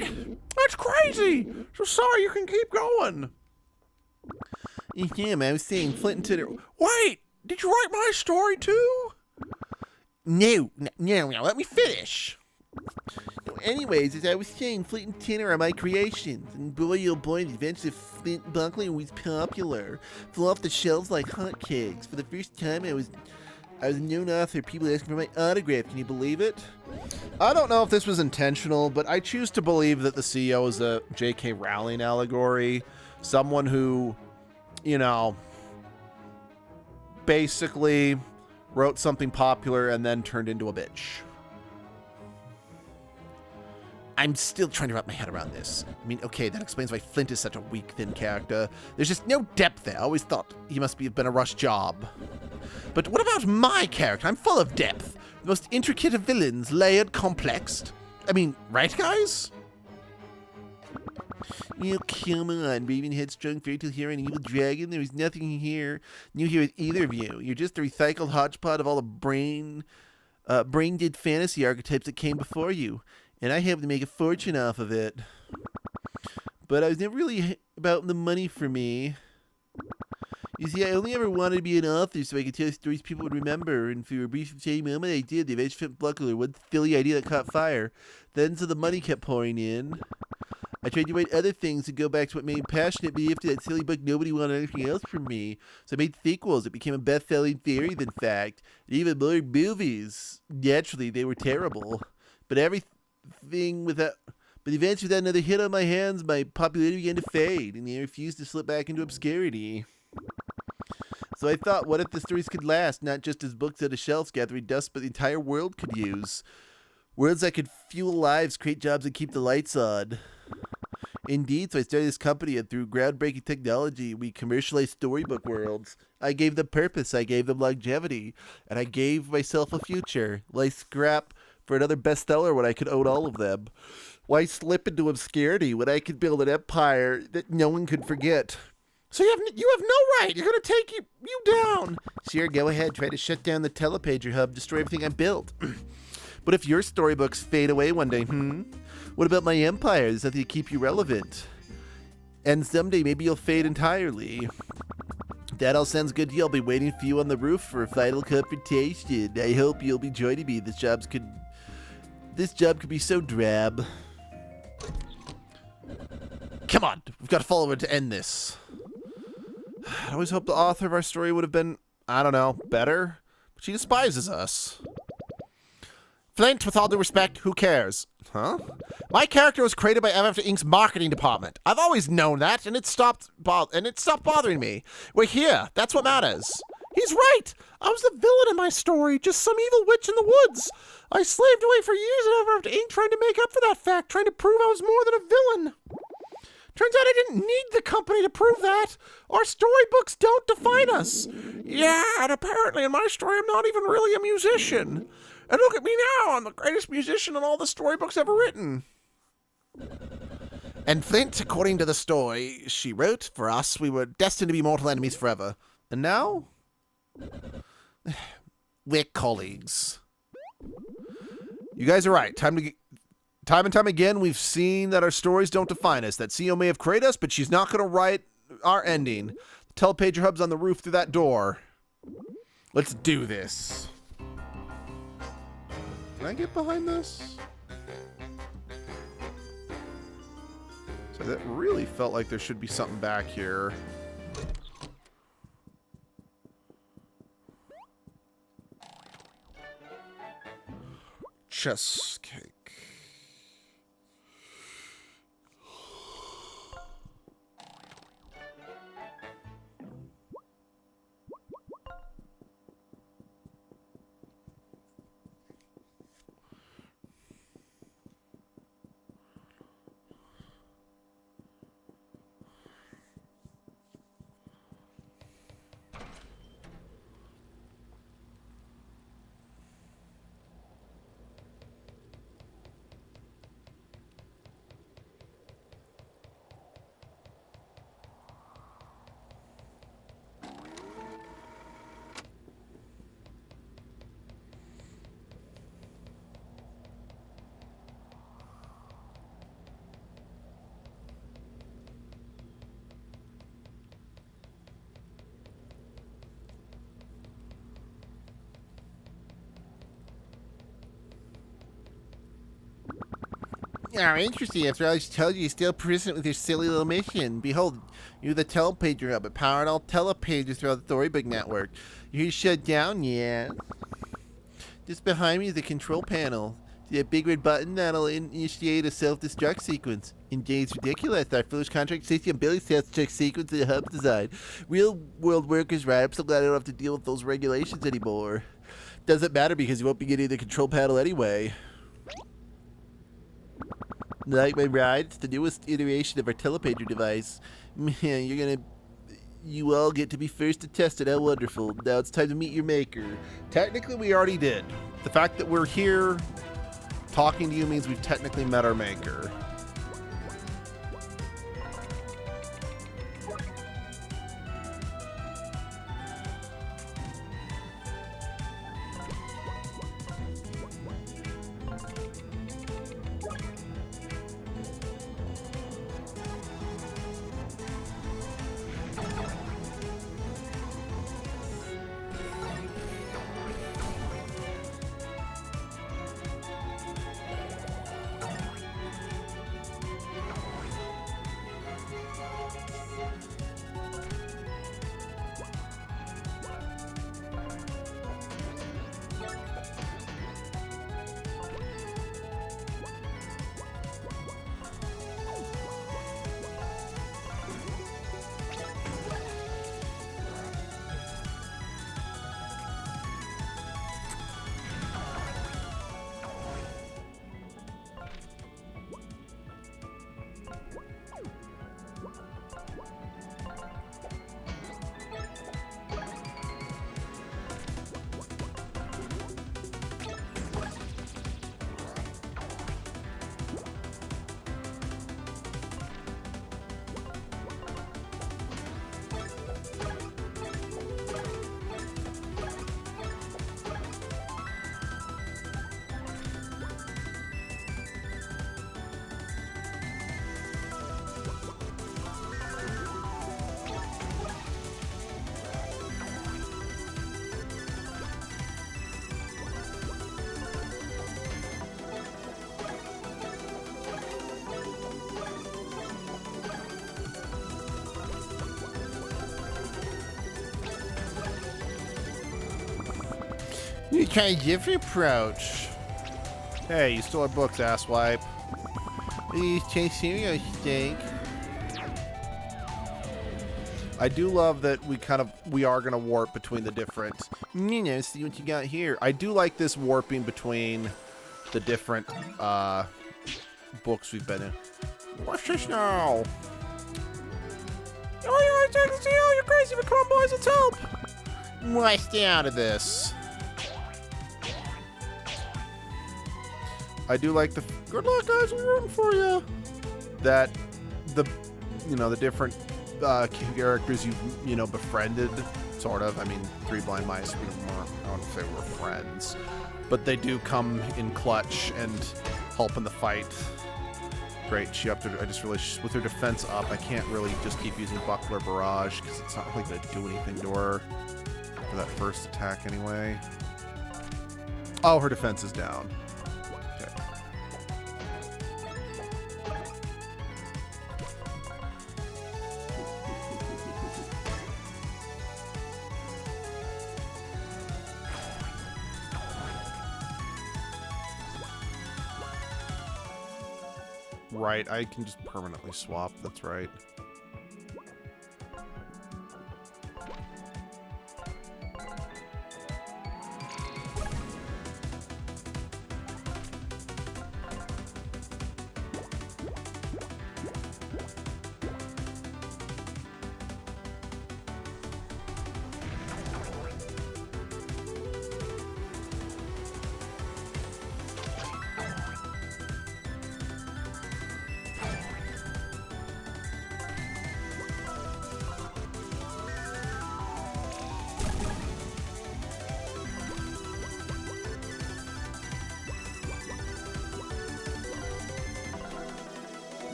That's crazy. So sorry, you can keep going. Yeah, man, I was saying Flint and Tinder. Wait, did you write my story too? No, let me finish. Anyways, as I was saying, Flint and Tinner are my creations, and boy oh boy, the adventures of Flint Buckley was popular. Flew off the shelves like hotcakes. For the first time, I was a known author. People asking for my autograph. Can you believe it? I don't know if this was intentional, but I choose to believe that the CEO is a J.K. Rowling allegory. Someone who, basically wrote something popular and then turned into a bitch. I'm still trying to wrap my head around this. I mean, okay, that explains why Flint is such a weak, thin character. There's just no depth there. I always thought he must have been a rush job. But what about my character? I'm full of depth. The most intricate of villains, layered, complex. I mean, right, guys? Come on, raving headstrong fairy tale hero and evil dragon. There was nothing new here with either of you. You're just a recycled hodgepodge of all the brain-dead fantasy archetypes that came before you. And I happen to make a fortune off of it. But I was never really about the money for me. You see, I only ever wanted to be an author so I could tell stories people would remember, and for a brief shady moment I did. The eventually Buckler, one silly idea that caught fire. Then so the money kept pouring in. I tried to write other things to go back to what made me passionate, but after that silly book, nobody wanted anything else from me. So I made sequels. It became a best-selling series, in fact. And even more movies. Naturally, they were terrible. But eventually without another hit on my hands, my popularity began to fade, and I refused to slip back into obscurity. So I thought, what if the stories could last, not just as books at a shelf gathering dust, but the entire world could use? Worlds that could fuel lives, create jobs, and keep the lights on. Indeed, so I started this company, and through groundbreaking technology, we commercialized storybook worlds. I gave them purpose, I gave them longevity, and I gave myself a future. Like scrap for another bestseller when I could own all of them. Why slip into obscurity when I could build an empire that no one could forget? So you have no right. You're going to take you down. Sure, go ahead. Try to shut down the telepager hub, destroy everything I built. But if your storybooks fade away one day, what about my empire? There's nothing to keep you relevant. And someday maybe you'll fade entirely. That all sounds good to you. I'll be waiting for you on the roof for a final confrontation. I hope you'll be joining me. This job could be so drab. Come on, we've got to follow it to end this. I always hoped the author of our story would have been, I don't know, better. But she despises us. Flint, with all due respect, who cares? Huh? My character was created by Everafter Inc.'s marketing department. I've always known that, and it stopped bothering me. We're here. That's what matters. He's right. I was the villain in my story, just some evil witch in the woods. I slaved away for years at Everafter Inc. trying to make up for that fact, trying to prove I was more than a villain. Turns out I didn't need the company to prove that. Our storybooks don't define us. Yeah, and apparently in my story I'm not even really a musician. And look at me now, I'm the greatest musician in all the storybooks ever written. And Flint, according to the story she wrote for us, we were destined to be mortal enemies forever. And now? We're colleagues. You guys are right. Time and time again, we've seen that our stories don't define us. That CEO may have created us, but she's not going to write our ending. The telepager hub's on the roof through that door. Let's do this. Can I get behind this? So that really felt like there should be something back here. Chess cake. Oh, interesting. After all I just told you, you're still persistent with your silly little mission. Behold, you're the telepager hub, powering all telepagers throughout the storybook network. You're here to shut down, yeah. Just behind me is the control panel. See that big red button that'll initiate a self-destruct sequence. Indeed, it's ridiculous. Our foolish contract safety and Billy's self-destruct sequence the hub's design. Real world workers, right? I'm so glad I don't have to deal with those regulations anymore. Doesn't matter because you won't be getting the control panel anyway. Like my ride, it's the newest iteration of our telepager device. Man, you all get to be first to test it. How wonderful. Now it's time to meet your maker. Technically, we already did. The fact that we're here talking to you means we've technically met our maker. You try a different approach. Hey, you still have books, asswipe. These change cereal stink. I do love that we are gonna warp between the different. You know, see what you got here. I do like this warping between the different books we've been in. What's this now? Oh, you're right, CEO. You're crazy, but come on, boys, let's help. Why, stay out of this. I do like the good luck, guys. We're rooting for you. That the different characters you've befriended, sort of. I mean, Three Blind Mice. I don't say we're friends, but they do come in clutch and help in the fight. Great. She upped her. I just realized with her defense up, I can't really just keep using Buckler Barrage because it's not really going to do anything to her for that first attack anyway. Oh, her defense is down. Right, I can just permanently swap, that's right.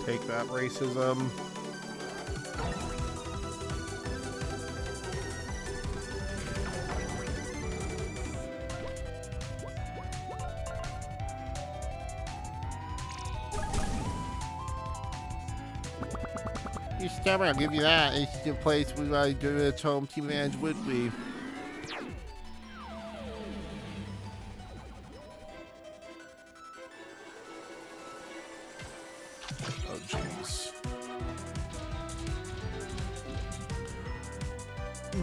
Take that, racism. You're stubborn, I'll give you that. It's the place we do its home team advantage, would we? Oh, jeez.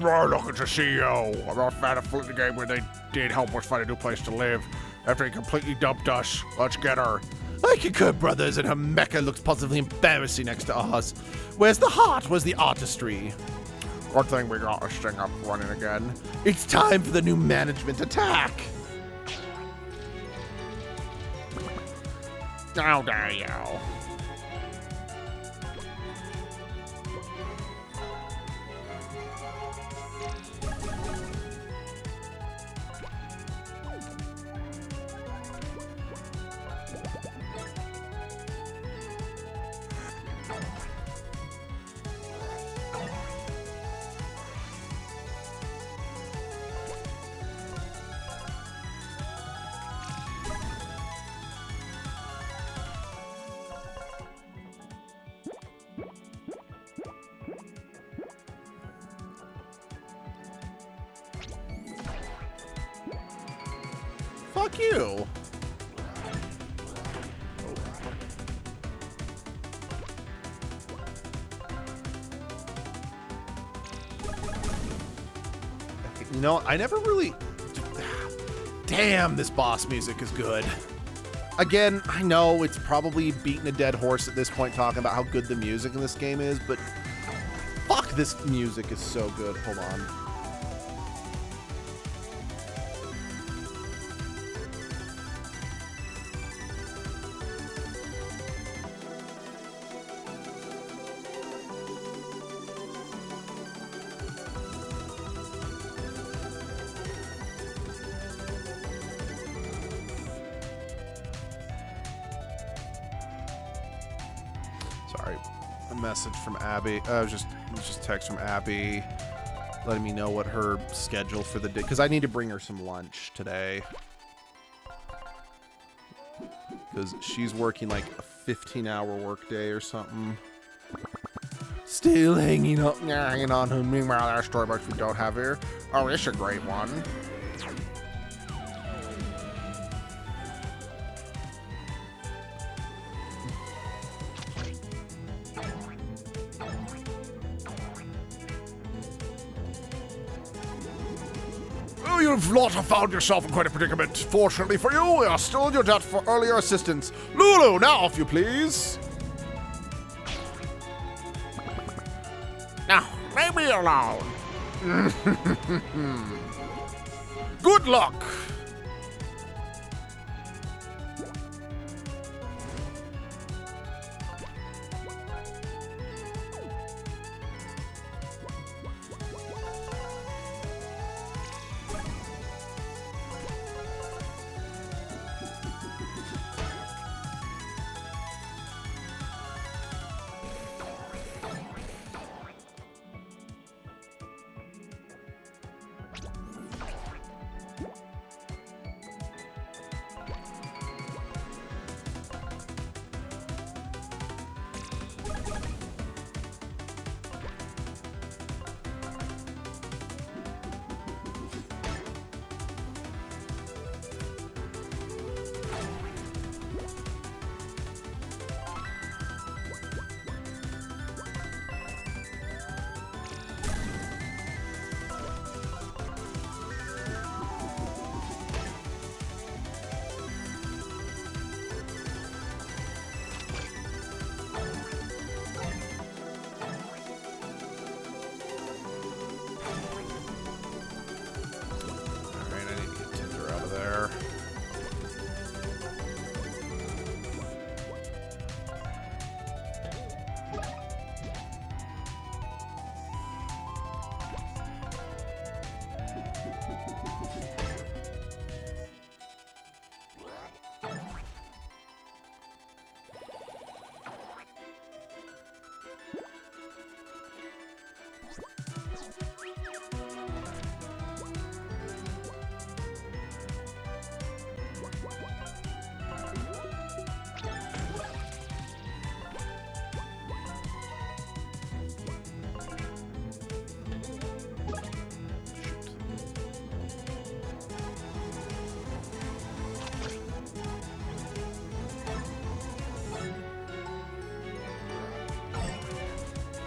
Right, looking to see you. I'm not a fan of fooling the game when they did help us find a new place to live. After he completely dumped us, let's get her. I concur, brothers, and her mecha looks positively embarrassing next to ours. Where's the heart? Where's the artistry? Good thing we got this thing up running again. It's time for the new management attack. How dare you? Fuck you. You know, I never really... Damn, this boss music is good. Again, I know it's probably beating a dead horse at this point talking about how good the music in this game is, but fuck, this music is so good. Hold on. Sorry, a message from Abby. It was just text from Abby letting me know what her schedule for the day, because I need to bring her some lunch today. Because she's working like a 15-hour workday or something. Still hanging up. Yeah, hanging on. Meanwhile, our storybooks we don't have here. Oh, this is a great one. Oh, you've not found yourself in quite a predicament. Fortunately for you, we are still in your debt for earlier assistance. Lulu, now if you please. Now, leave me alone. Good luck.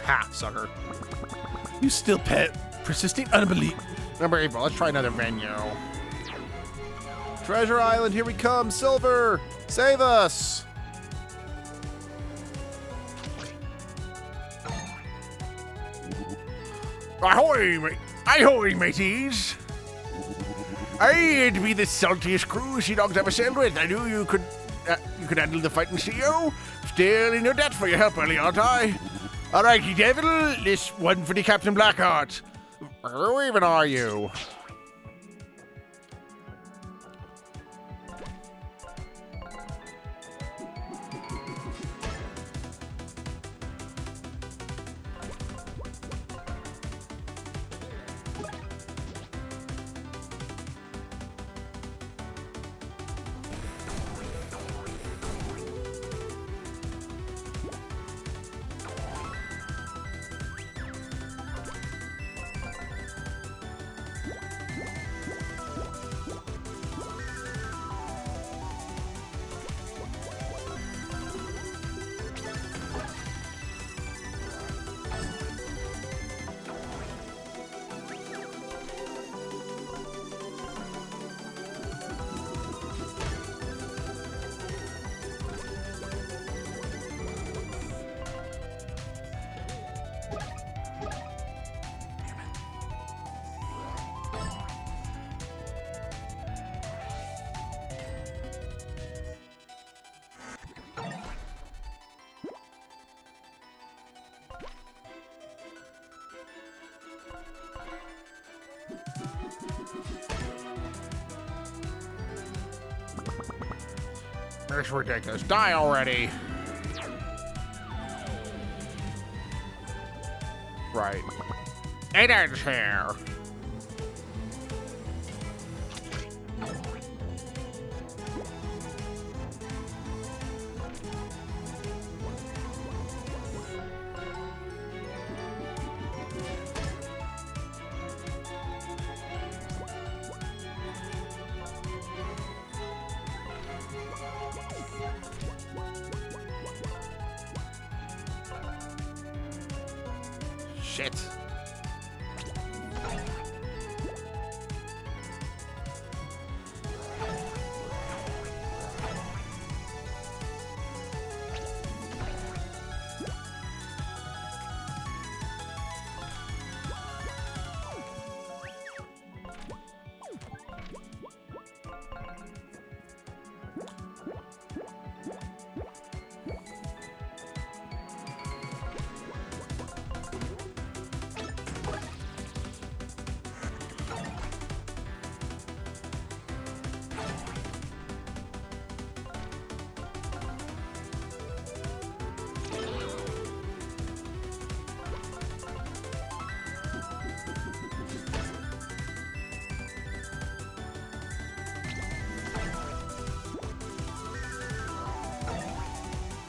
Ha, sucker. You still persisting unbelief. Unbelievable. Let's try another venue. Treasure Island, here we come. Silver, save us. Ahoy, mateys! I'd be the saltiest crew sea dogs ever sailed with. I knew you could handle the fighting CEO. Still in your debt for your help, early, aren't I? Alrighty, devil, this one for the Captain Blackheart. Who even are you? This is ridiculous. Die already. Right. It ends here. Shit.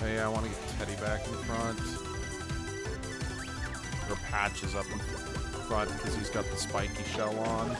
Hey, I want to get Teddy back in front. Or Patches up in front because he's got the spiky shell on.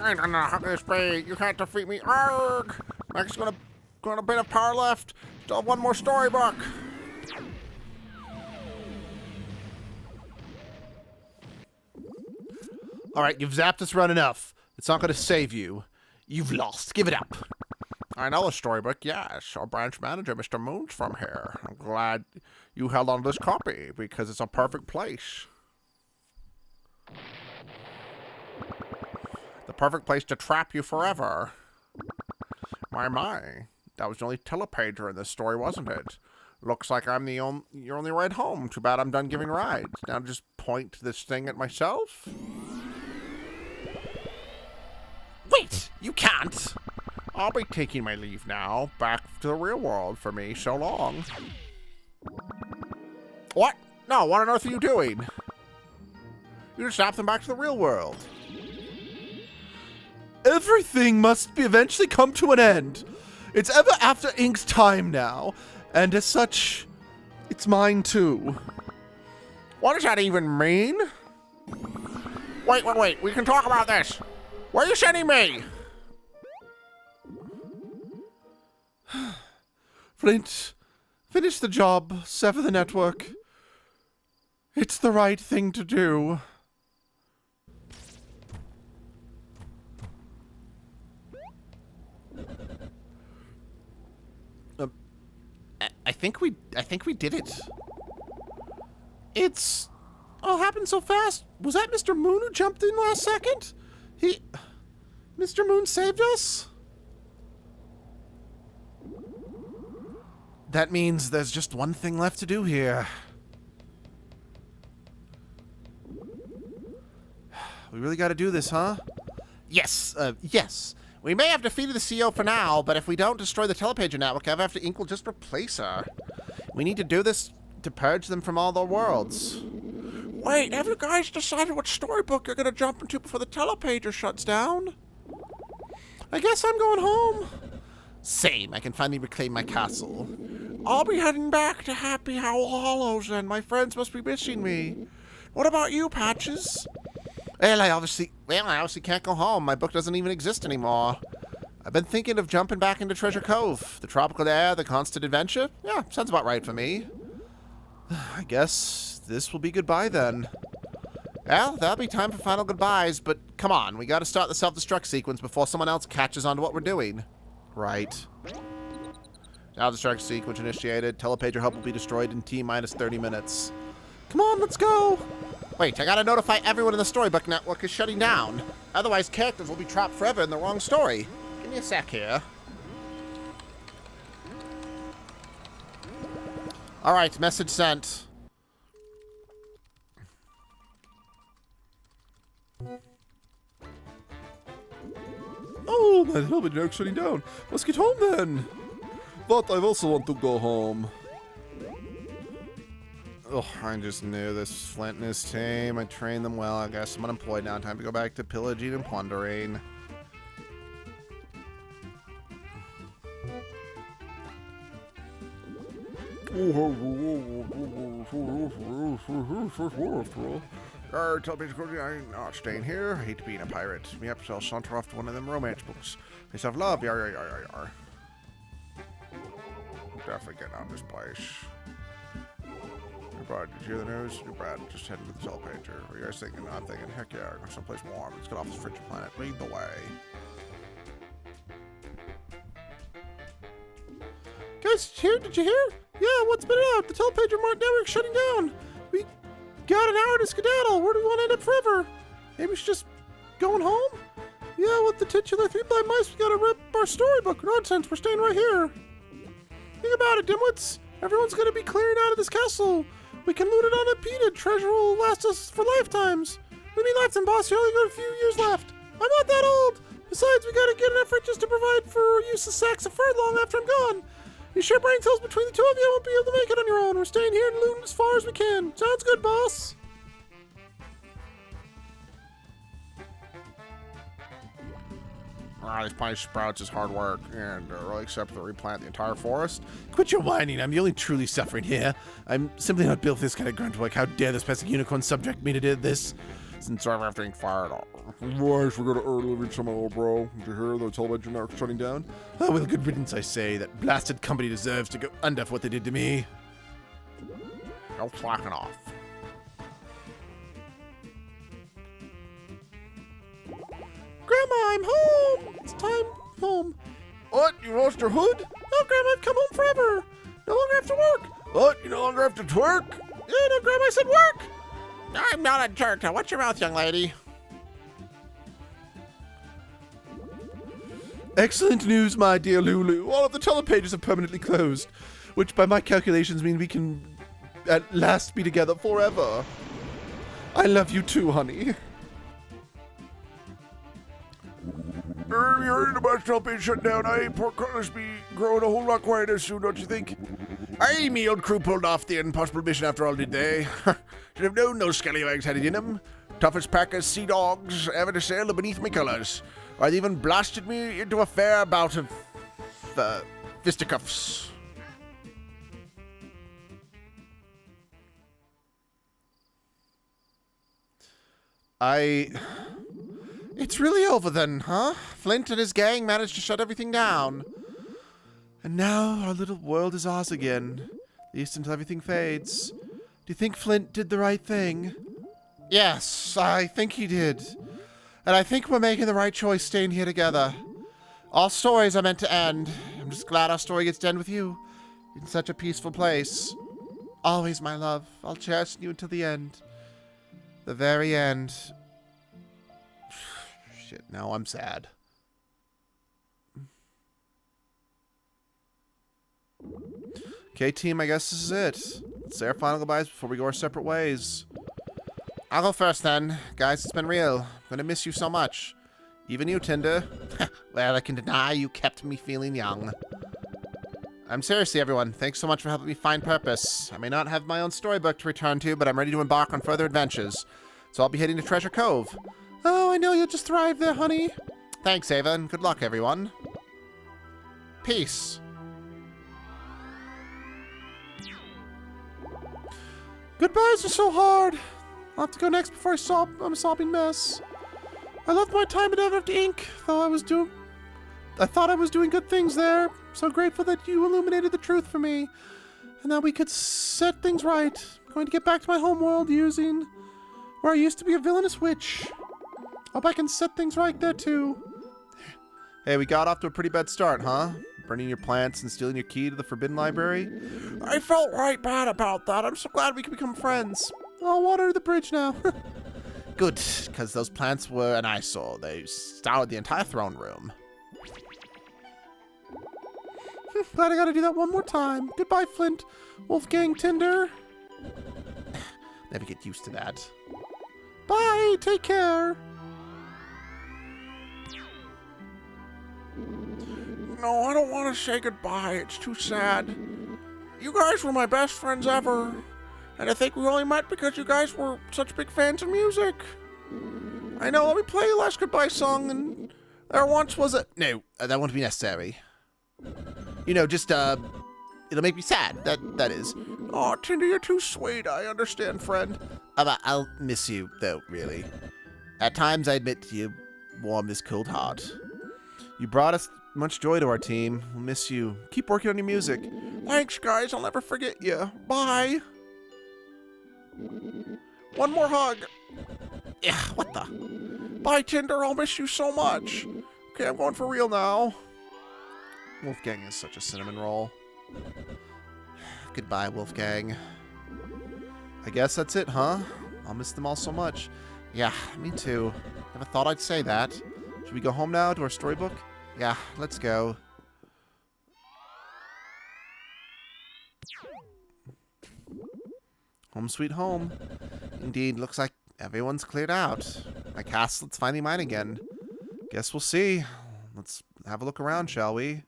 I don't know how this be. You can't defeat me. Arg! Next, got a bit of power left. Still have one more storybook. All right, you've zapped us run enough. It's not going to save you. You've lost. Give it up. I know the storybook, yes. Our branch manager, Mr. Moon's from here. I'm glad you held on to this copy because it's a perfect place. The perfect place to trap you forever. My. That was the only telepager in this story, wasn't it? Looks like I'm your only ride home. Too bad I'm done giving rides. Now just point this thing at myself? Wait, you can't. I'll be taking my leave now. Back to the real world for me. So long. What? No, what on earth are you doing? You just snapped them back to the real world. Everything must be eventually come to an end. It's Everafter Inc.'s time now, and as such, it's mine too. What does that even mean? Wait. We can talk about this. Where are you sending me? Flint, finish the job, sever the network. It's the right thing to do. I think we did it. It's all happened so fast. Was that Mr. Moon who jumped in last second? Mr. Moon saved us? That means there's just one thing left to do here. We really gotta do this, huh? Yes. We may have defeated the CEO for now, but if we don't destroy the telepager network, Everafter Inc. will just replace her. We need to do this to purge them from all their worlds. Wait, have you guys decided what storybook you're gonna jump into before the telepager shuts down? I guess I'm going home. Same. I can finally reclaim my castle. I'll be heading back to Happy Howl Hollows then. My friends must be missing me. What about you, Patches? Well, I obviously can't go home. My book doesn't even exist anymore. I've been thinking of jumping back into Treasure Cove. The tropical air, the constant adventure. Yeah, sounds about right for me. I guess this will be goodbye then. Well, that'll be time for final goodbyes, but come on, we gotta start the self-destruct sequence before someone else catches on to what we're doing. Right. Self-destruct sequence initiated. Telepager hub will be destroyed in T-minus 30 minutes. Come on, let's go! Wait, I gotta notify everyone in the storybook network is shutting down. Otherwise, characters will be trapped forever in the wrong story. Give me a sec here. Alright, message sent. Oh, my helmet network's shutting down. Let's get home then. But I also want to go home. Oh, I just knew this Flint and his team. I trained them well. I guess I'm unemployed now. Time to go back to pillaging and plundering. Telepager, I'm not staying here. I hate being a pirate. Me up, so I'll saunter off to one of them romance books. They have love, yar. Definitely getting out of this place. Hey, Brad, did you hear the news? New Brad just heading to the telepager. What are you guys thinking? I'm thinking, heck yeah, we're going someplace warm. Let's get off this frigid planet. Lead the way. Guys, did you hear? Yeah, what's been out? The telepager network's shutting down. We got an hour to skedaddle. Where do we want to end up forever? Maybe we should just going home? Yeah, with the titular three blind mice, we gotta rip our storybook. Nonsense, we're staying right here. Think about it, dimwits. Everyone's gonna be clearing out of this castle. We can loot it unimpeded. Treasure will last us for lifetimes. What do you mean lifetime, boss? You only got a few years left. I'm not that old. Besides, we gotta get enough riches to provide for useless sacks of fur long after I'm gone. You sure brain cells between the two of you won't be able to make it on your own. We're staying here and looting as far as we can. Sounds good, boss. These pine sprouts is hard work, and really except to replant the entire forest. Quit your whining. I'm the only truly suffering here. I'm simply not built for this kind of grunt work. How dare this pesky unicorn subject me to do this? Since Everafter Inc. fired all. Right, we're gonna earn living somehow, bro. Did you hear the television network shutting down? Oh, well, good riddance, I say. That blasted company deserves to go under for what they did to me. No slacking off. Grandma, I'm home! It's time home. What? You lost your hood? No, Grandma, I've come home forever. No longer have to work. What? You no longer have to twerk? Yeah, no, Grandma, I said work. I'm not a jerk. Now watch your mouth, young lady. Excellent news, my dear Lulu. All of the telepages have permanently closed, which by my calculations mean we can at last be together forever. I love you too, honey. You heard about telepage shut down? Port Cutlass be growing a whole lot quieter soon, don't you think? Aye, me old crew pulled off the impossible mission after all, did they? Should have known those scallywags had it in them. Toughest pack of sea dogs ever to sail beneath me colours. Or they even blasted me into a fair bout of fisticuffs. It's really over then, huh? Flint and his gang managed to shut everything down. And now our little world is ours again. At least until everything fades. Do you think Flint did the right thing? Yes, I think he did. And I think we're making the right choice staying here together. All stories are meant to end. I'm just glad our story gets to end with you. In such a peaceful place. Always, my love. I'll cherish you until the end. The very end. Shit, now I'm sad. Okay, team, I guess this is it. Let's say our final goodbyes before we go our separate ways. I'll go first then. Guys, it's been real. I'm gonna miss you so much. Even you, Tinder. Well, I can deny you kept me feeling young. I'm seriously, everyone. Thanks so much for helping me find purpose. I may not have my own storybook to return to, but I'm ready to embark on further adventures. So I'll be heading to Treasure Cove. Oh, I know you'll just thrive there, honey. Thanks, Ava, and good luck, everyone. Peace. Goodbyes are so hard. I'll have to go next before I'm a sobbing mess. I loved my time at Everafter Inc., though I thought I was doing good things there. So grateful that you illuminated the truth for me, and that we could set things right. I'm going to get back to my homeworld where I used to be a villainous witch. Hope I can set things right there too. Hey, we got off to a pretty bad start, huh? Burning your plants and stealing your key to the Forbidden Library? I felt right bad about that. I'm so glad we can become friends. I'll water the bridge now. Good, because those plants were an eyesore. They scoured the entire throne room. Glad I gotta do that one more time. Goodbye, Flint. Wolfgang Tinder. Never get used to that. Bye, take care. No, I don't want to say goodbye. It's too sad. You guys were my best friends ever. And I think we only met because you guys were such big fans of music. I know, let me play a last goodbye song, and there once was a... No, that won't be necessary. You know, just, it'll make me sad, that is. Oh, Tinder, you're too sweet. I understand, friend. I'll miss you, though, really. At times, I admit you warm this cold heart. You brought us much joy to our team. We'll miss you. Keep working on your music. Thanks, guys. I'll never forget you. Bye. One more hug. Yeah, what the? Bye, Tinder. I'll miss you so much. Okay, I'm going for real now. Wolfgang is such a cinnamon roll. Goodbye, Wolfgang. I guess that's it, huh? I'll miss them all so much. Yeah, me too. Never thought I'd say that. Should we go home now to our storybook? Yeah, let's go. Home sweet home. Indeed, looks like everyone's cleared out. My castle's finally mine again. Guess we'll see. Let's have a look around, shall we?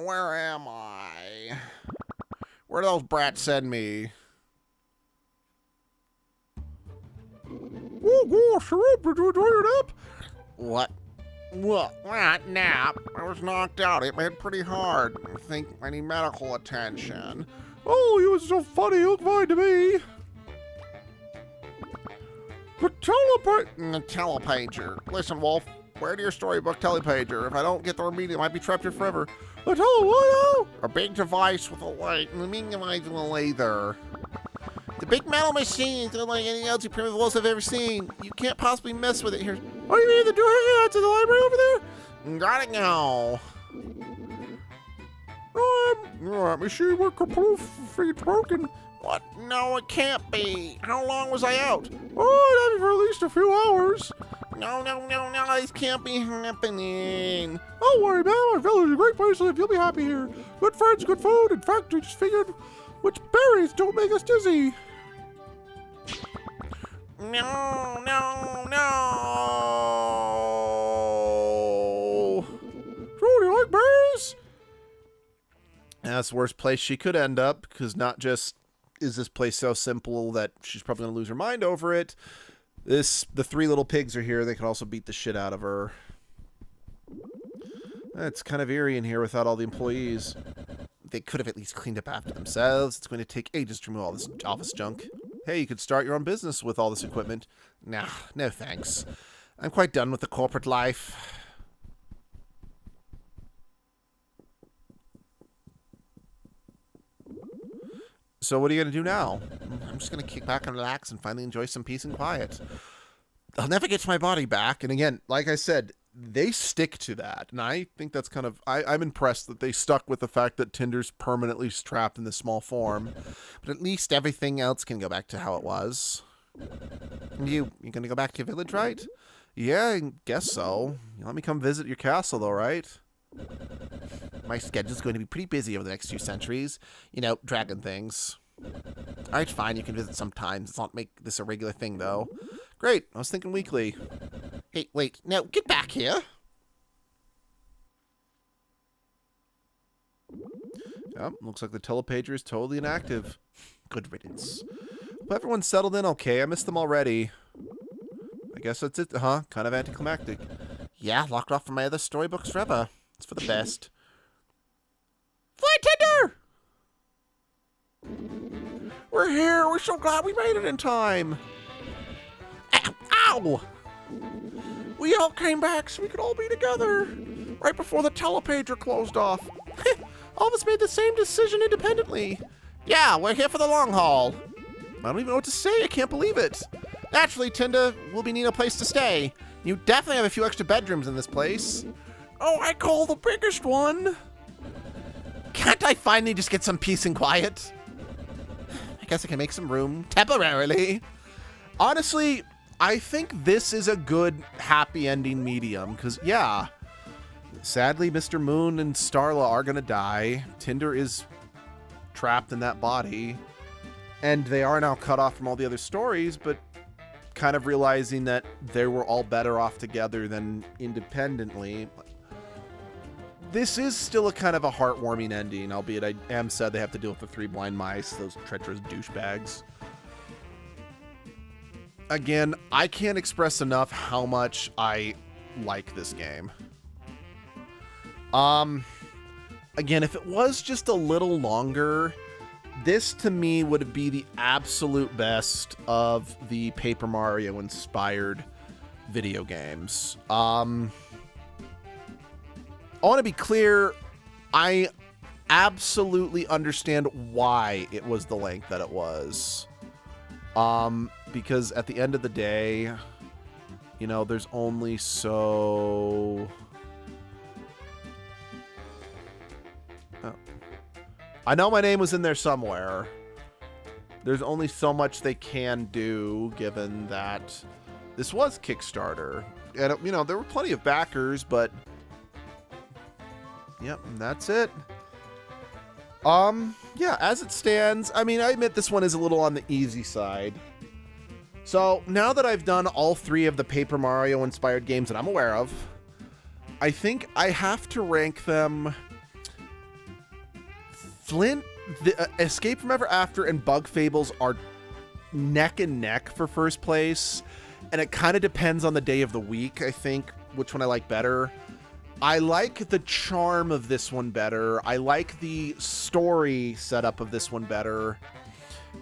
Where am I? Where do those brats send me? Oh gosh, did you enjoy your nap? What? What nap? I was knocked out. It hit pretty hard. I think I need medical attention. Oh, you was so funny. You look fine to me. The telepager. Listen, Wolf. Where to your storybook telepager? If I don't get there immediately, I might be trapped here forever. A what? A big device with a light. And the meaning of a laser. The big metal machine is unlike anything else you primitive wolves have ever seen. You can't possibly mess with it here. Oh, you mean the door hanging out to the library over there? Got it now. Machine work completely broken. What? No, it can't be. How long was I out? Oh, I'd have you for at least a few hours. No, this can't be happening. Don't worry, man. My village is a great place to live. You'll be happy here. Good friends, good food. In fact, we just figured which berries don't make us dizzy. No, no, no. Trudy, like berries? That's the worst place she could end up, because not just is this place so simple that she's probably going to lose her mind over it, the three little pigs are here. They could also beat the shit out of her. It's kind of eerie in here without all the employees. They could have at least cleaned up after themselves. It's going to take ages to remove all this office junk. Hey, you could start your own business with all this equipment. Nah, no thanks. I'm quite done with the corporate life. So what are you going to do now? I'm just going to kick back and relax and finally enjoy some peace and quiet. I'll never get my body back. And again, like I said, they stick to that. And I think that's kind of... I'm impressed that they stuck with the fact that Tinder's permanently trapped in this small form. But at least everything else can go back to how it was. And you're going to go back to your village, right? Yeah, I guess so. You let me come visit your castle, though, right? My schedule's going to be pretty busy over the next few centuries. You know, dragon things. Alright, fine, you can visit sometimes. Let's not make this a regular thing, though. Great, I was thinking weekly. Hey, wait, no, get back here! Yep, looks like the telepager is totally inactive. Good riddance. Hope everyone's settled in okay. I missed them already. I guess that's it, huh? Kind of anticlimactic. Yeah, locked off from my other storybooks forever. It's for the best. Fly Tinder! We're here! We're so glad we made it in time! Ow! Ow! We all came back so we could all be together! Right before the telepager closed off. All of us made the same decision independently. Yeah, we're here for the long haul. I don't even know what to say. I can't believe it. Naturally, Tinder, we'll be needing a place to stay. You definitely have a few extra bedrooms in this place. Oh, I call the biggest one. Can't I finally just get some peace and quiet? I guess I can make some room temporarily. Honestly, I think this is a good happy ending medium because, yeah, sadly, Mr. Moon and Starla are going to die. Tinder is trapped in that body. And they are now cut off from all the other stories, but kind of realizing that they were all better off together than independently. This is still a kind of a heartwarming ending, albeit I am sad they have to deal with the three blind mice, those treacherous douchebags. Again, I can't express enough how much I like this game. Again, if it was just a little longer, this to me would be the absolute best of the Paper Mario inspired video games. I want to be clear, I absolutely understand why it was the length that it was. Because at the end of the day, you know, there's only so... Oh. I know my name was in there somewhere. There's only so much they can do, given that this was Kickstarter. And, you know, there were plenty of backers, but... Yep, that's it. Yeah, as it stands, I mean, I admit this one is a little on the easy side. So, now that I've done all three of the Paper Mario inspired games that I'm aware of, I think I have to rank them... Escape from Everafter and Bug Fables are neck and neck for first place, and it kind of depends on the day of the week, I think, which one I like better. I like the charm of this one better. I like the story setup of this one better.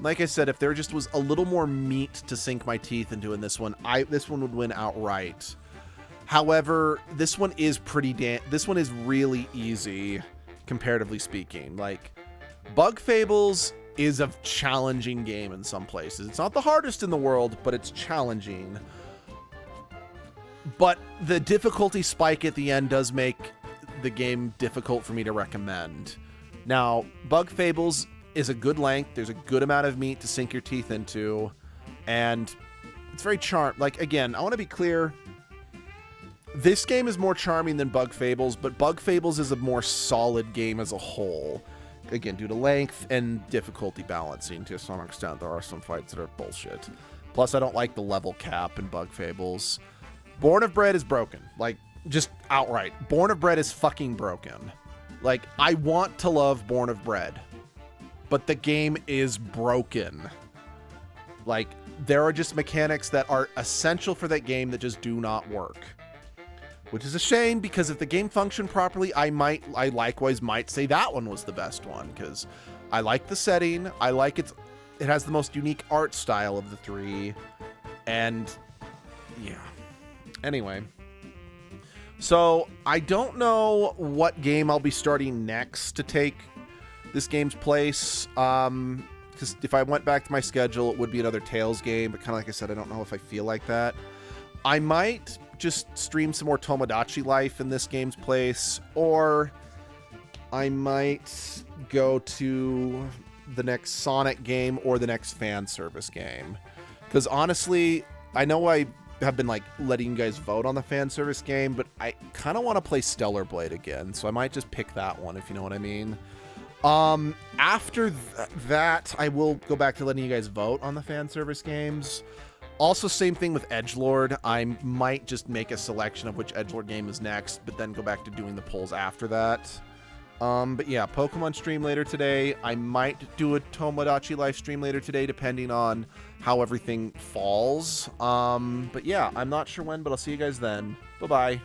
Like I said, if there just was a little more meat to sink my teeth into in this one, this one would win outright. However, this one is this one is really easy, comparatively speaking. Like, Bug Fables is a challenging game in some places. It's not the hardest in the world, but it's challenging. But the difficulty spike at the end does make the game difficult for me to recommend. Now, Bug Fables is a good length. There's a good amount of meat to sink your teeth into. And it's very like, again, I want to be clear. This game is more charming than Bug Fables, but Bug Fables is a more solid game as a whole. Again, due to length and difficulty balancing to some extent. There are some fights that are bullshit. Plus, I don't like the level cap in Bug Fables. Born of Bread is broken. Like, just outright. Born of Bread is fucking broken. Like, I want to love Born of Bread, but the game is broken. Like, there are just mechanics that are essential for that game that just do not work. Which is a shame, because if the game functioned properly, I likewise might say that one was the best one, because I like the setting, I like it has the most unique art style of the three, and yeah. Anyway. So, I don't know what game I'll be starting next to take this game's place, because if I went back to my schedule, it would be another Tales game, but kind of like I said, I don't know if I feel like that. I might just stream some more Tomodachi Life in this game's place, or I might go to the next Sonic game or the next fan service game. Because honestly, I know I have been like letting you guys vote on the fan service game, but I kind of want to play Stellar Blade again, so I might just pick that one, if you know what I mean. After that, I will go back to letting you guys vote on the fan service games. Also, same thing with Edgelord. I might just make a selection of which Edgelord game is next, but then go back to doing the polls after that. But yeah, Pokemon stream later today. I might do a Tomodachi Life stream later today, depending on how everything falls. But yeah, I'm not sure when, but I'll see you guys then. Bye-bye.